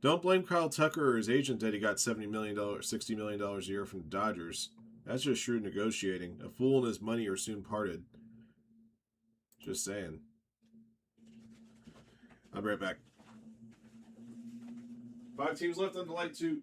Don't blame Kyle Tucker or his agent that he got $70 million, $60 million a year from the Dodgers. That's just shrewd negotiating. A fool and his money are soon parted. Just saying. I'll be right back. 5 teams left on the light 2.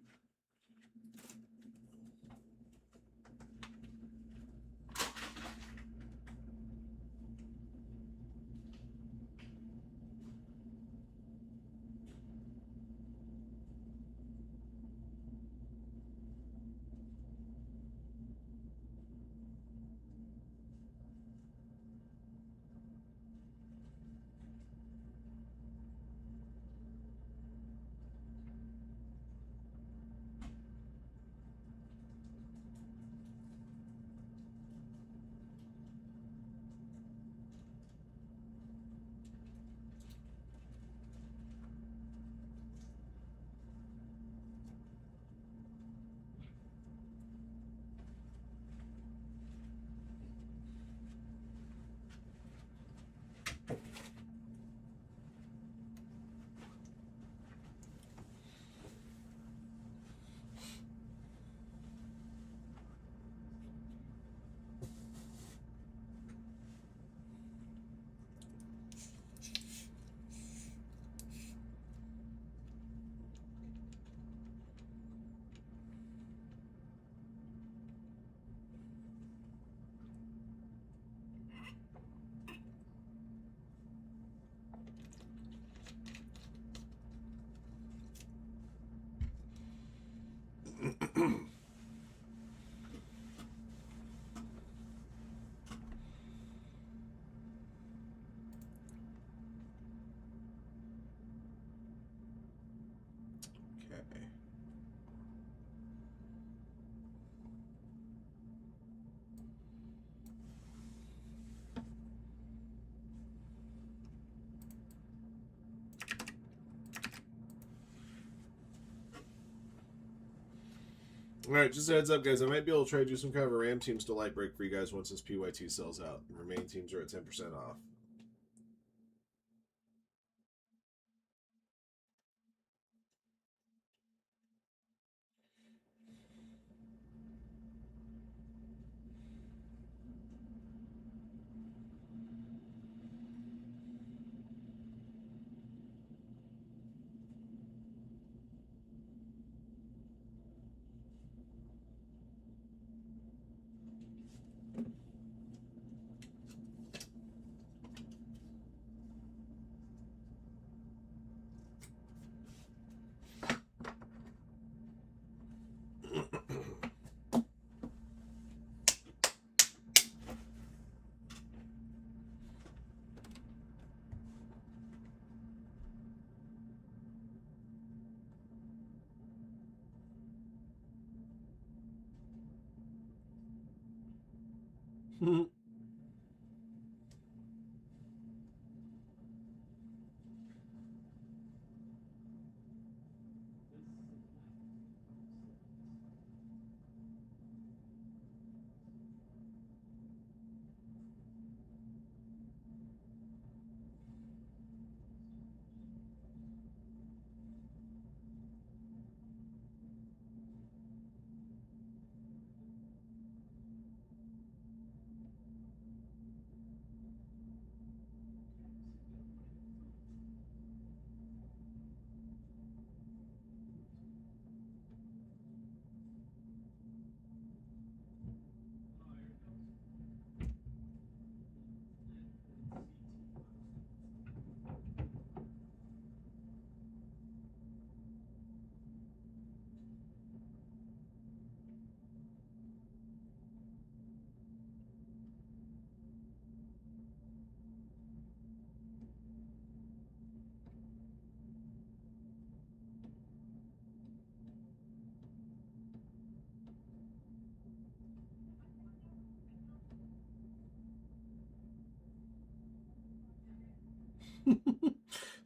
Okay. Alright, just a heads up, guys. I might be able to try to do some kind of a Ram Teams Delight break for you guys once this PYT sells out. The remaining teams are at 10% off.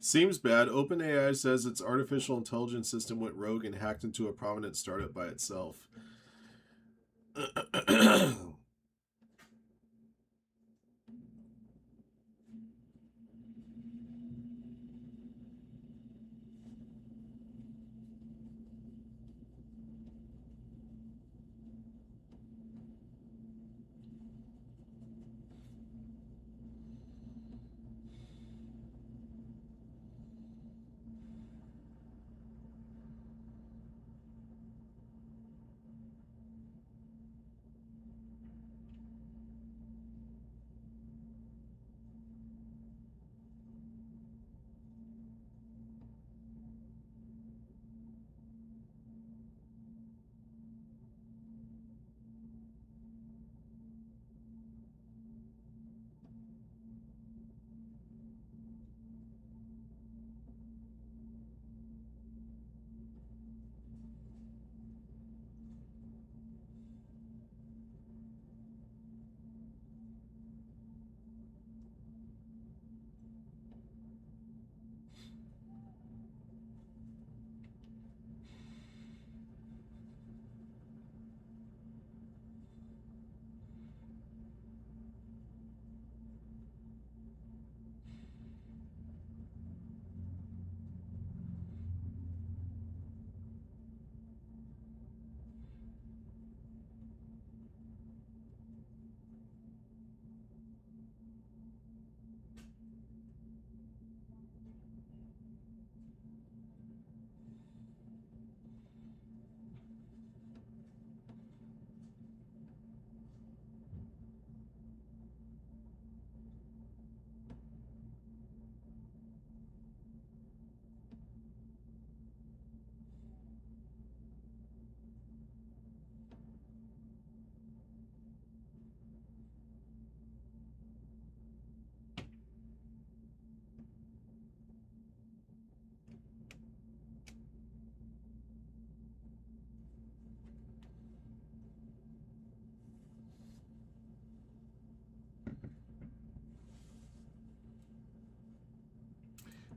Seems bad. OpenAI says its artificial intelligence system went rogue and hacked into a prominent startup by itself.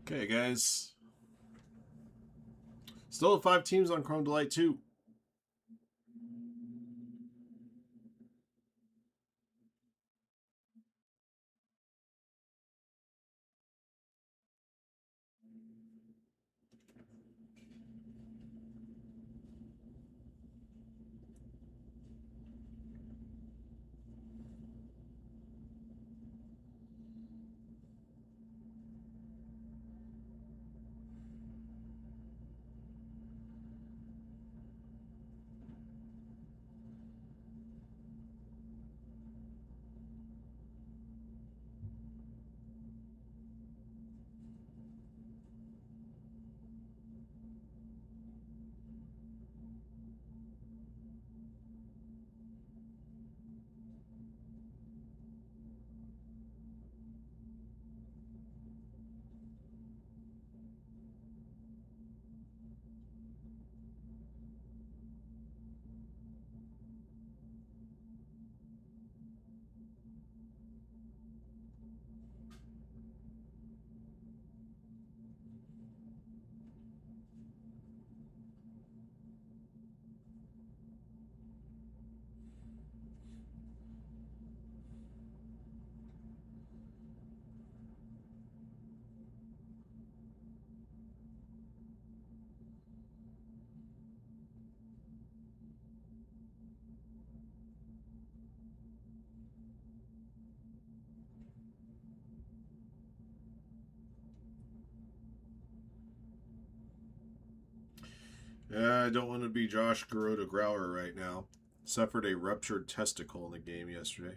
Okay, guys. Still have 5 teams on Chrome Delight 2. Yeah, I don't want to be Josh Garoto Grauer right now. Suffered a ruptured testicle in the game yesterday.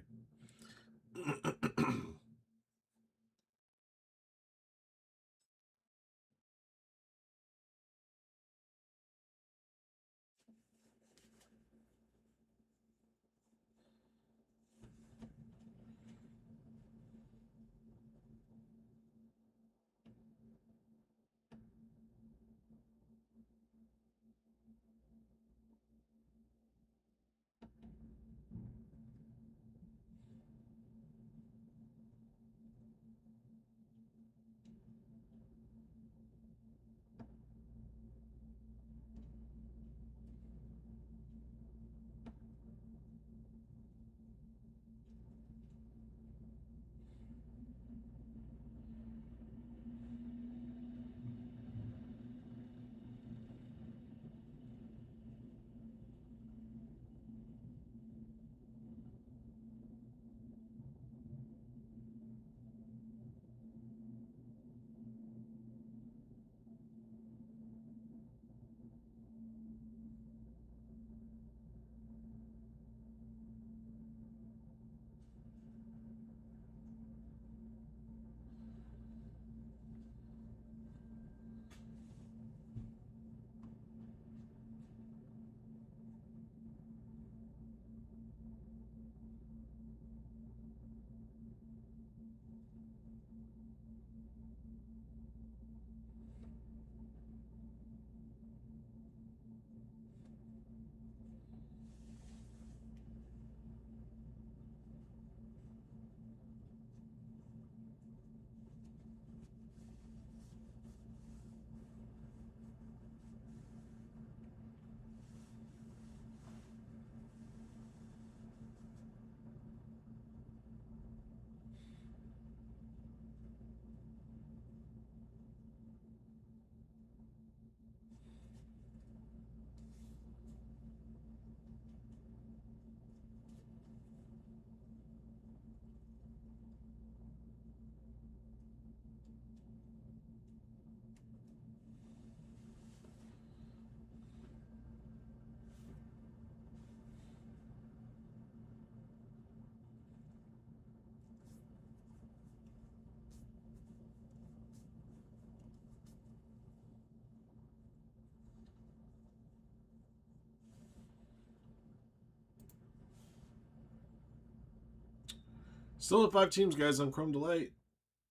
Still at 5 teams, guys, on Chrome Delight.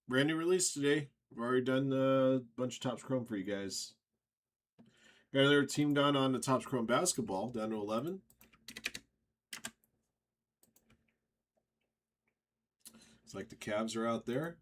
Brand new release today. I've already done a bunch of Topps Chrome for you guys. Got another team done on the Topps Chrome basketball, down to 11. It's like the Cavs are out there.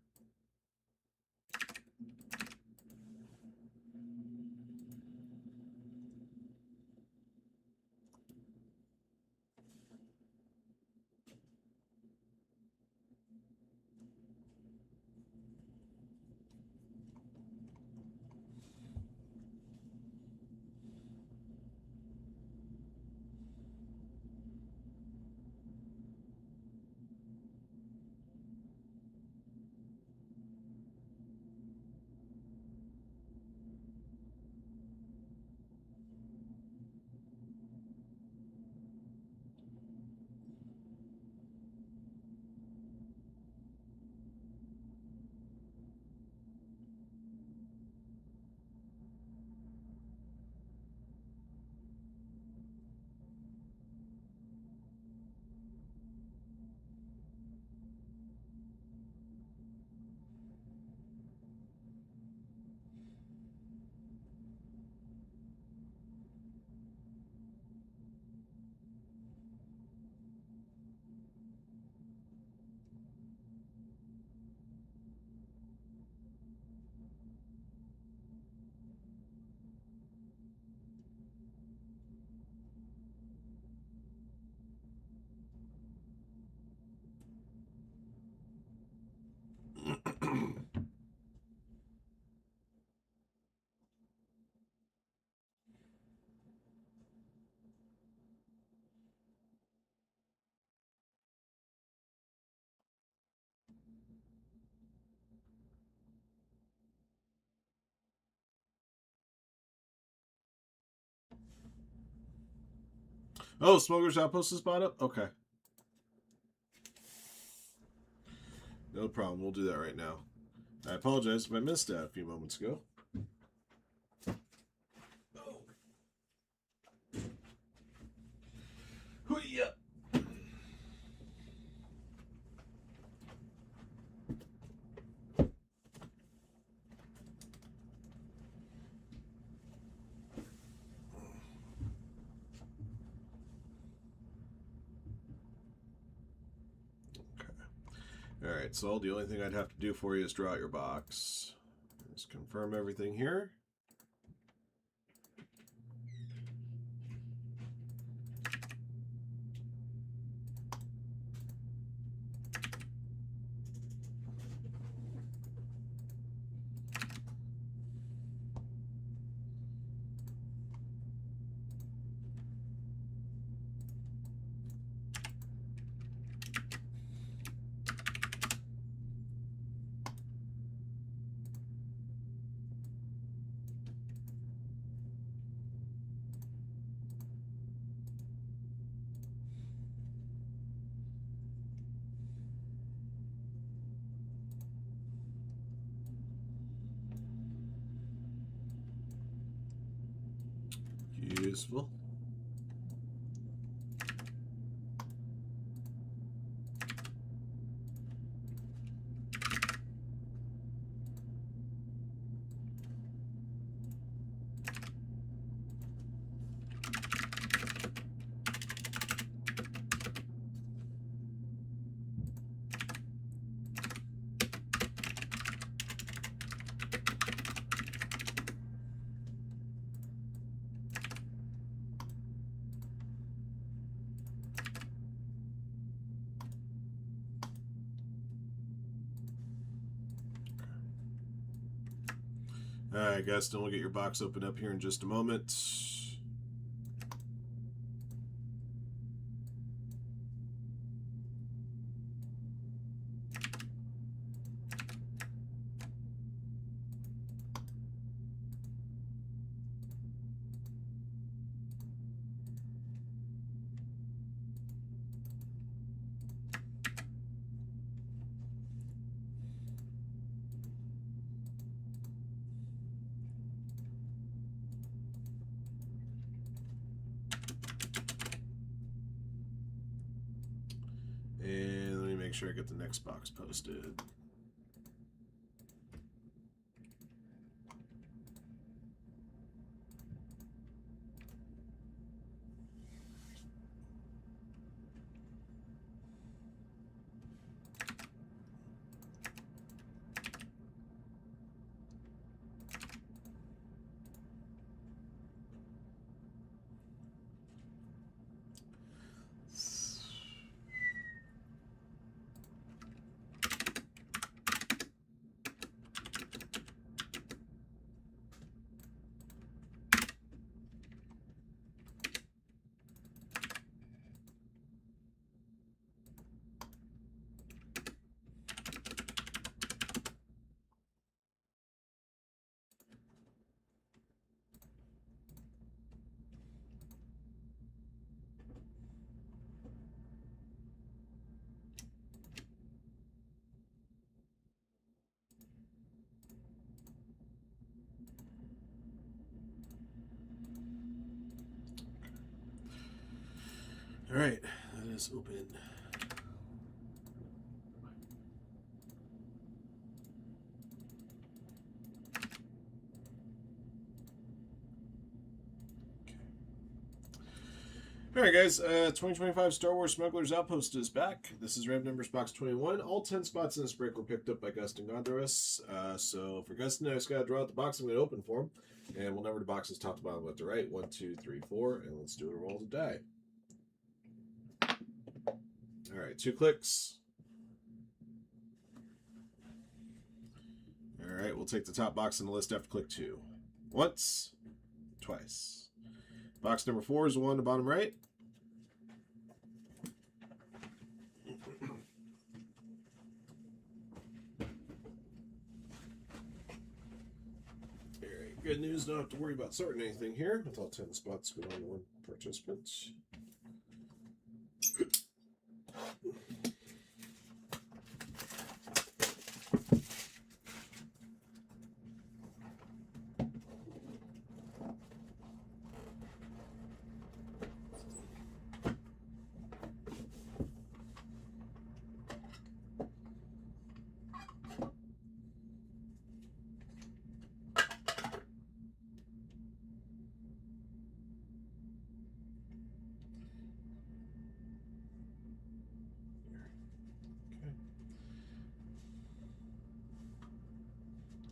Oh, Smuggler's Outpost is bought up? Okay. No problem. We'll do that right now. I apologize if I missed that a few moments ago. Oh. Hoo-ya. Alright, so the only thing I'd have to do for you is draw out your box. Just confirm everything here. Useful. Alright, guys, then we'll get your box open up here in just a moment. And let me make sure I get the next box posted. Alright, that is open. Alright guys, 2025 Star Wars Smuggler's Outpost is back. This is Rev Numbers Box 21. All 10 spots in this break were picked up by Gustin Gondorus. So for Gustin, I just gotta draw out the box I'm gonna open for him. And we'll number the boxes top to bottom left to right. 1, 2, 3, 4. And let's do a roll of the die. Alright, 2 clicks. Alright, we'll take the top box in the list after click 2. Once, twice. Box number 4 is the one on the bottom right. Alright, good news, don't have to worry about sorting anything here with all 10 spots with only 1 participant.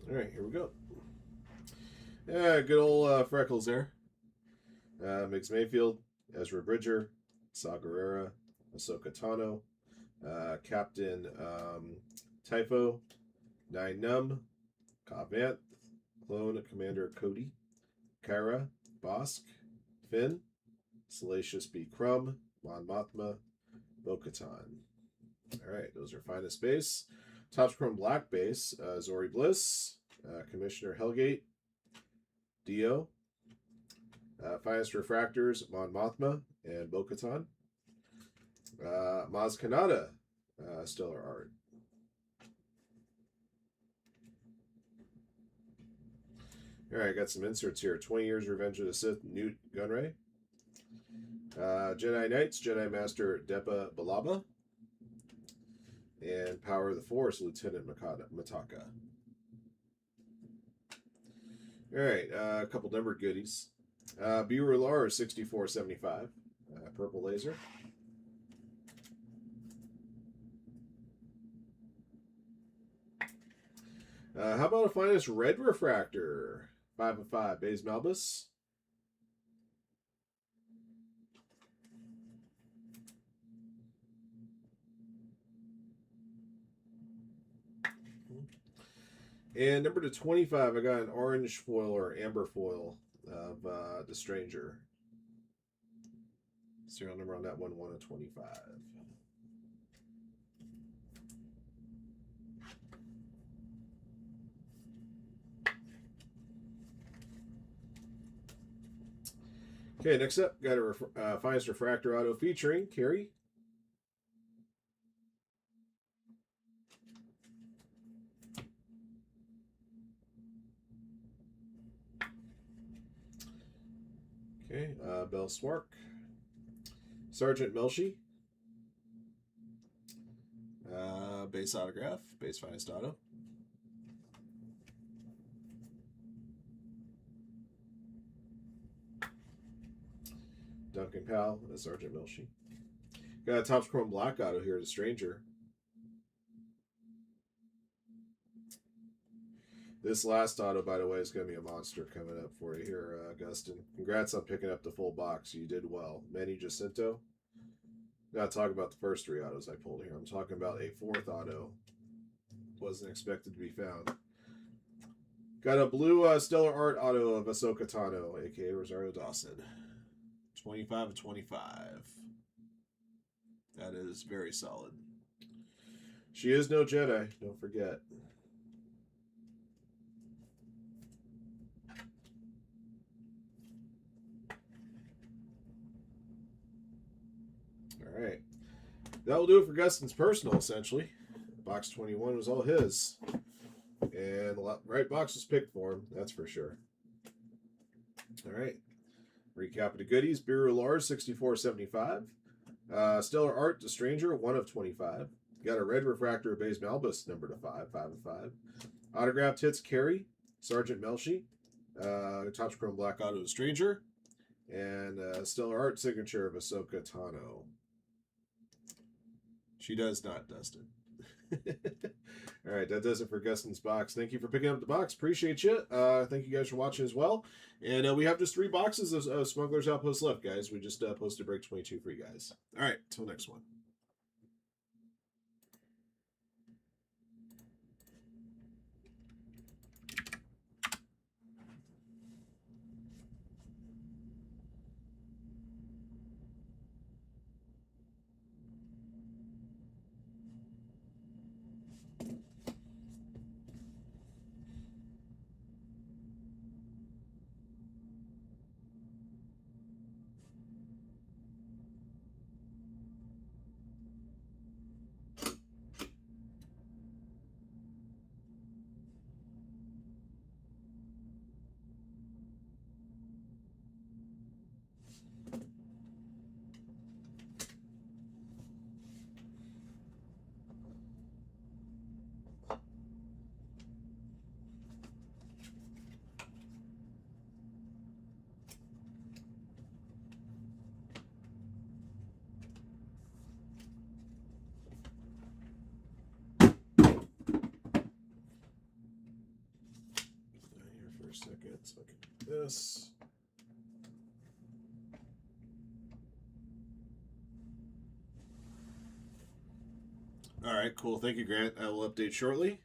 All right, here we go. Yeah, good old Freckles there. Mix Mayfield, Ezra Bridger, Saw Gerrera, Ahsoka Tano, Captain Typho, Nine Numb, Cobb Vanth, Clone Commander Cody, Kyra, Bosk, Finn, Salacious B. Crumb, Mon Mothma, Bo-Katan. All right, those are finest base. Topps Chrome Black base, Zori Bliss, Commissioner Hellgate, Dio, finest refractors, Mon Mothma and Bo-Katan. Maz Kanata, Stellar Art. All right, got some inserts here. 20 Years Revenge of the Sith, Newt Gunray. Jedi Knights, Jedi Master Depa Balaba. And Power of the Force, Lieutenant Mataka. All right, a couple numbered goodies. Bureau Lars, 6475. Purple laser. How about a finest red refractor? 5 of 5. Baze Malbus. And number to 25, I got an orange foil or amber foil of The Stranger. Serial number on that one, 1 of 25. Okay, next up, got a finest refractor auto featuring Carrie. Okay, Bell Swark. Sergeant Melshi. Base autograph, base finest auto. Duncan Powell and Sergeant Melshi. Got a Topps Chrome Black auto here, The Stranger. This last auto, by the way, is going to be a monster coming up for you here, Augustin. Congrats on picking up the full box. You did well. Manny Jacinto. Not talking about the first 3 autos I pulled here. I'm talking about a 4th auto. Wasn't expected to be found. Got a blue Stellar Art auto of Ahsoka Tano, a.k.a. Rosario Dawson. 25 of 25. That is very solid. She is no Jedi, don't forget. All right. That will do it for Gustin's personal, essentially. Box 21 was all his. And the right box was picked for him, that's for sure. All right. Recap of the goodies. Bureau Lars, 6475. Stellar Art, The Stranger, 1 of 25. Got a red refractor of Baze Malbus, number to 5, 5 of 5. Autographed hits, Carrie, Sergeant Melshi. Topps Chrome Black auto, The Stranger. And Stellar Art signature of Ahsoka Tano. She does not, Dustin. All right, that does it for Gustin's box. Thank you for picking up the box. Appreciate you. Thank you guys for watching as well. And we have just 3 boxes of Smuggler's Outpost left, guys. We just posted break 22 for you guys. All right, till next one. So I can do this. All right, cool. Thank you, Grant. I will update shortly.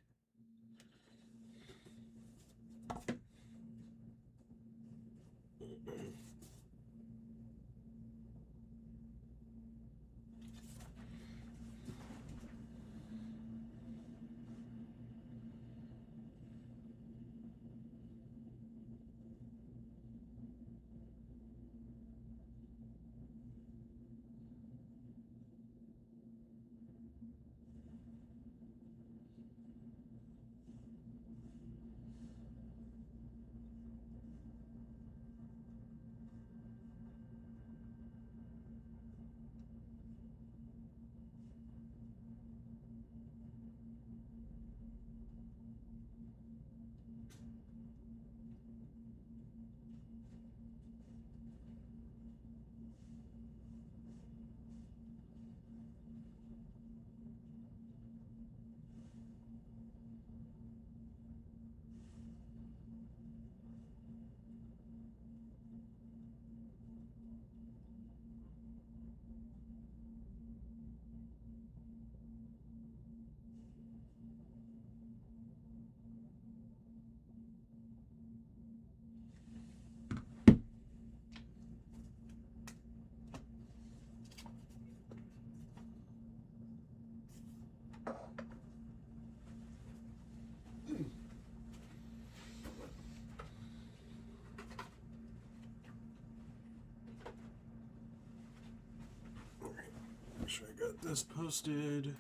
Make sure I got this posted.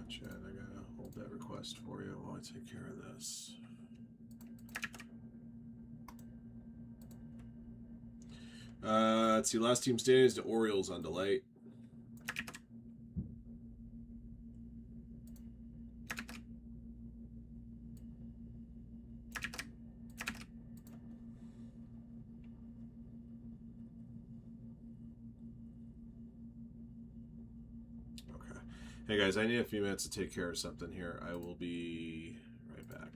Chad, I gotta hold that request for you while I take care of this. Let's see, last team standing is the Orioles on Delight. Okay. Hey guys, I need a few minutes to take care of something here. I will be right back.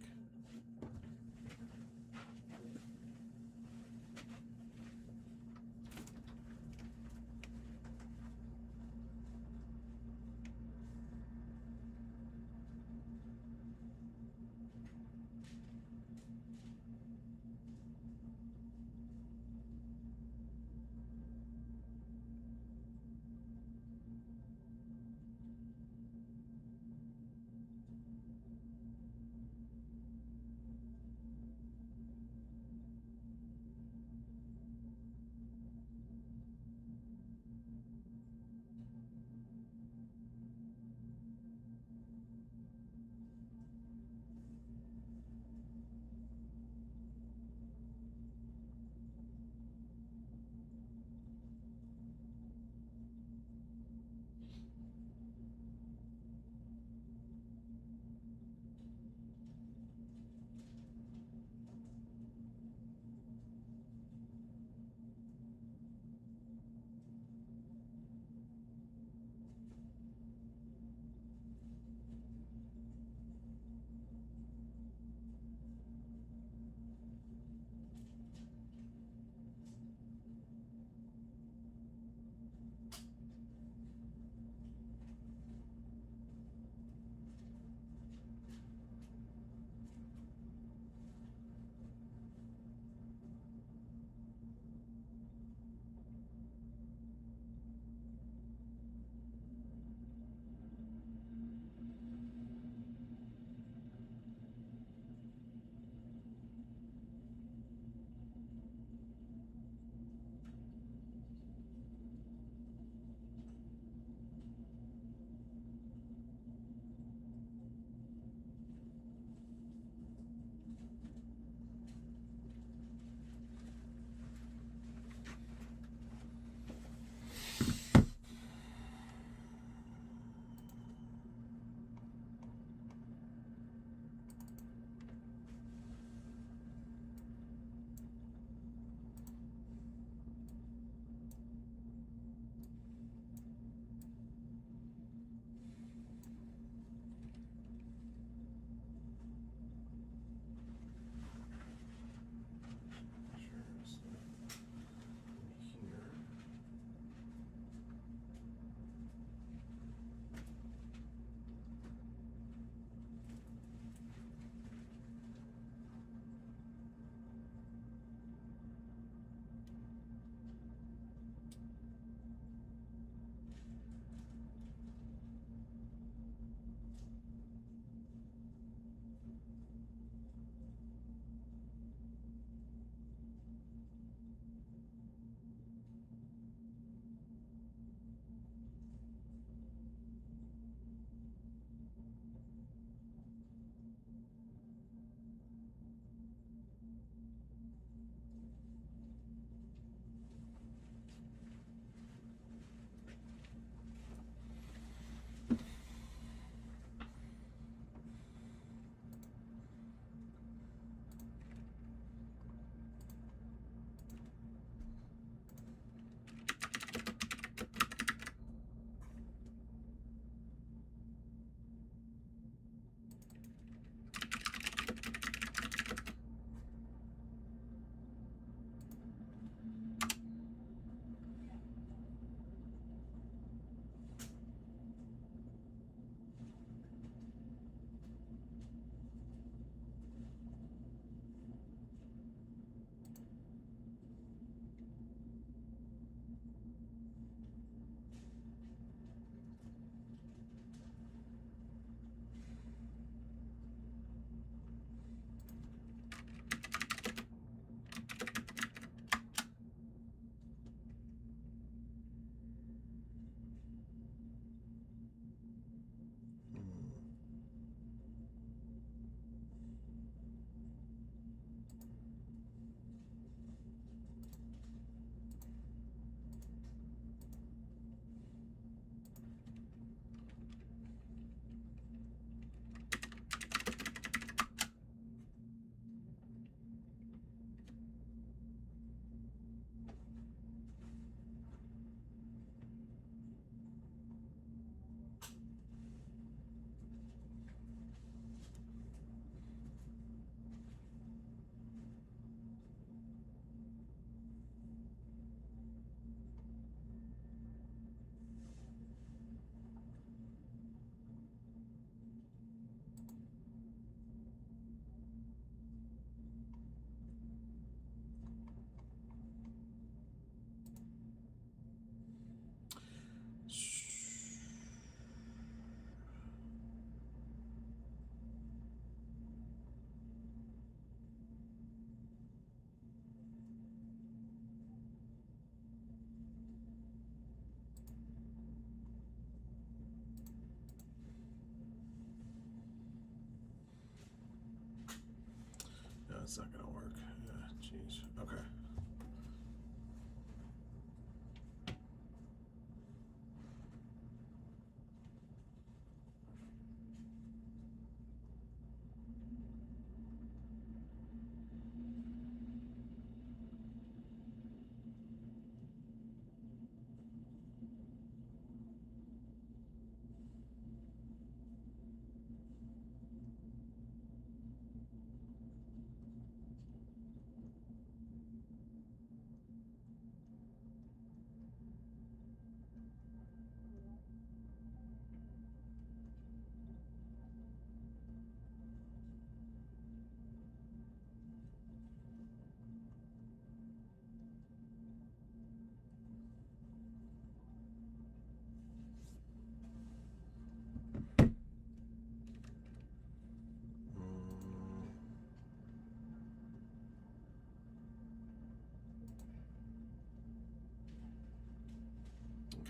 That's not gonna work. Yeah, jeez. Okay.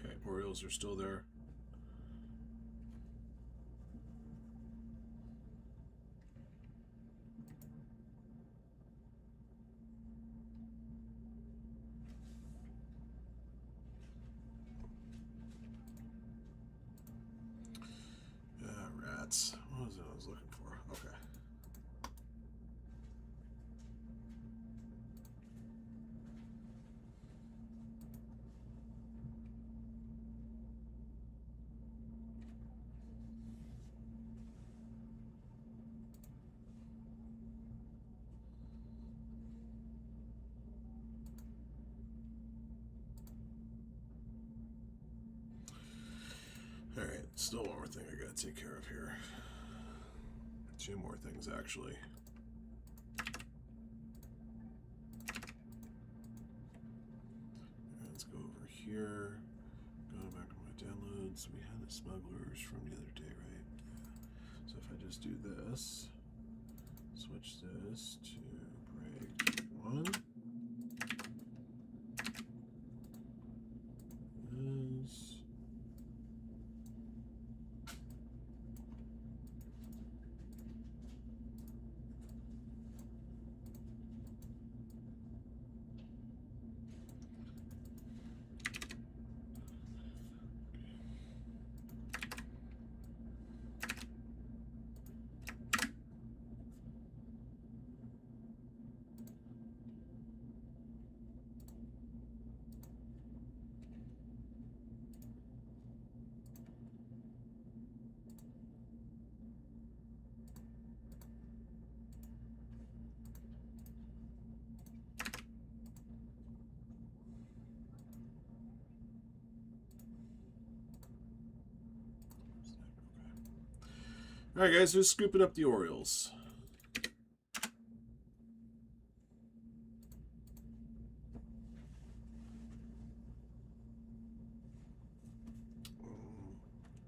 Okay, Orioles are still there. Rats. What was it I was looking for? Okay. Alright, still one more thing I gotta take care of here. Two more things, actually. Let's go over here. Go back to my downloads. We had the smugglers from the other day, right? Yeah. So if I just do this, switch this to break 1. This. All right, guys, just scooping up the Orioles.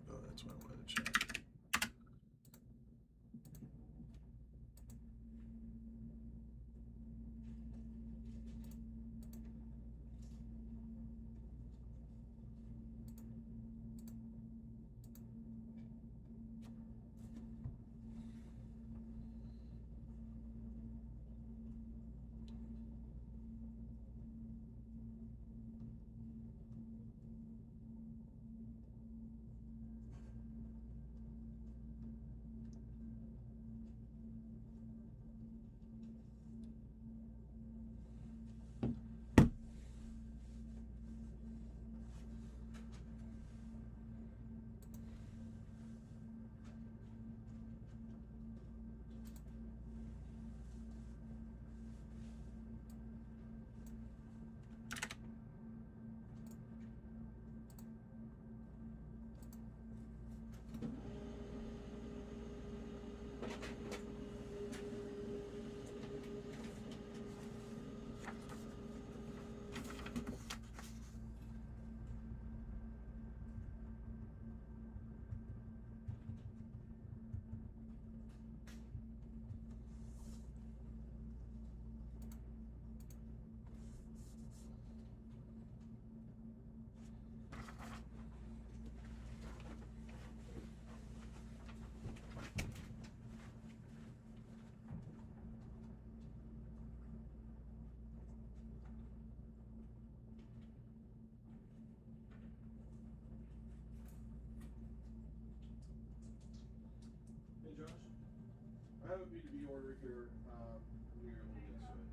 Oh, that's what I wanted to check. to be ordered here when you're able to get to it.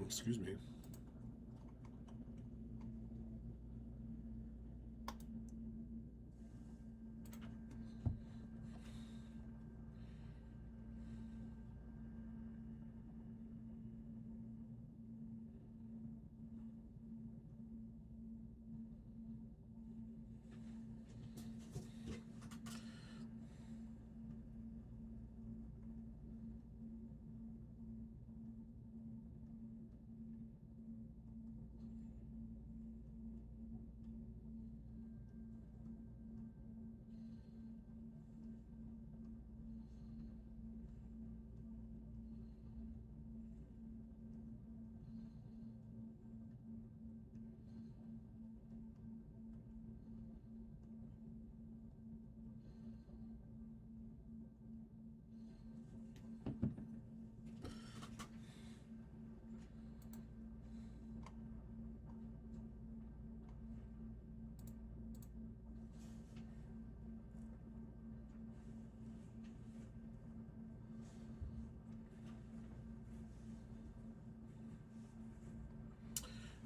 Excuse me.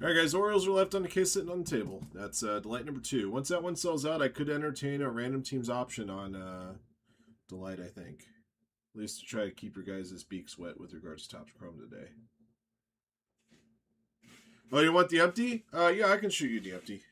Alright guys, Orioles are left on the case sitting on the table. That's Delight number 2. Once that one sells out, I could entertain a random team's option on Delight, I think. At least to try to keep your guys' beaks wet with regards to Topps Chrome today. Oh, you want the empty? Yeah, I can shoot you the empty.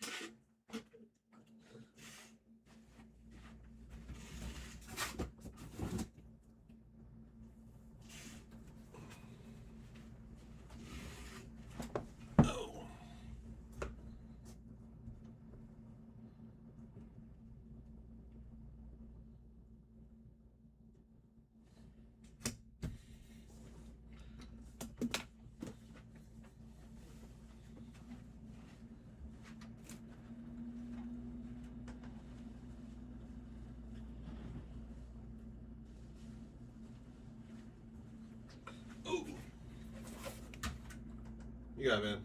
You got it, man.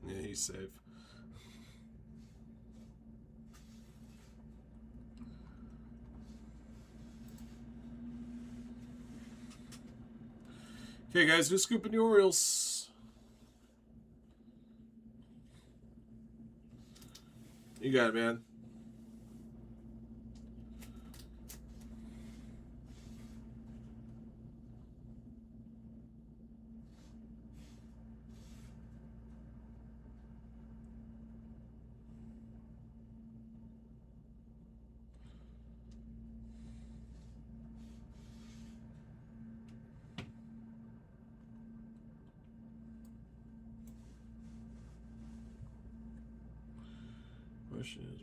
Yeah, he's safe. Okay, guys, who's scooping the Orioles? You got it, man. Question is,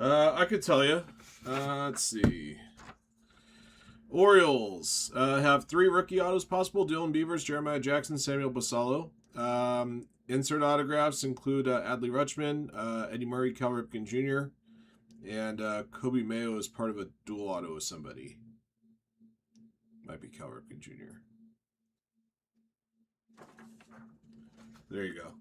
I could tell you. Let's see. Orioles have 3 rookie autos possible: Dylan Beavers, Jeremiah Jackson, Samuel Basallo. Insert autographs include Adley Rutschman, Eddie Murray, Cal Ripken Jr., and Kobe Mayo is part of a dual auto with somebody. Might be Cal Ripken Jr. There you go.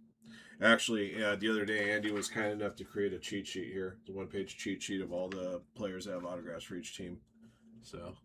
Actually, the other day, Andy was kind enough to create a cheat sheet here. It's a 1-page cheat sheet of all the players that have autographs for each team. So...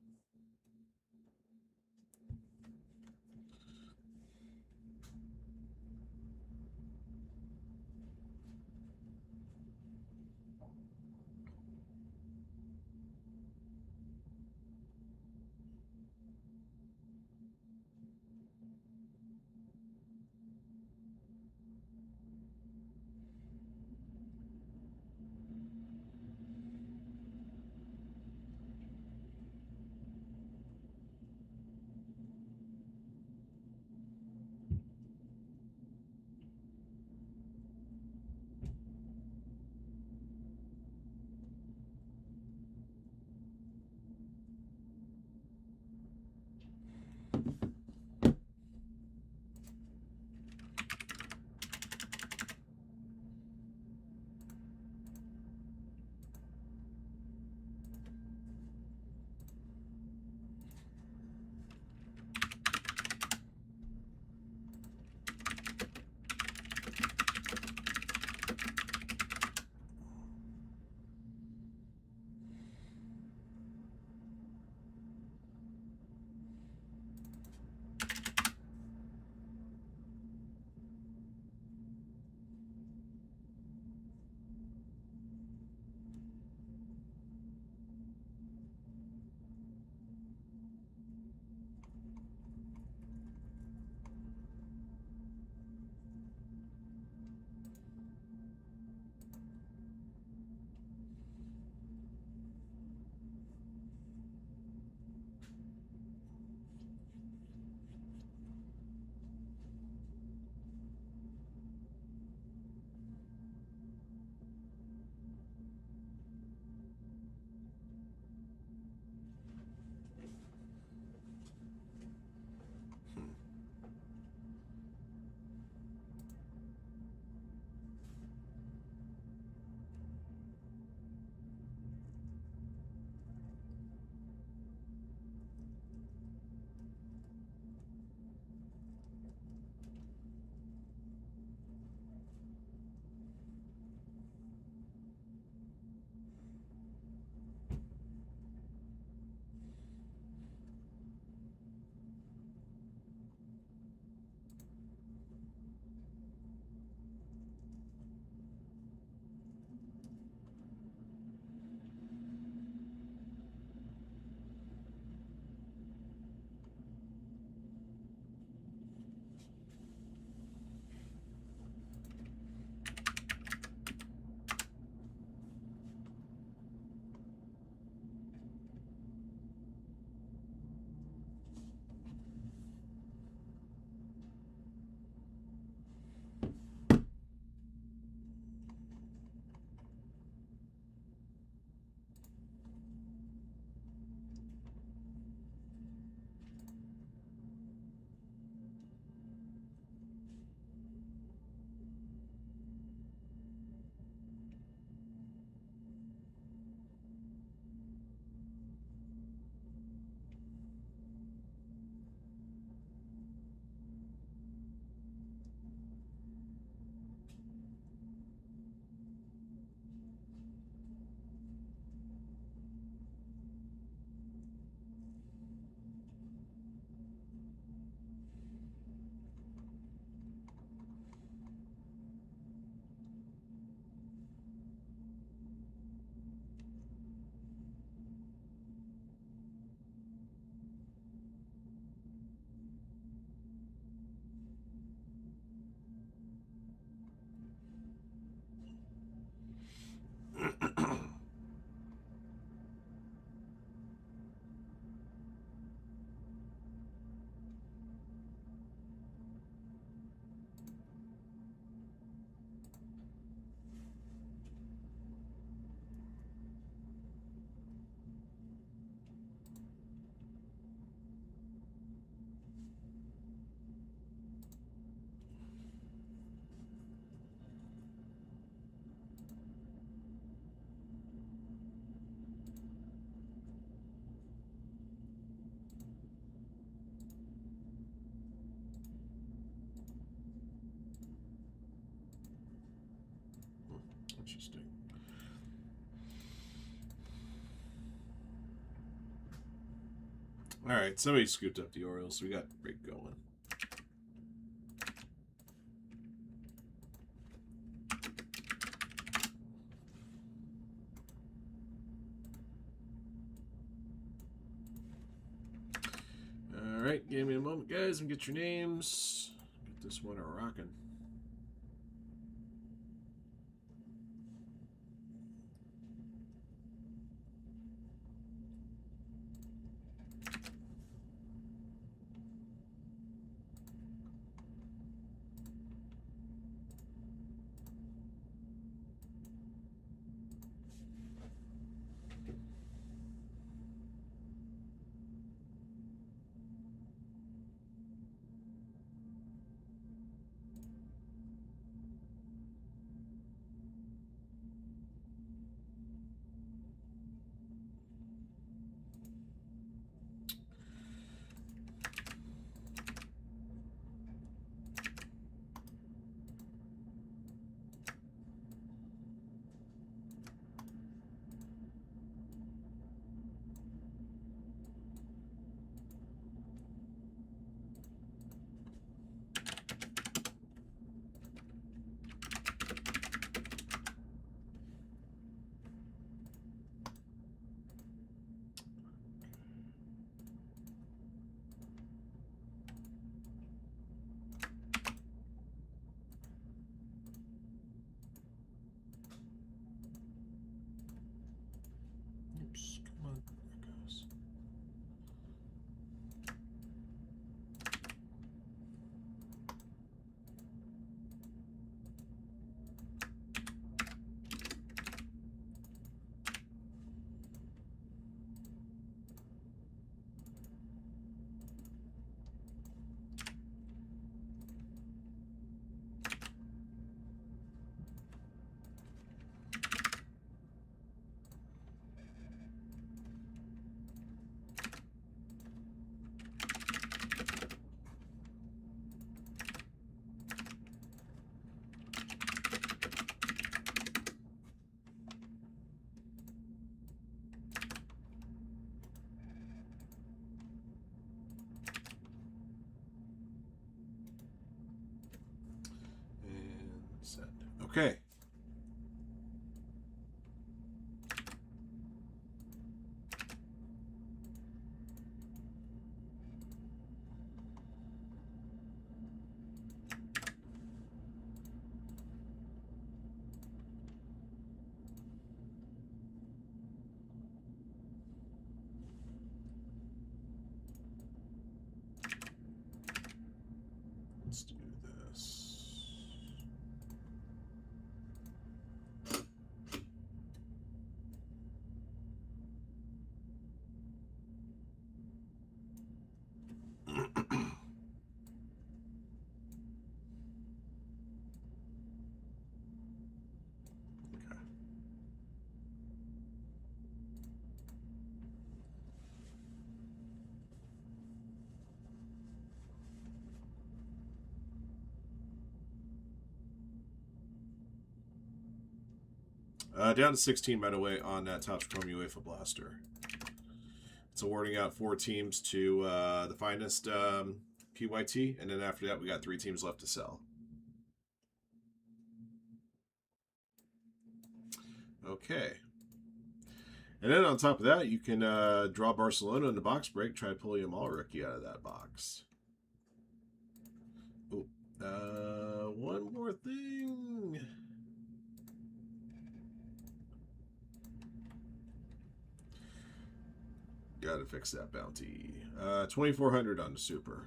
All right, somebody scooped up the Orioles. So we got break going. All right, give me a moment, guys, and get your names. Get this one rocking. Oops, come on. There it goes. Send. Okay. Let's do this. Down to 16, by the way, on that Topps Chrome UEFA Blaster. It's awarding out 4 teams to the finest PYT, and then after that, we got 3 teams left to sell. Okay. And then on top of that, you can draw Barcelona in the box break, try to pull a Yamal rookie out of that box. Oh, one more thing. Gotta fix that bounty. 2,400 on the super.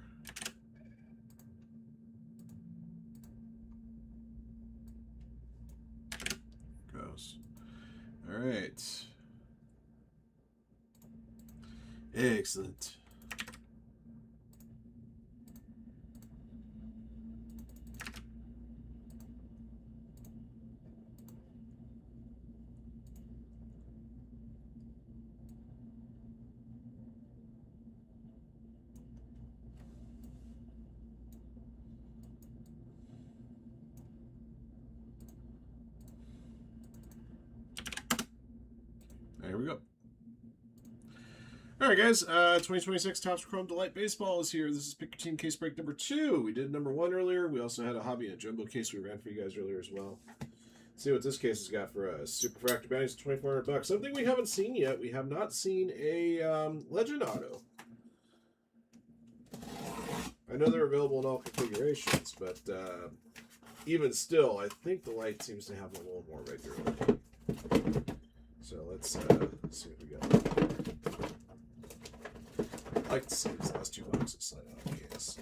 Goes. All right. Excellent. Here we go. All right, guys. 2026 Topps Chrome Delight Baseball is here. This is Pick Your Team case break number 2. We did number 1 earlier. We also had a hobby and a jumbo case we ran for you guys earlier as well. Let's see what this case has got for us. Superfractor bounties, $2,400. Something we haven't seen yet. We have not seen a Legend Auto. I know they're available in all configurations, but even still, I think the light seems to have a little more regularly. So let's see what we got. I'd like to see these last 2 boxes slide out of the case.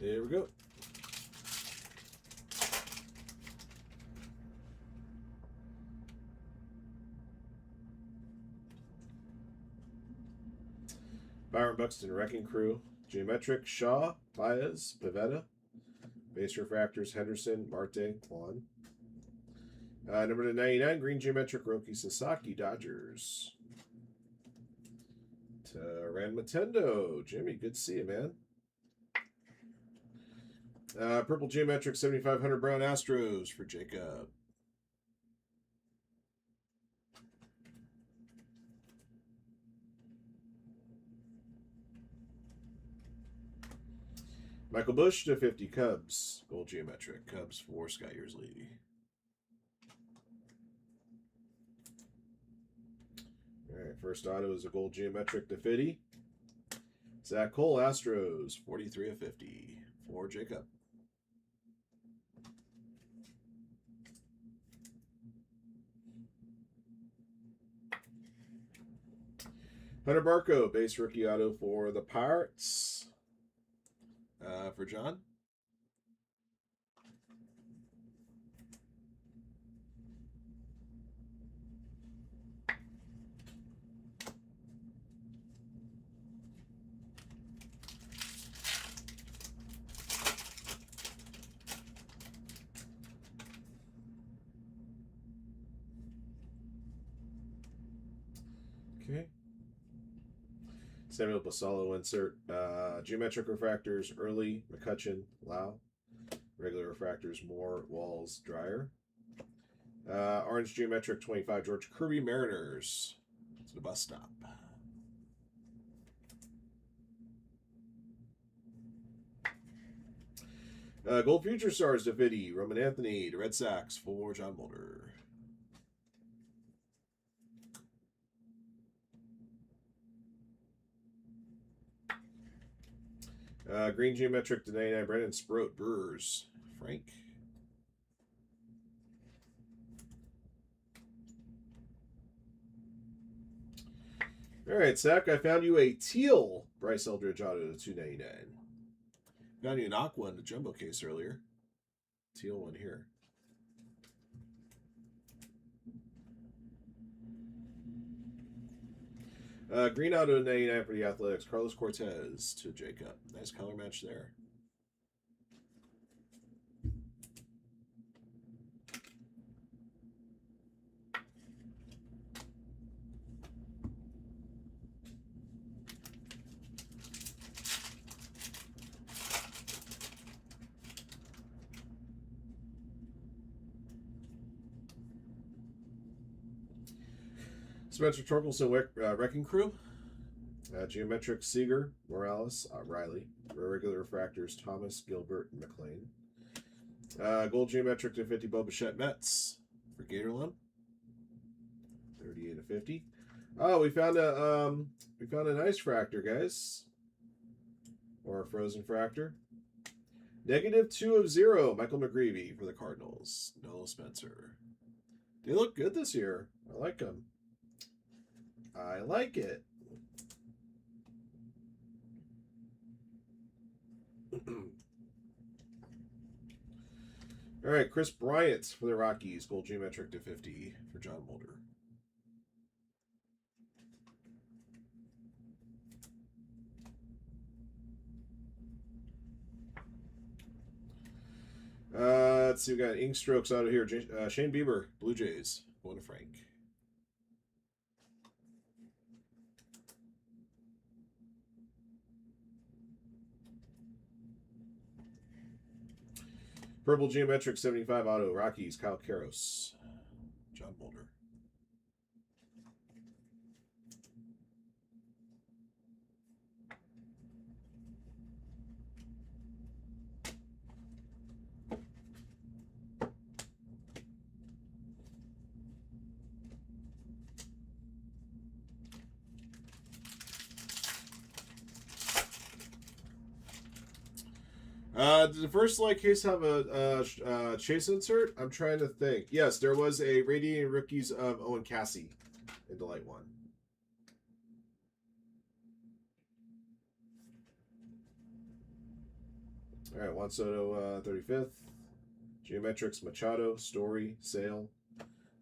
There we go. Byron Buxton, Wrecking Crew, Geometric, Shaw, Baez, Pivetta, Base Refractors, Henderson, Marte, Juan. Number 99, Green Geometric, Roki Sasaki, Dodgers. Rand Matendo, Jimmy, good to see you, man. Purple Geometric 7500 Brown Astros for Jacob. Michael Bush to 50 Cubs. Gold Geometric. Cubs for Scott Yearsley. All right, first auto is a Gold Geometric to 50. Zach Cole, Astros, 43 of 50 for Jacob. Hunter Barco, base rookie auto for the Pirates. For John. Okay. Samuel Basalo insert. Geometric refractors, Early, McCutcheon, Lau. Regular refractors, Moore, Walls, Dryer. Orange Geometric 25, George Kirby, Mariners. To the bus stop. Gold Future Stars to 50, Roman Anthony to Red Sox for John Mulder. Green geometric to 99. Brandon Sproat, Brewers. Frank. All right, Zach, I found you a teal Bryce Eldridge auto to 299. Found you an aqua in the jumbo case earlier. Teal one here. Green auto to 99 for the Athletics. Carlos Cortez to Jacob. Nice color match there. Spencer Torkelson, Wrecking Crew. Geometric Seager, Morales, Riley. Regular refractors, Thomas, Gilbert, and McLean. Gold Geometric to 50, Bo Bichette, Mets for Gatorlum. 38 to 50. Oh, we found a nice fractor, guys. Or a frozen fractor. -2 of 0, Michael McGreevy for the Cardinals. Noah Spencer. They look good this year. I like them. I like it. All right, Chris Bryant for the Rockies. Gold geometric to 50 for John Mulder. Let's see, we got ink strokes out of here. Shane Bieber, Blue Jays. Going to Frank. Purple geometric 75 auto, Rockies, Kyle Karros, John Mulder. Did the first light case have a chase insert? I'm trying to think. Yes, there was a Radiating Rookies of Owen Cassie in the light one. All right, Juan Soto, 35th. Geometrics, Machado, Story, Sale.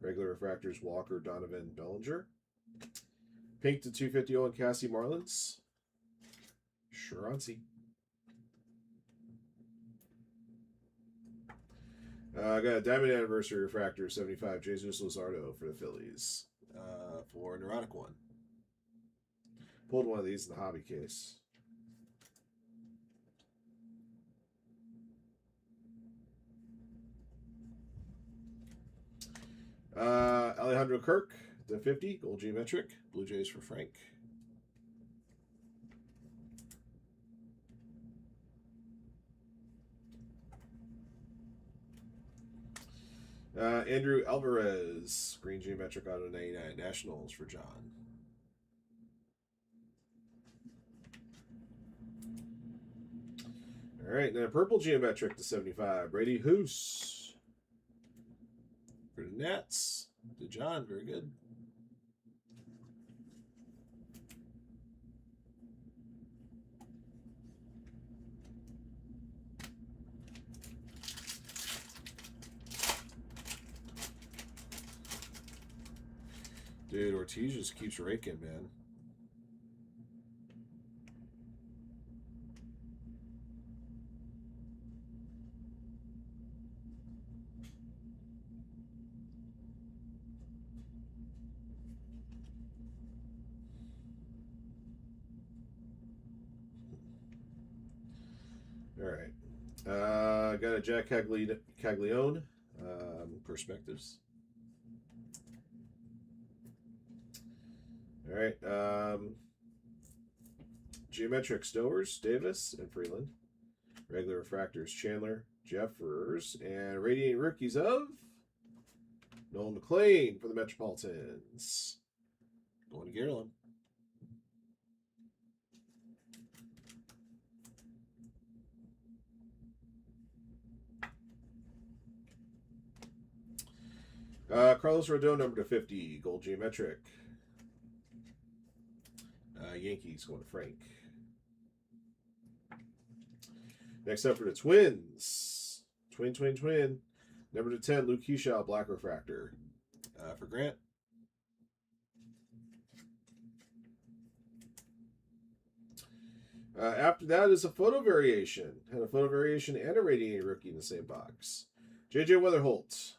Regular refractors, Walker, Donovan, Bellinger. Pink to 250, Owen Cassie, Marlins. Sharonsi. I got a Diamond Anniversary Refractor 75, Jesus Luzardo for the Phillies for Neurotic One. Pulled one of these in the hobby case. Alejandro Kirk, the 50, Gold Geometric, Blue Jays for Frank. Andrew Alvarez, Green Geometric auto 99, Nationals for John. All right, then a Purple Geometric to 75, Brady Hoos for the Nats. To John, very good. Dude, Ortiz just keeps raking, man. All right. Got a Jack Caglione. Perspectives. All right. Geometric Stowers, Davis and Freeland. Regular refractors, Chandler, Jeffers, and Radiating Rookies of Nolan McLean for the Metropolitans. Going to Garland. Carlos Rodon, number to 50, gold geometric. Yankees going to Frank. Next up for the Twins. Twin. Number to 10, Luke Keyshaw, black refractor. For Grant. After that is a photo variation. Had a photo variation and a radiating rookie in the same box. J.J. Weatherholt.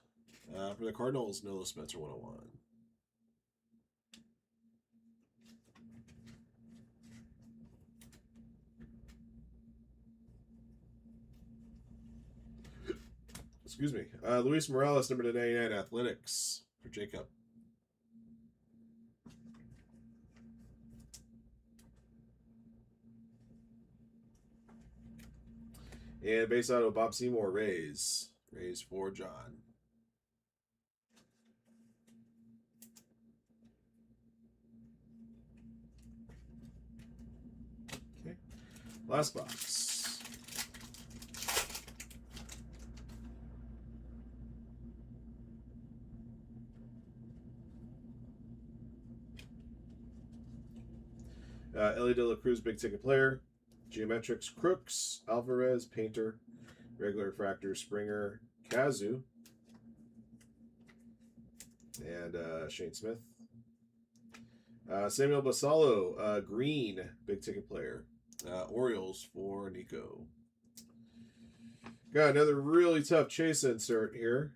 For the Cardinals, Noah Spencer 101. Excuse me. Luis Morales, number to 99, Athletics. For Jacob. And base auto, Bob Seymour, Rays. Rays for John. Okay. Last box. Ellie De La Cruz, big ticket player. Geometrics, Crooks, Alvarez, Painter, regular refractor, Springer, Kazu, and Shane Smith. Samuel Basallo, green, big ticket player. Orioles for Nico. Got another really tough chase insert here.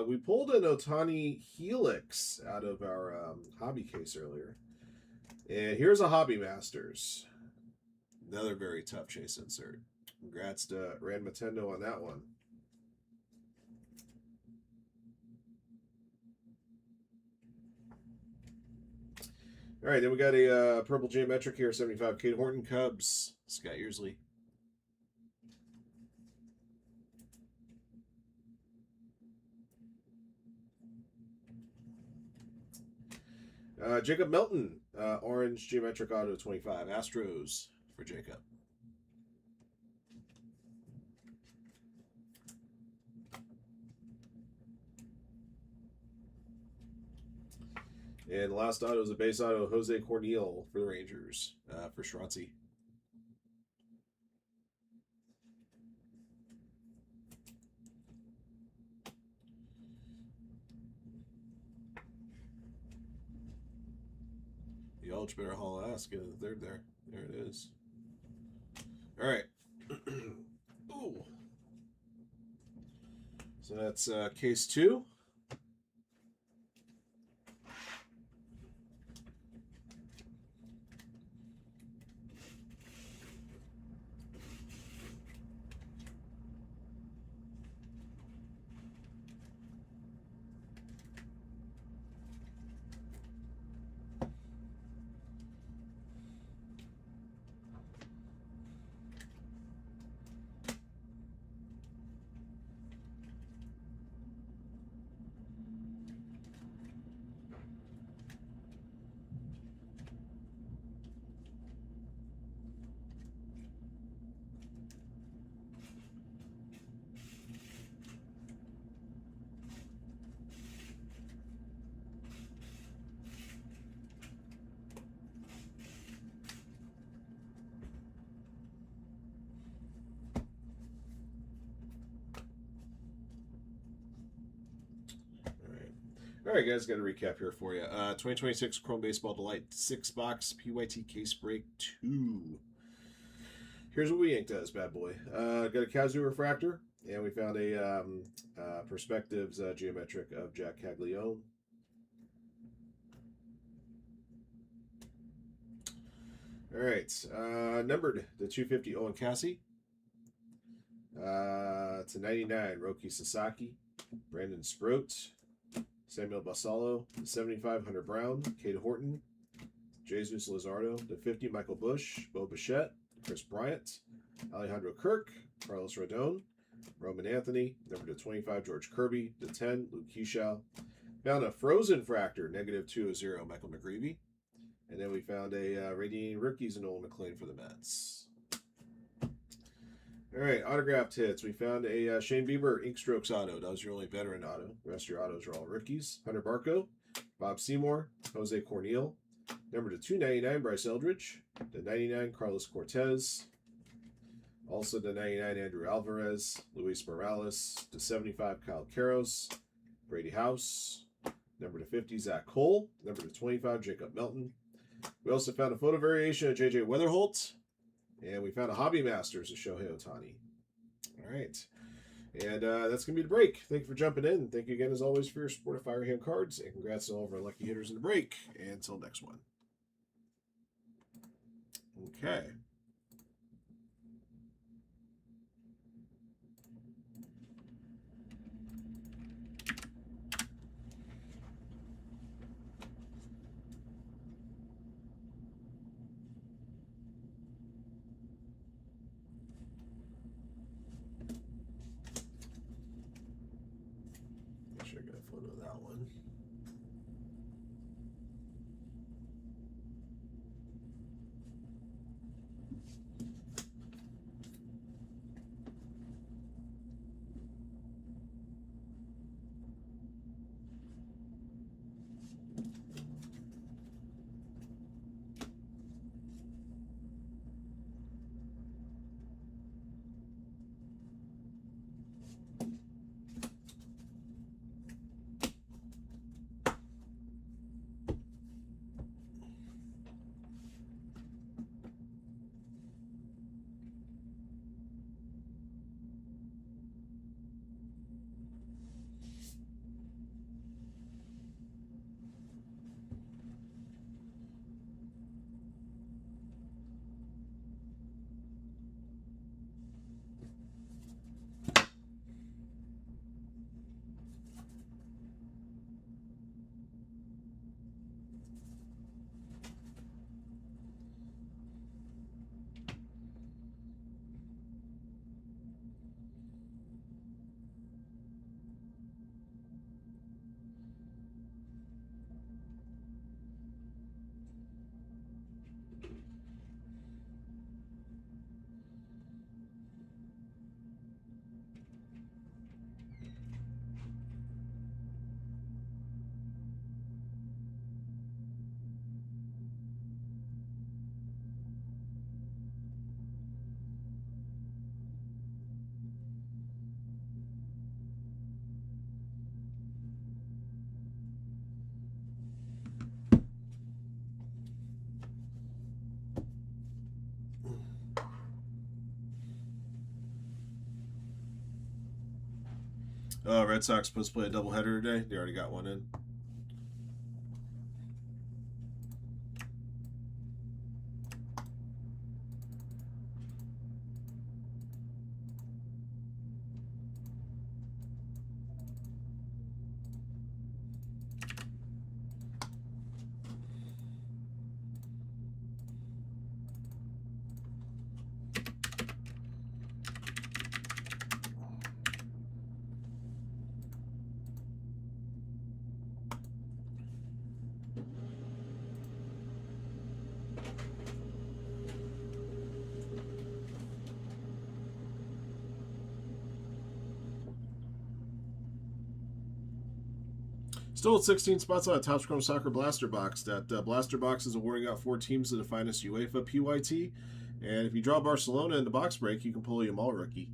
We pulled an Ohtani Helix out of our hobby case earlier. And here's a Hobby Masters. Another very tough chase insert. Congrats to Rand Matendo on that one. All right, then we got a purple geometric here, 75, Kate Horton, Cubs, Scott Yearsley. Jacob Melton, orange geometric auto 25, Astros for Jacob. And the last auto is a base auto, Jose Cornel for the Rangers, for Schratzy. The Elch better haul ass, get the third there. There it is. All right. Ooh. So that's case 2. All right, guys, got a recap here for you. 2026 Chrome Baseball Delight 6-box PYT case break 2. Here's what we inked as bad boy. Got a Kazu refractor, and we found a Perspectives geometric of Jack Caglione. All right, numbered to 250 Owen Cassie. To 99 Roki Sasaki, Brandon Sproat, Samuel Basallo, to 75 Hunter Brown, Kate Horton, Jesus Luzardo, to 50 Michael Bush, Bo Bichette, Chris Bryant, Alejandro Kirk, Carlos Rodon, Roman Anthony, number to 25 George Kirby, to 10 Luke Keyshaw. Found a Frozen Fractor, negative 2/0 Michael McGreevy. And then we found a Radiating Rookies and Nolan McLean for the Mets. All right, autographed hits. We found a Shane Bieber Ink Strokes auto. That was your only veteran auto. The rest of your autos are all rookies. Hunter Barco, Bob Seymour, Jose Cornel. Number to 299, Bryce Eldridge. The 99, Carlos Cortez. Also the 99, Andrew Alvarez. Luis Morales. The 75, Kyle Karros. Brady House. Number to 50, Zach Cole. Number to 25, Jacob Melton. We also found a photo variation of J.J. Weatherholt. And we found a Hobby Masters of Shohei Ohtani. All right. And that's going to be the break. Thank you for jumping in. Thank you again, as always, for your support of Firehand cards. And congrats to all of our lucky hitters in the break. And until next one. Okay. Make sure I get a photo of that one. Red Sox supposed to play a doubleheader today. They already got one in. Still at 16 spots on a Topps Chrome Soccer Blaster Box. That Blaster Box is awarding out 4 teams of the finest UEFA PYT. And if you draw Barcelona in the box break, you can pull a Yamal rookie.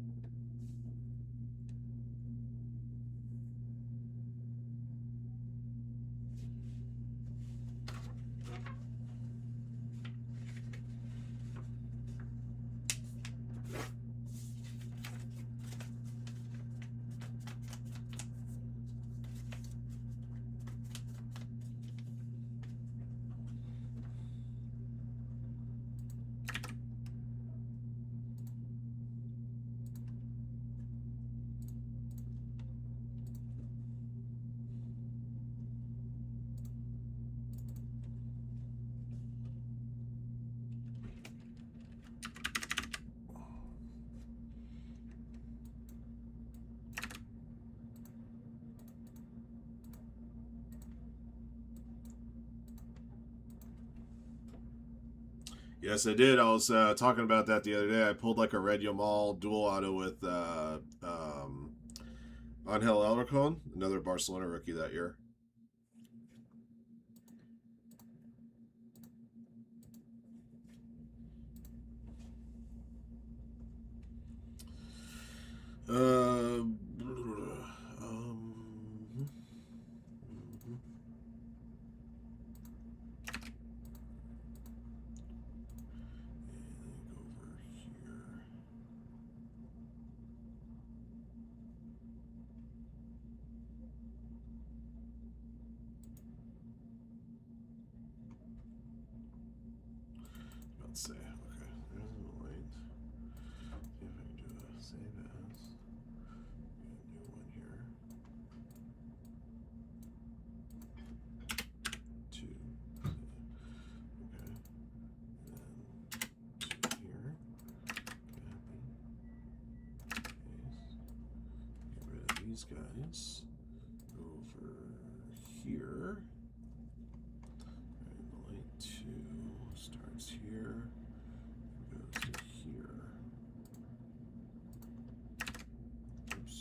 Yes, I did. I was talking about that the other day. I pulled like a red Yamal dual auto with Angel Alarcon, another Barcelona rookie that year. Um, let's see. Okay, there's the light. See if I can do a save as. New one here. 2. Okay. And 2 here. Get rid of these guys. Over here. And the light 2 starts here. Goes to here. Oops.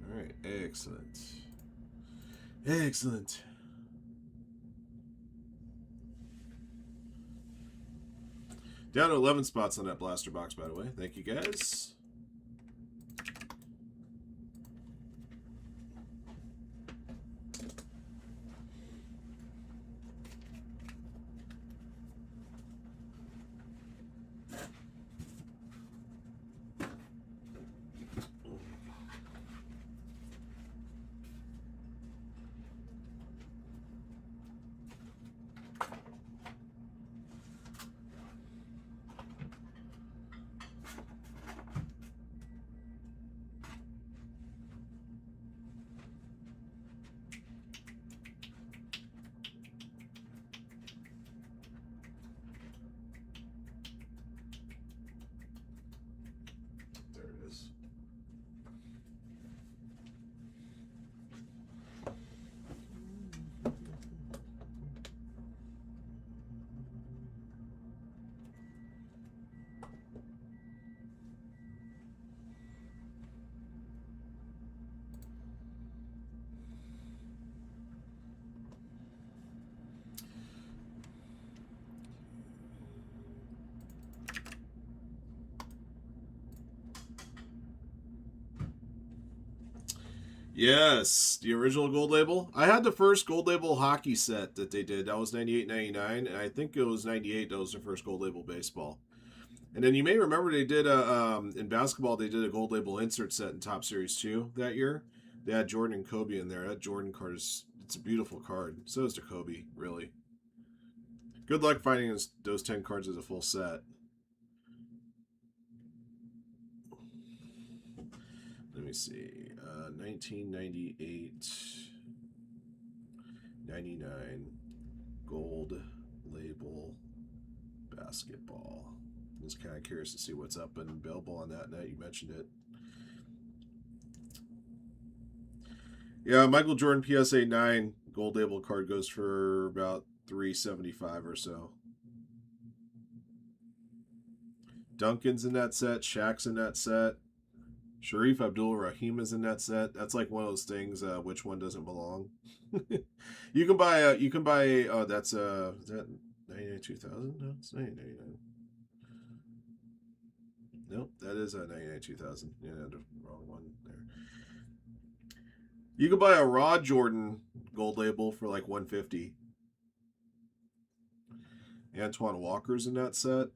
All right, excellent. Excellent. Down to 11 spots on that blaster box, by the way. Thank you, guys. There it is. Yes, the original gold label. I had the first gold label hockey set that they did. That was 98-99, and I think it was 98 that was the first gold label baseball. And then you may remember they did in basketball they did a gold label insert set in Top Series 2 that year. They had Jordan and Kobe in there. That Jordan card it's a beautiful card. So is the Kobe, really. Good luck finding those 10 cards as a full set. Let me see. 1998, 99 gold label basketball. I'm just kind of curious to see what's up and available on that net. You mentioned it. Yeah, Michael Jordan PSA 9 gold label card goes for about $375 or so. Duncan's in that set. Shaq's in that set. Sharif Abdul-Rahim is in that set. That's like one of those things. Which one doesn't belong? You can buy. You can buy. That's is that 99 2000? No, it's 1999. Nope, that is a 99 2000. Yeah, the wrong one there. You can buy a Raw Jordan gold label for like 150. Antoine Walker's in that set.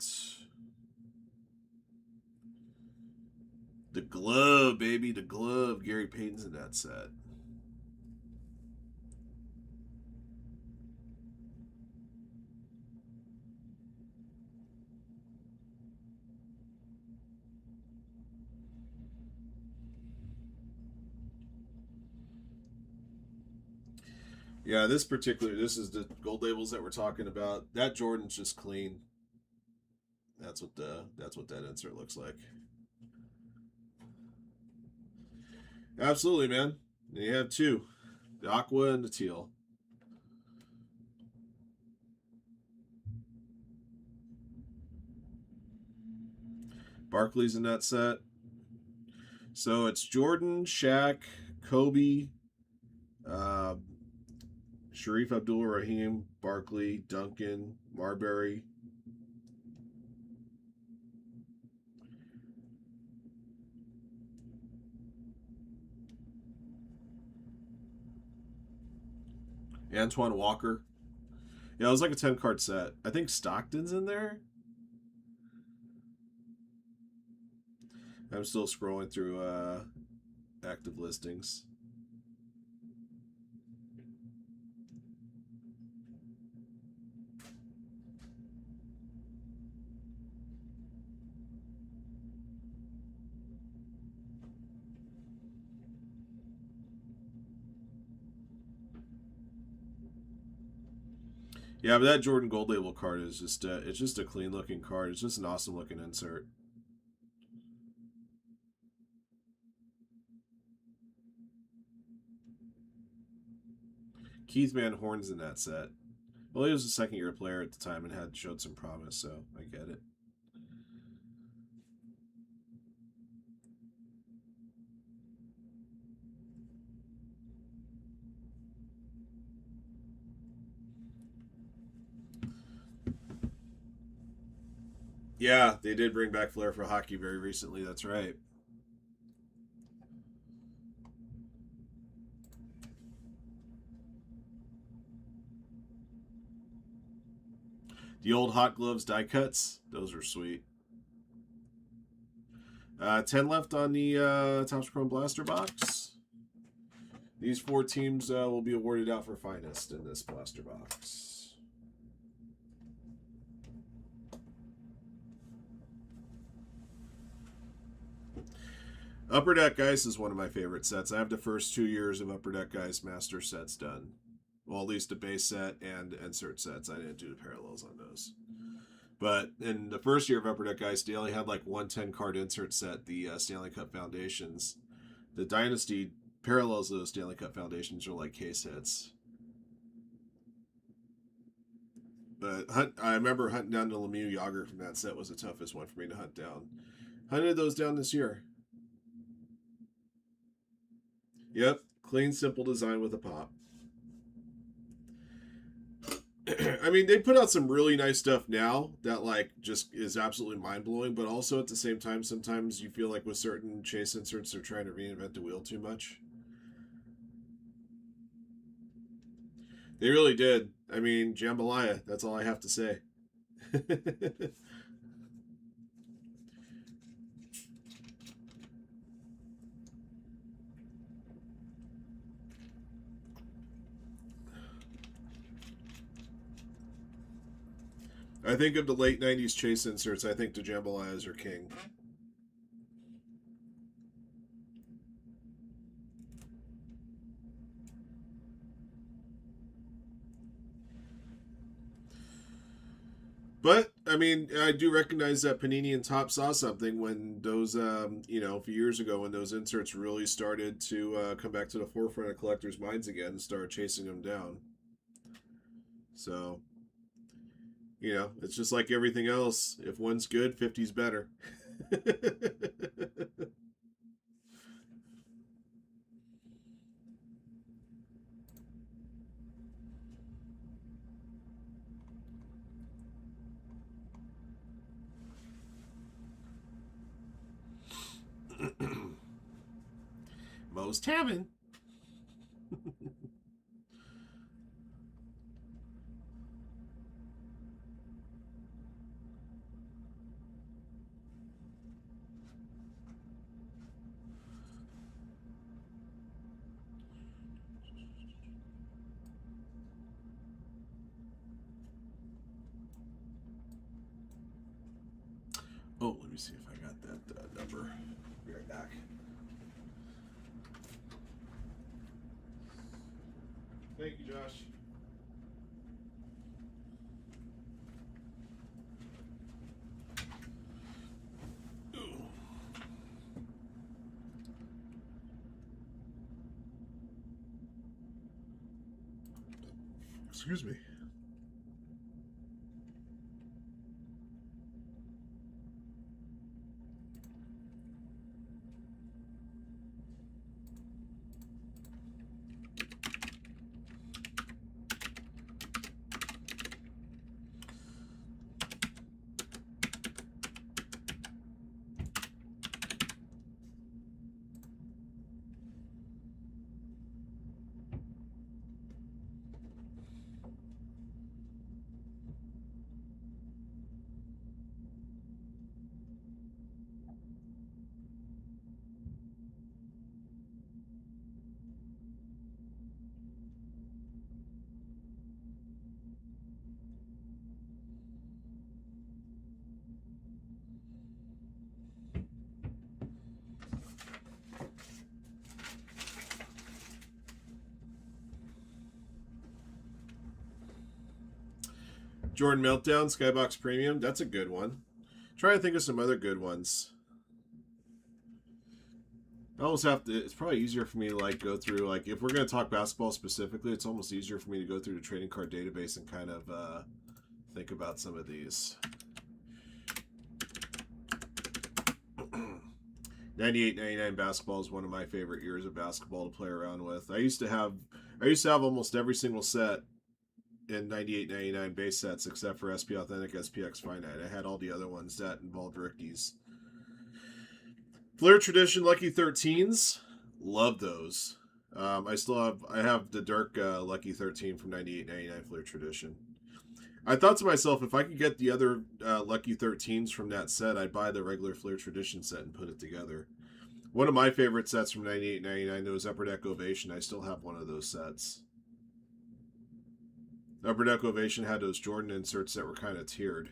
The glove, baby, the glove. Gary Payton's in that set. Yeah, this is the gold labels that we're talking about. That Jordan's just clean. That's what that insert looks like. Absolutely, man. You have two, the aqua and the teal. Barkley's in that set. So it's Jordan, Shaq, Kobe, uh, Sharif Abdul-Rahim, Barkley, Duncan, Marbury. Antoine Walker. Yeah, it was like a 10-card set. I think Stockton's in there. I'm still scrolling through active listings. Yeah, but that Jordan Gold Label card is just it's just a clean looking card. It's just an awesome looking insert. Keith Van Horn's in that set. Well, he was a second year player at the time and had showed some promise, so I get it. Yeah, they did bring back Flair for hockey very recently. That's right. The old Hot Gloves die cuts, those are sweet. 10 left on the Topps Chrome Blaster box. These 4 teams will be awarded out for finest in this blaster box. Upper Deck Ice is one of my favorite sets. I have the first 2 years of Upper Deck Ice Master sets done. Well, at least the base set and insert sets. I didn't do the parallels on those. But in the first year of Upper Deck Ice, they only had like one 10-card insert set, the Stanley Cup Foundations. The Dynasty parallels of those Stanley Cup Foundations are like case hits. But I remember hunting down the Lemieux Yager from that set was the toughest one for me to hunt down. Hunted those down this year. Yep, clean, simple design with a pop. I mean, they put out some really nice stuff now that like just is absolutely mind blowing, but also at the same time, sometimes you feel like with certain chase inserts, they're trying to reinvent the wheel too much. They really did. I mean, jambalaya. That's all I have to say. I think of the late '90s chase inserts. I think the jambalayas are king. But I mean, I do recognize that Panini and Top saw something when those, a few years ago when those inserts really started to come back to the forefront of collectors' minds again and start chasing them down. So, it's just like everything else. If one's good, 50's better. Most having. Oh, let me see if I got that number. Be right back. Thank you, Josh. Excuse me. Jordan Meltdown, Skybox Premium. That's a good one. Trying to think of some other good ones. I almost have to. It's probably easier for me to like go through, like, if we're going to talk basketball specifically, it's almost easier for me to go through the trading card database and kind of think about some of these. 98-99 basketball is one of my favorite years of basketball to play around with. I used to have almost every single set in 98-99 base sets except for SP Authentic, SPX Finite. I had all the other ones that involved rookies. Flair Tradition Lucky 13s, love those. I have the Dirk Lucky 13 from 98-99 Flair Tradition. I thought to myself, if I could get the other Lucky 13s from that set, I'd buy the regular Flair Tradition set and put it together. One of my favorite sets from 98-99, was Upper Deck Ovation. I still have one of those sets. Upper Deck Ovation had those Jordan inserts that were kind of tiered.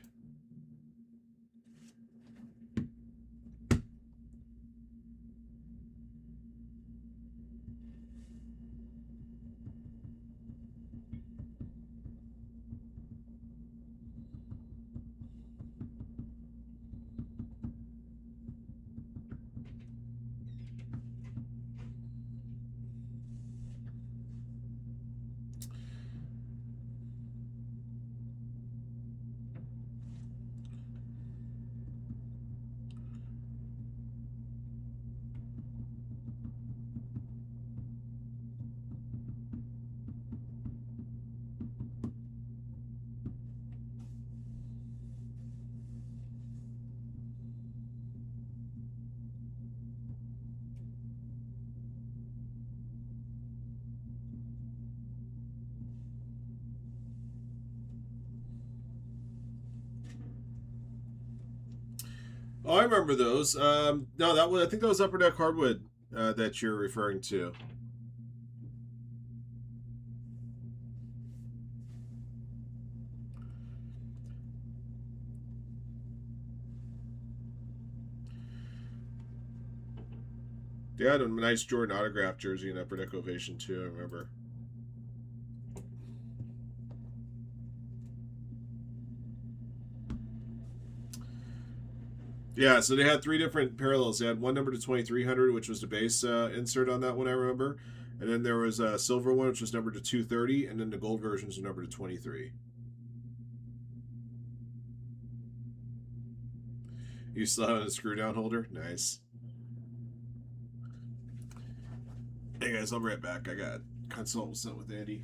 Oh, I remember those. No, I think that was Upper Deck Hardwood that you're referring to. They had a nice Jordan autograph jersey in Upper Deck Ovation too, I remember. Yeah, so they had three different parallels. They had one number to 2300, which was the base insert on that one, I remember. And then there was a silver one, which was numbered to 230, and then the gold version was numbered to 23. You still have a screw down holder? Nice. Hey guys, I'll be right back. I got consult with Andy.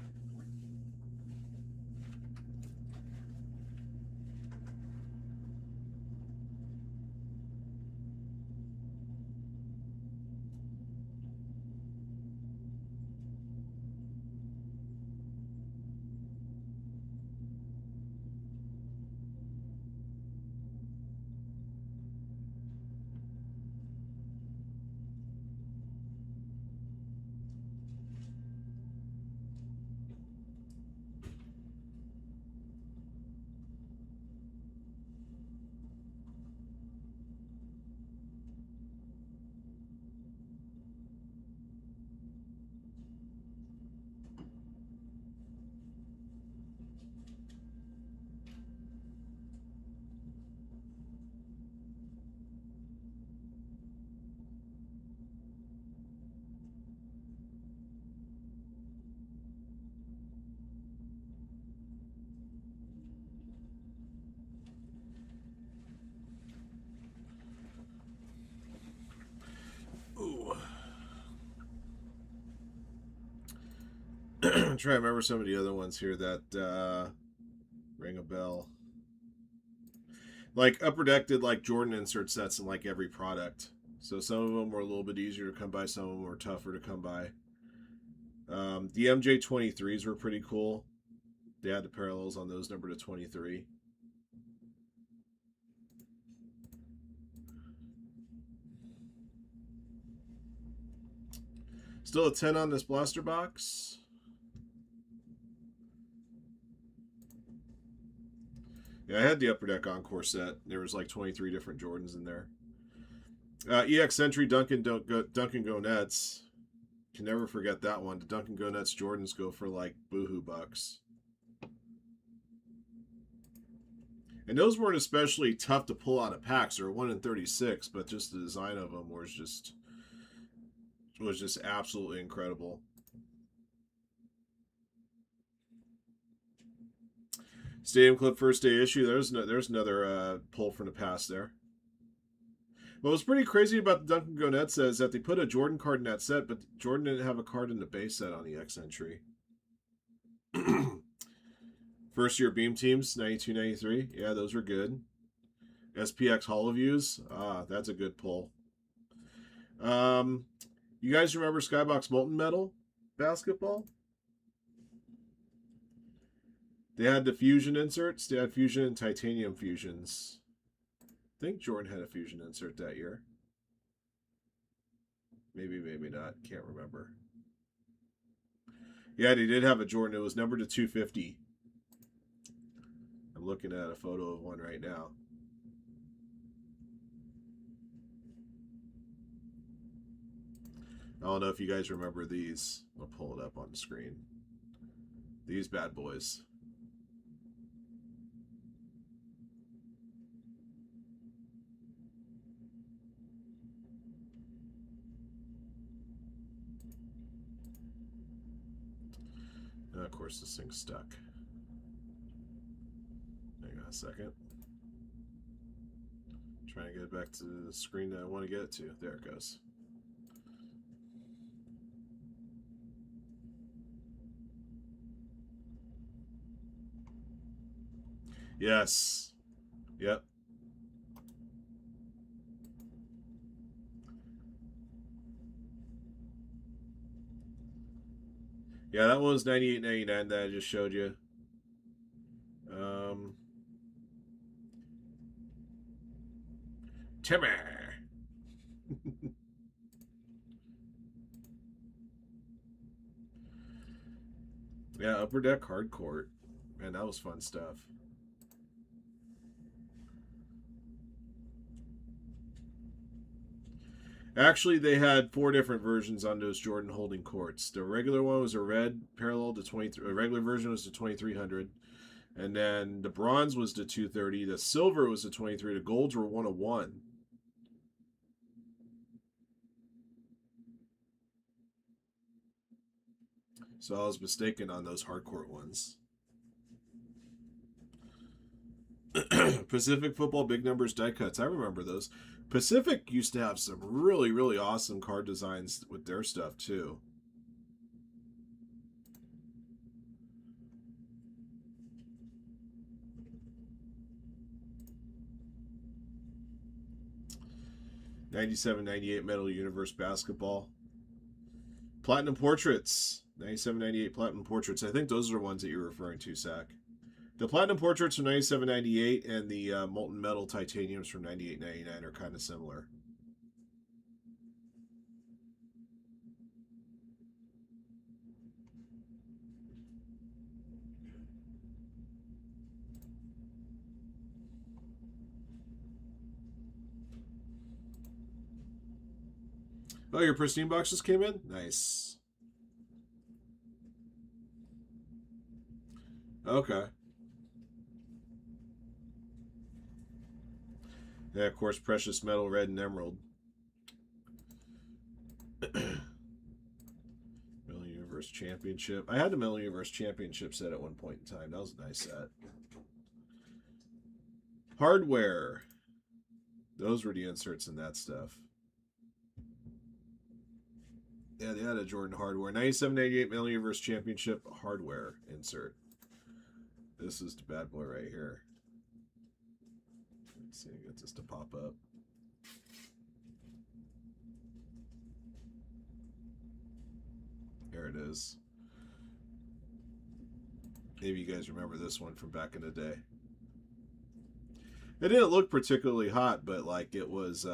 I'm trying to remember some of the other ones here that ring a bell. Like Upper Deck did like Jordan insert sets in like every product. So some of them were a little bit easier to come by, some of them were tougher to come by. The MJ23s were pretty cool. They had the parallels on those numbered to 23. Still a 10 on this blaster box. Yeah, I had the Upper Deck Encore set. There was like 23 different Jordans in there. EX Entry Duncan Go Nets. Can never forget that one. The Duncan Go Nets Jordans go for like boohoo bucks. And those weren't especially tough to pull out of packs. They were 1 in 36, but just the design of them was just absolutely incredible. Stadium Clip first day issue. There's another pull from the past there. What was pretty crazy about the Duncan Go Nets is that they put a Jordan card in that set, but Jordan didn't have a card in the base set on the X entry. First year Beam Teams, 92-93. Yeah, those were good. SPX Holoviews. That's a good pull. You guys remember Skybox Molten Metal basketball? They had the fusion inserts. They had fusion and titanium fusions. I think Jordan had a fusion insert that year. Maybe, maybe not. Can't remember. Yeah, they did have a Jordan. It was numbered to 250. I'm looking at a photo of one right now. I don't know if you guys remember these. I'll pull it up on the screen. These bad boys. And of course, this thing's stuck. Hang on a second. Trying to get it back to the screen that I want to get it to. There it goes. Yes. Yep. Yeah, that one was 98.99 that I just showed you. Timmy. Yeah, Upper Deck Hard Court. Man, that was fun stuff. Actually, they had 4 different versions on those Jordan holding courts. The regular one was a red parallel to 23. A regular version was the 2300, and then the bronze was the 230. The silver was the 23. The golds were 101. So I was mistaken on those hardcourt ones. Pacific Football Big Numbers die cuts. I remember those. Pacific used to have some really, really awesome card designs with their stuff too. '97-'98 Metal Universe Basketball. Platinum Portraits. 97-'98 Platinum Portraits. I think those are the ones that you're referring to, Zach. The Platinum Portraits from 97-'98 and the Molten Metal Titaniums from 98-'99 are kind of similar. Oh, your pristine boxes came in? Nice. Okay. Yeah, of course, Precious Metal Red and Emerald. Metal Universe Championship. I had the Metal Universe Championship set at one point in time. That was a nice set. Hardware. Those were the inserts in that stuff. Yeah, they had a Jordan hardware. 97-98 Mail Universe Championship hardware insert. This is the bad boy right here. Let's see, get this to pop up. There it is. Maybe you guys remember this one from back in the day. It didn't look particularly hot, but like it was,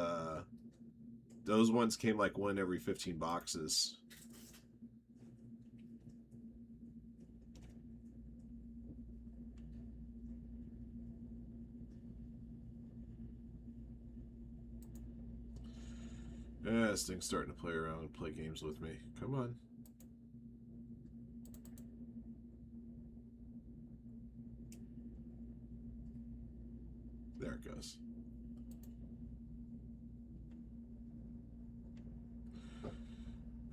those ones came like one every 15 boxes. Yeah, this thing's starting to play around and play games with me. Come on. There it goes.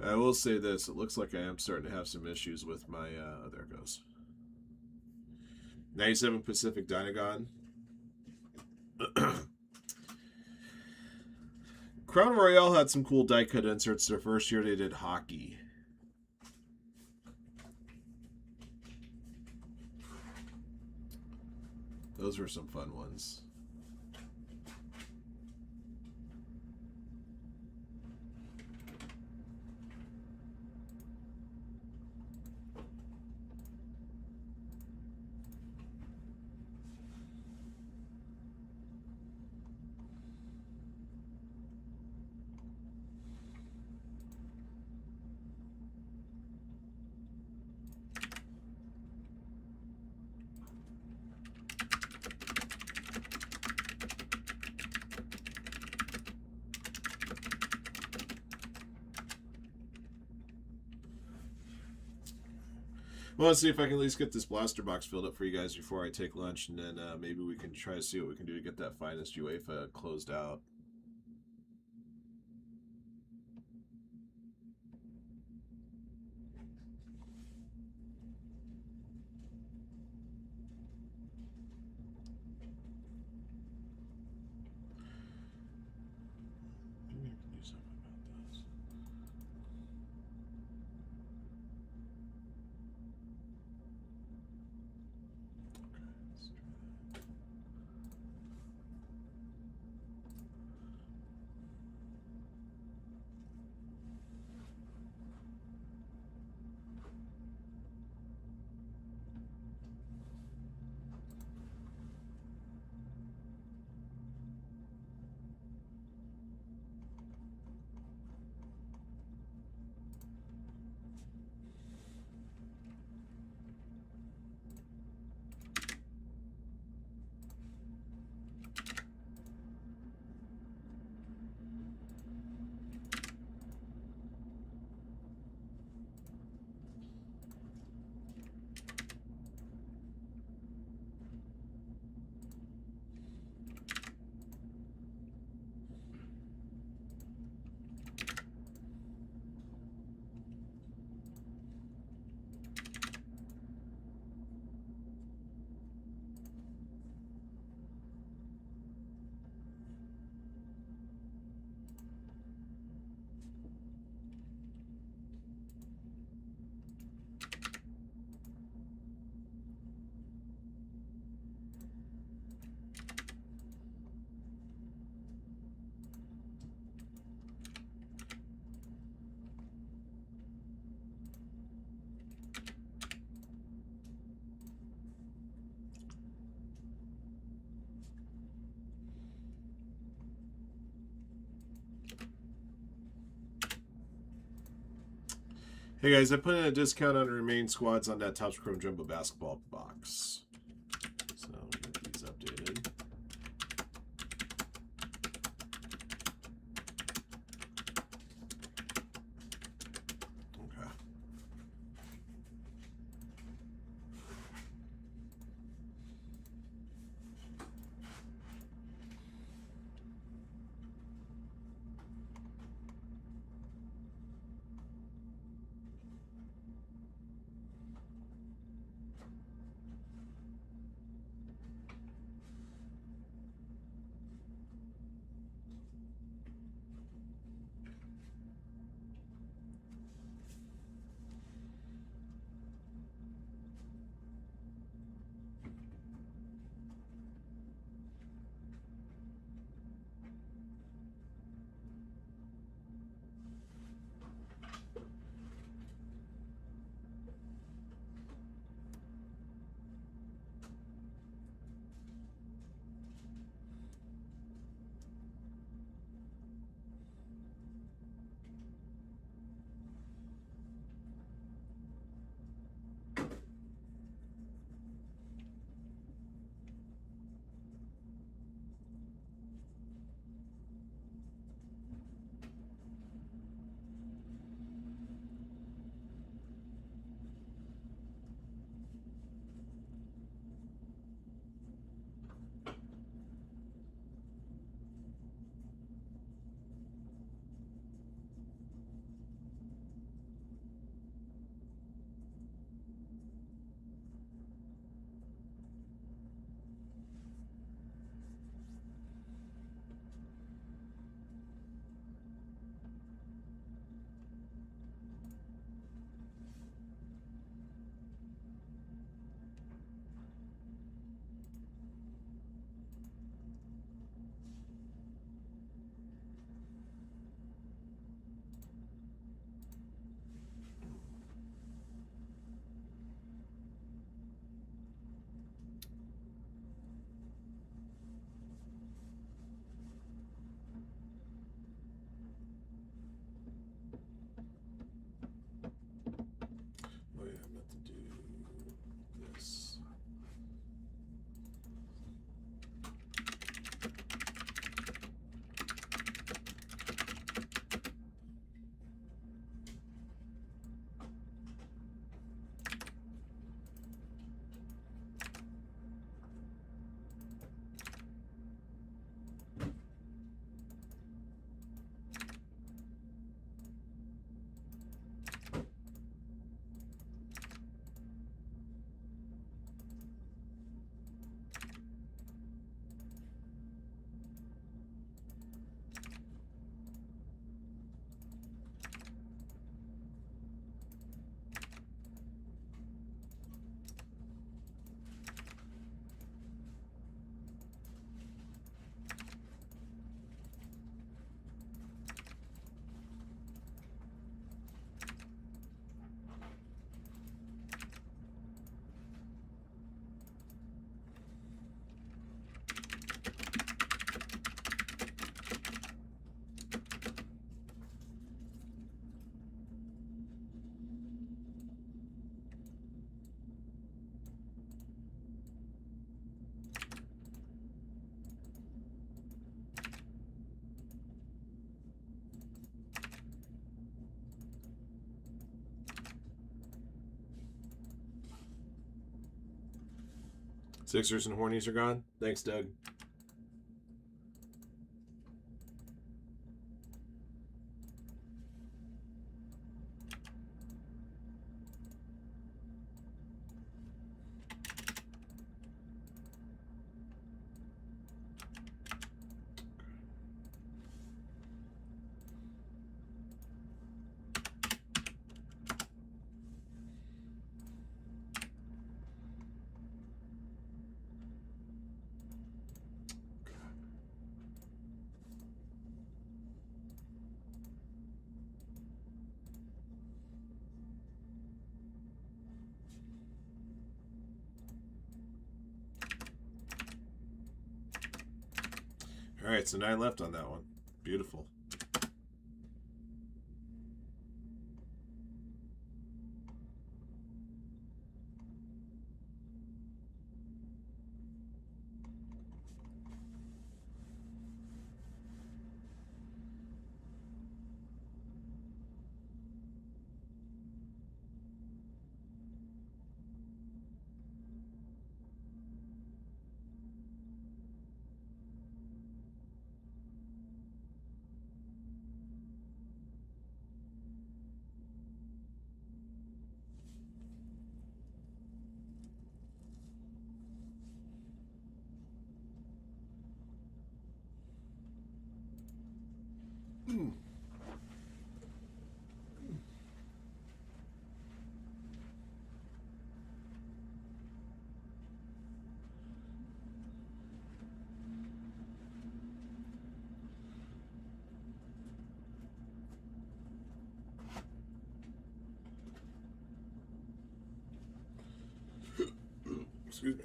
I will say this. It looks like I am starting to have some issues with my... there it goes. 97 Pacific Dynagon. Crown Royale had some cool die cut inserts. Their first year they did hockey. Those were some fun ones. Well, let's see if I can at least get this blaster box filled up for you guys before I take lunch, and then maybe we can try to see what we can do to get that Finest UEFA closed out. Maybe I can do something about this. Hey guys, I put in a discount on the remaining squads on that Topps Chrome Jumbo basketball box. So I'll get these updated. Okay. Sixers and Hornies are gone. Thanks, Doug. All right, so 9 left on that one. Beautiful. Excuse me.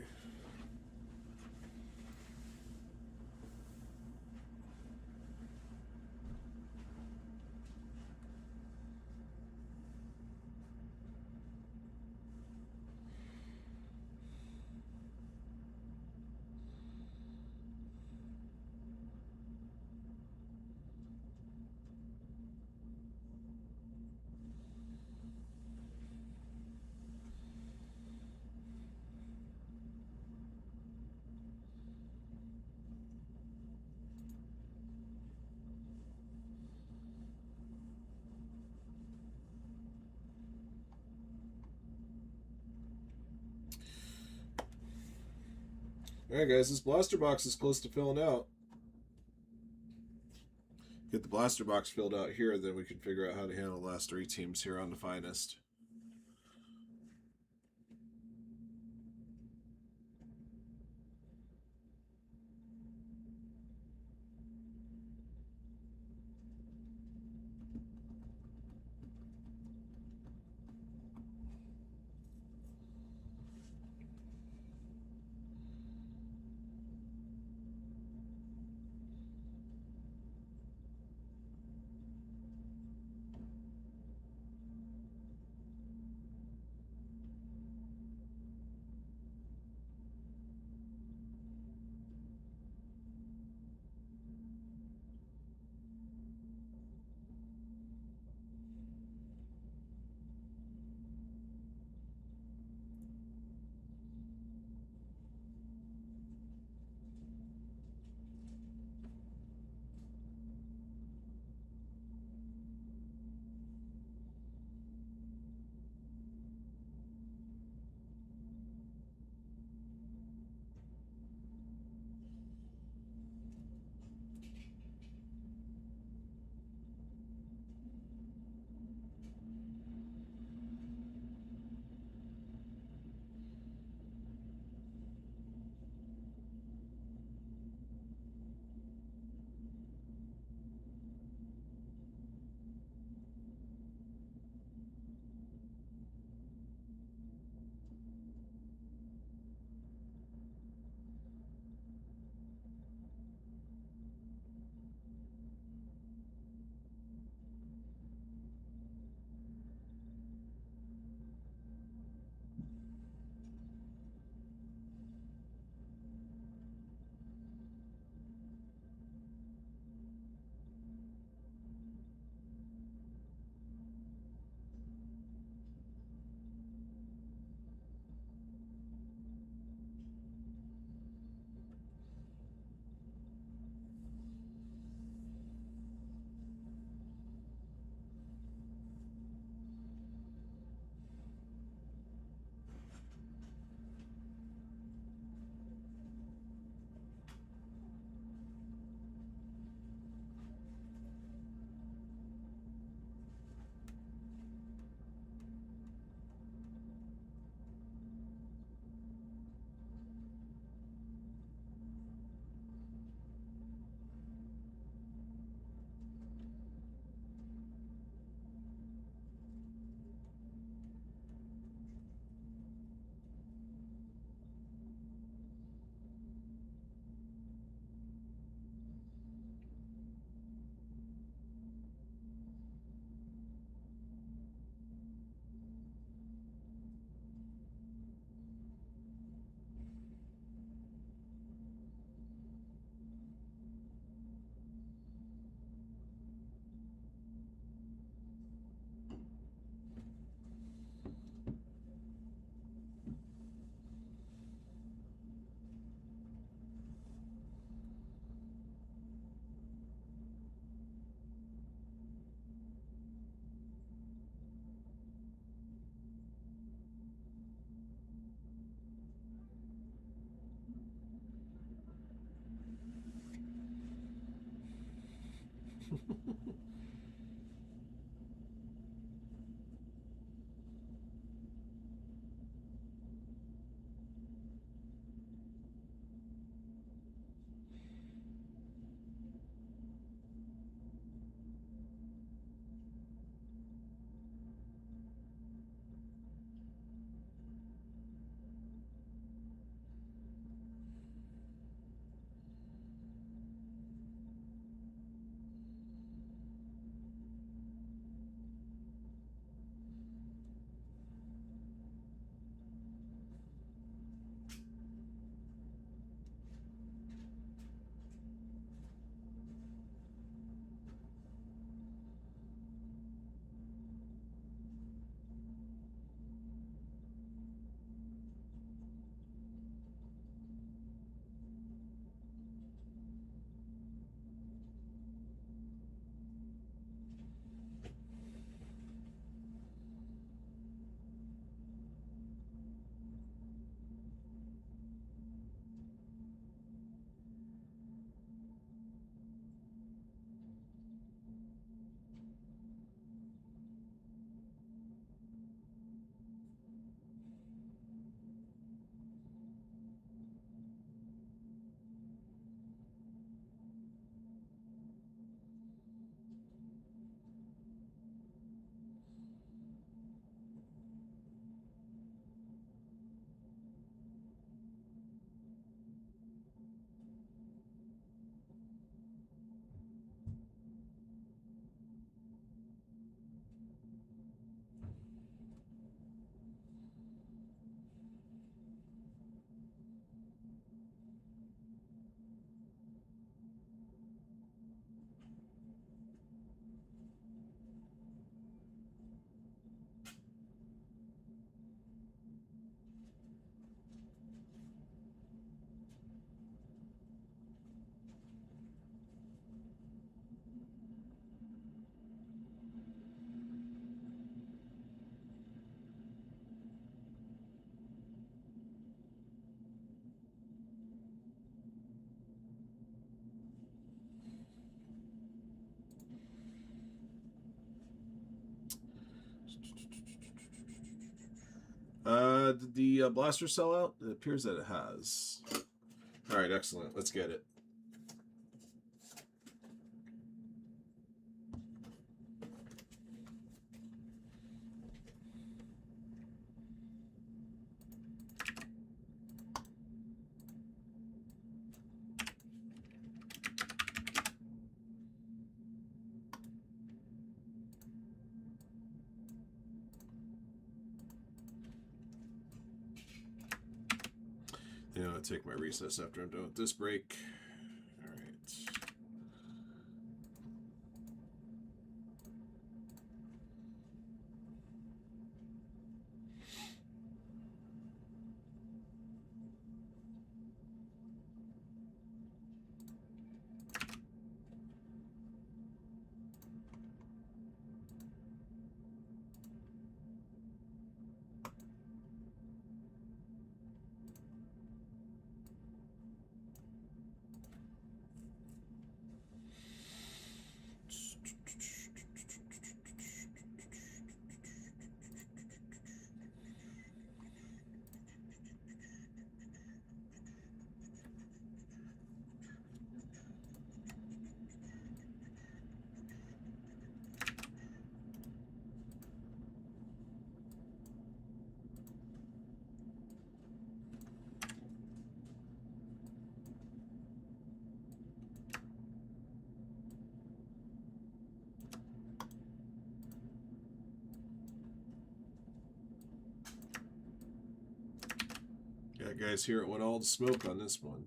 Alright guys, this blaster box is close to filling out. Get the blaster box filled out here, then we can figure out how to handle the last 3 teams here on the Finest. Did the blaster sell out? It appears that it has. All right, excellent. Let's get it. You know, I'll take my recess after I'm done with this break. All right. Yeah, guys, here it went all to smoke on this one.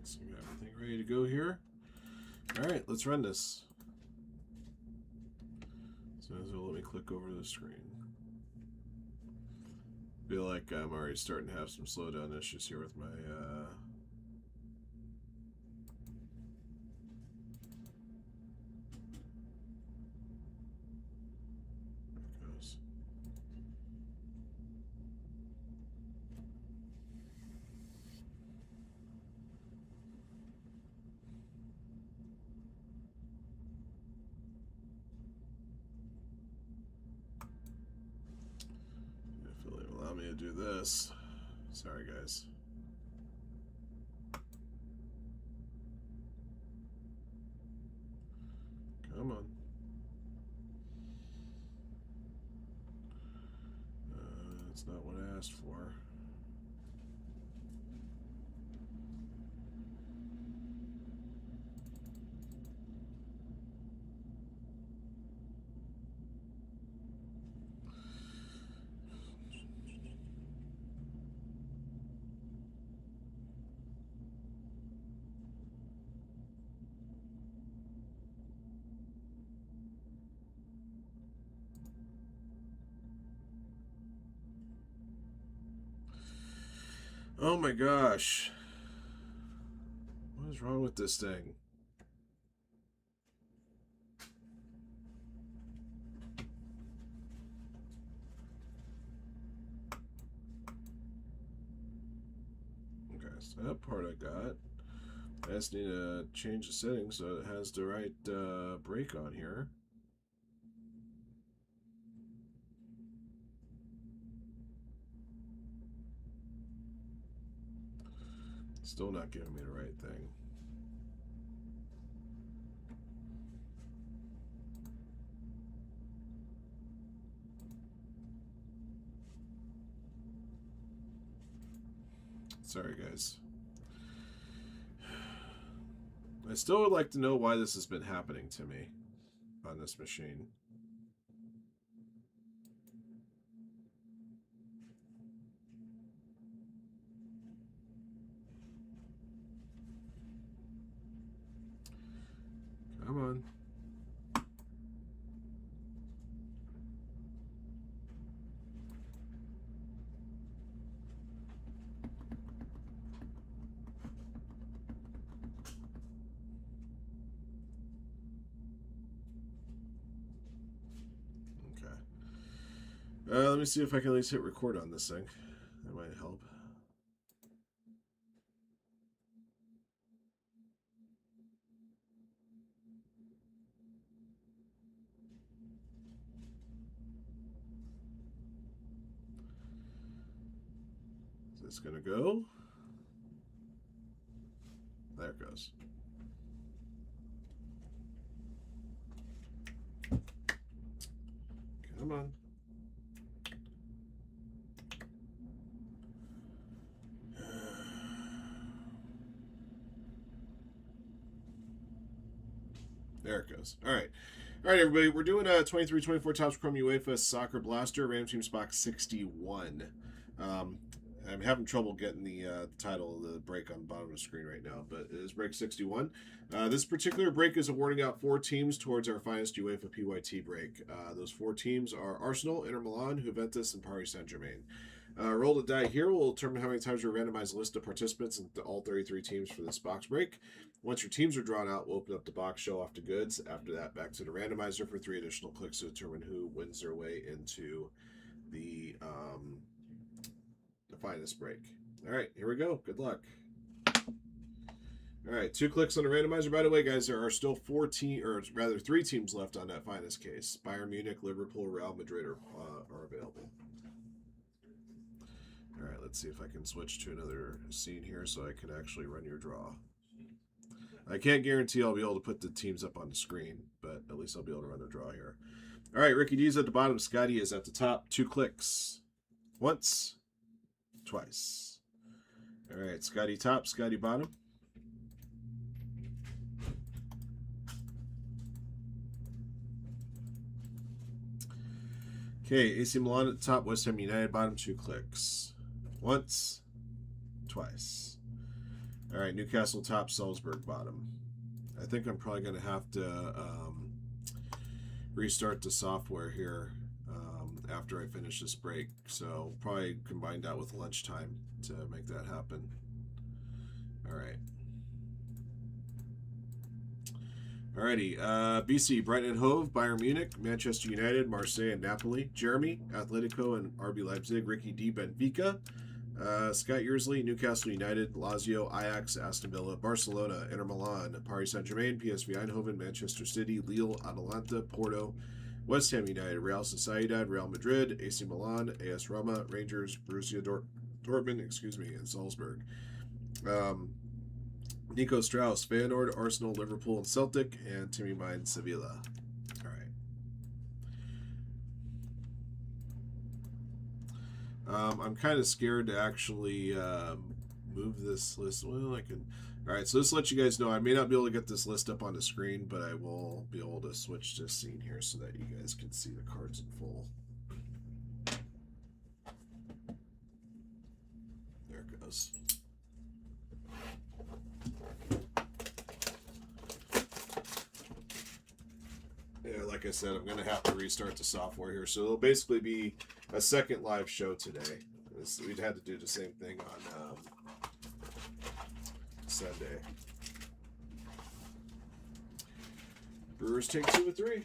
Alright, so we got everything ready to go here. Alright, let's run this. So let me click over the screen. Feel like I'm already starting to have some slowdown issues here with my there it goes. If it'll allow me to do this. Sorry guys. Come on. That's not what I asked for. Oh my gosh. What is wrong with this thing? Okay, so that part I got. I just need to change the settings so it has the right break on here. Still not giving me the right thing. Sorry, guys. I still would like to know why this has been happening to me on this machine. Come on. Let me see if I can at least hit record on this thing. That might help. Is this going to go? There it goes. Come on. There it goes. All right. All right, everybody. We're doing a 23-24 Topps Chrome UEFA Soccer Blaster Random Teams Box 61. I'm having trouble getting the title of the break on the bottom of the screen right now, but it is break 61. This particular break is awarding out 4 teams towards our finest UEFA PYT break. Those 4 teams are Arsenal, Inter Milan, Juventus, and Paris Saint-Germain. Roll the die here will determine how many times we randomize a list of participants and all 33 teams for this box break. Once your teams are drawn out, we'll open up the box, show off the goods. After that, back to the randomizer for 3 additional clicks to determine who wins their way into the finest break. All right, here we go. Good luck. All right, 2 clicks on the randomizer. By the way, guys, there are still 3 teams left on that finest case. Bayern Munich, Liverpool, Real Madrid are available. All right, let's see if I can switch to another scene here so I can actually run your draw. I can't guarantee I'll be able to put the teams up on the screen, but at least I'll be able to run the draw here. All right, Ricky D's at the bottom. Scotty is at the top. 2 clicks. Once, twice. All right, Scotty top, Scotty bottom. Okay, AC Milan at the top, West Ham United bottom. 2 clicks. Once, twice. All right, Newcastle top, Salzburg bottom. I think I'm probably going to have to restart the software here after I finish this break. So probably combine that with lunchtime to make that happen. All right. Alrighty, BC, Brighton and Hove, Bayern Munich, Manchester United, Marseille and Napoli, Jeremy, Atletico and RB Leipzig, Ricky D, Benfica, Scott Yearsley, Newcastle United, Lazio, Ajax, Aston Villa, Barcelona, Inter Milan, Paris Saint-Germain, PSV Eindhoven, Manchester City, Lille, Atalanta, Porto, West Ham United, Real Sociedad, Real Madrid, AC Milan, AS Roma, Rangers, Borussia Dortmund, and Salzburg. Nico Strauss, Feyenoord, Arsenal, Liverpool, and Celtic, and Timmy Mine, Sevilla. All right. I'm kind of scared to actually move this list. Well, I can. All right, so this lets you guys know I may not be able to get this list up on the screen, but I will be able to switch to scene here so that you guys can see the cards in full. There it goes. Yeah, like I said, I'm going to have to restart the software here. So it'll basically be a second live show today. We'd had to do the same thing on Sunday. Brewers take 2 of 3.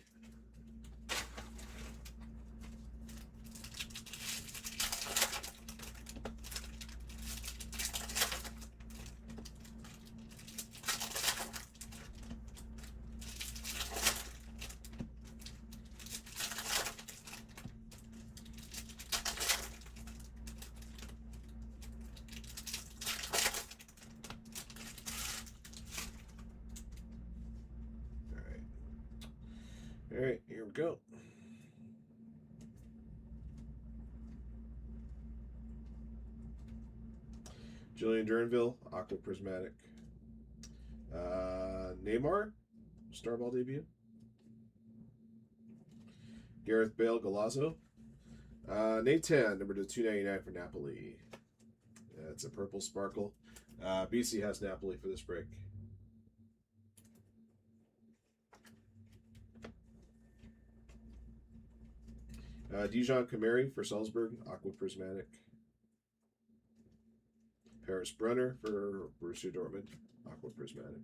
All right, here we go. Julian Duranville, Aqua Prismatic. Neymar, Starball debut. Gareth Bale, Galazzo. Nathan, number 299 for Napoli. It's a purple sparkle. BC has Napoli for this break. Dijon Kamari for Salzburg, Aqua Prismatic. Paris Brunner for Borussia Dortmund, Aqua Prismatic.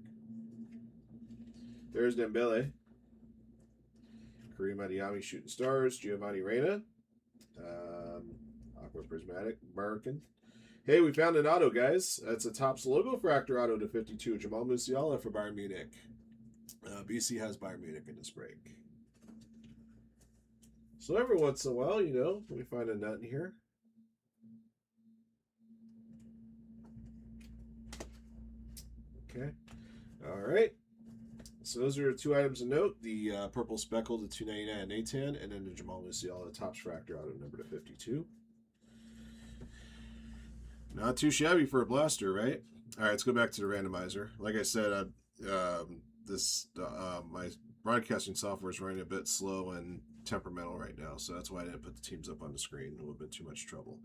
There's Dembele. Karim Adeyemi, Shooting Stars. Giovanni Reina, Aqua Prismatic. American. Hey, we found an auto, guys. That's a Topps logo fractor auto to 52. Jamal Musiala for Bayern Munich. BC has Bayern Munich in this break. So every once in a while, you know, we find a nut in here. Okay. All right. So those are 2 items of note. The purple speckle, the 299 Nathan, and then the Jamal Musiala, the Topps fractor auto number to 52. Not too shabby for a blaster, right? All right, let's go back to the randomizer. Like I said, my broadcasting software is running a bit slow and temperamental right now, so that's why I didn't put the teams up on the screen. It would have been too much trouble.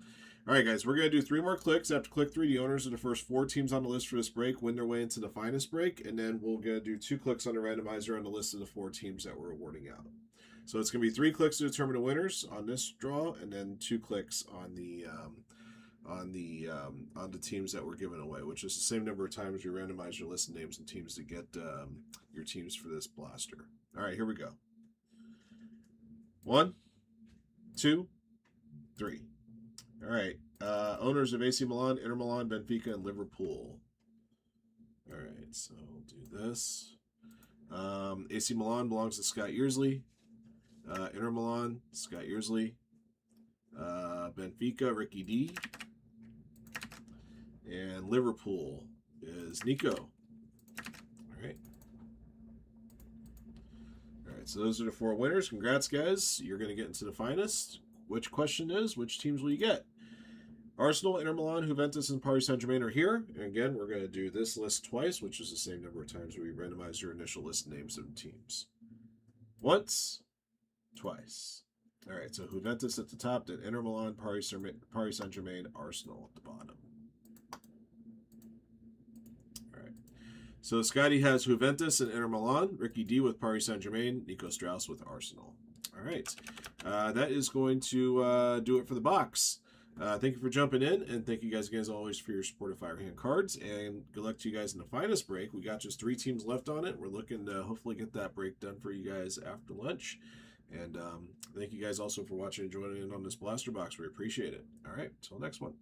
All right, guys, we're going to do 3 more clicks. After click 3, the owners of the first 4 teams on the list for this break win their way into the finest break, and then we're going to do 2 clicks on the randomizer on the list of the 4 teams that we're awarding out. So it's going to be 3 clicks to determine the winners on this draw, and then 2 clicks on the teams that we're giving away, which is the same number of times you randomize your list of names and teams to get your teams for this blaster. All right, here we go. 1, 2, 3. All right. Owners of AC Milan, Inter Milan, Benfica, and Liverpool. All right, so we'll do this. AC Milan belongs to Scott Yearsley. Inter Milan, Scott Yearsley. Benfica, Ricky D. And Liverpool is Nico. All right. All right, so those are the 4 winners. Congrats, guys. You're going to get into the finest. Which question is, which teams will you get? Arsenal, Inter Milan, Juventus, and Paris Saint-Germain are here. And again, we're going to do this list twice, which is the same number of times we randomize your initial list names of teams. Once, twice. All right, so Juventus at the top, then Inter Milan, Paris Saint-Germain, Arsenal at the bottom. So Scotty has Juventus and Inter Milan, Ricky D with Paris Saint-Germain, Nico Strauss with Arsenal. All right. That is going to do it for the box. Thank you for jumping in, and thank you guys again, as always, for your support of Firehand Cards, and good luck to you guys in the finest break. We got just 3 teams left on it. We're looking to hopefully get that break done for you guys after lunch. And thank you guys also for watching and joining in on this blaster box. We appreciate it. All right, till next one.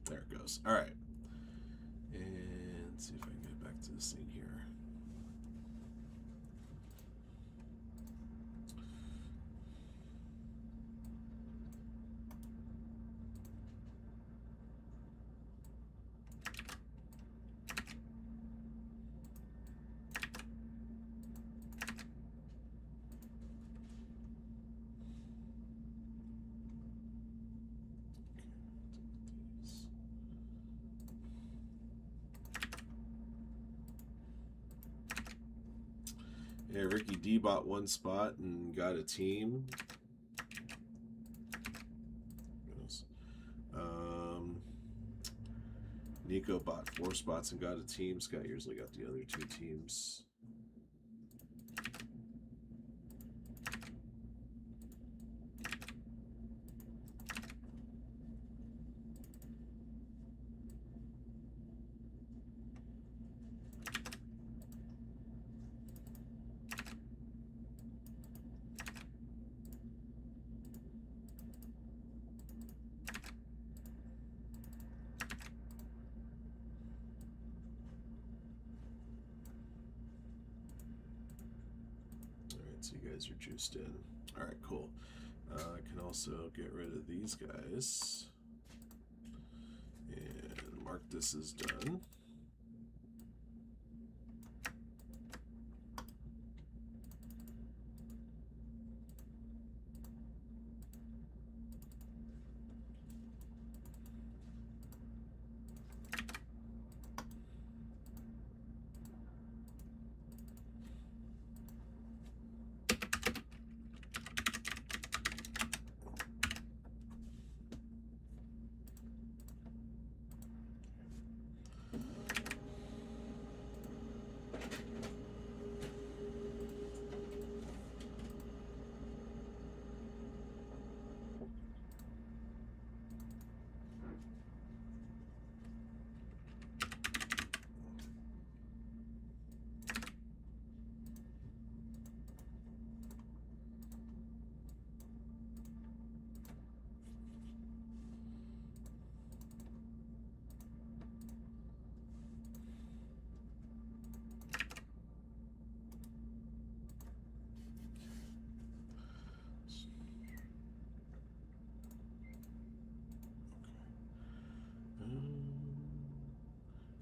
There it goes. All right. And let's see if I can get back to this thing here. Yeah, Ricky D bought 1 spot and got a team. Nico bought 4 spots and got a team. Scott usually got the other 2 teams. So you guys are juiced in. All right, cool. I can also get rid of these guys and mark this as done.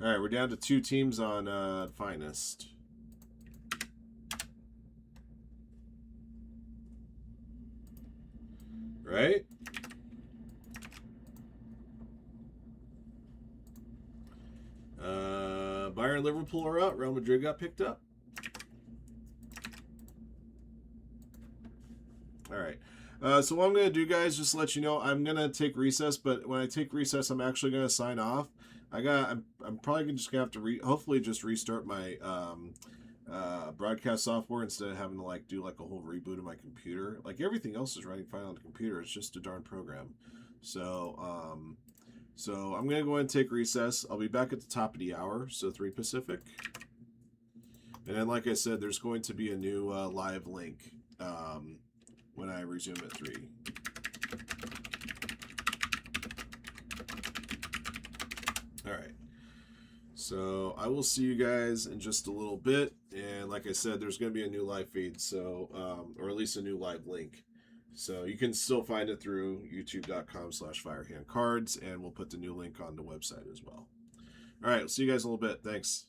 All right, we're down to 2 teams on Finest. Right? Bayern, Liverpool are out. Real Madrid got picked up. All right. So what I'm going to do, guys, just to let you know, I'm going to take recess, but when I take recess, I'm actually going to sign off. I'm probably just going to have to hopefully just restart my broadcast software instead of having to like do like a whole reboot of my computer. Like everything else is running fine on the computer. It's just a darn program. So I'm going to go ahead and take recess. I'll be back at the top of the hour, so 3 Pacific. And then, like I said, there's going to be a new live link when I resume at 3. All right. So I will see you guys in just a little bit. And like I said, there's going to be a new live feed, so or at least a new live link. So you can still find it through youtube.com/firehandcards, and we'll put the new link on the website as well. All right, we'll see you guys in a little bit. Thanks.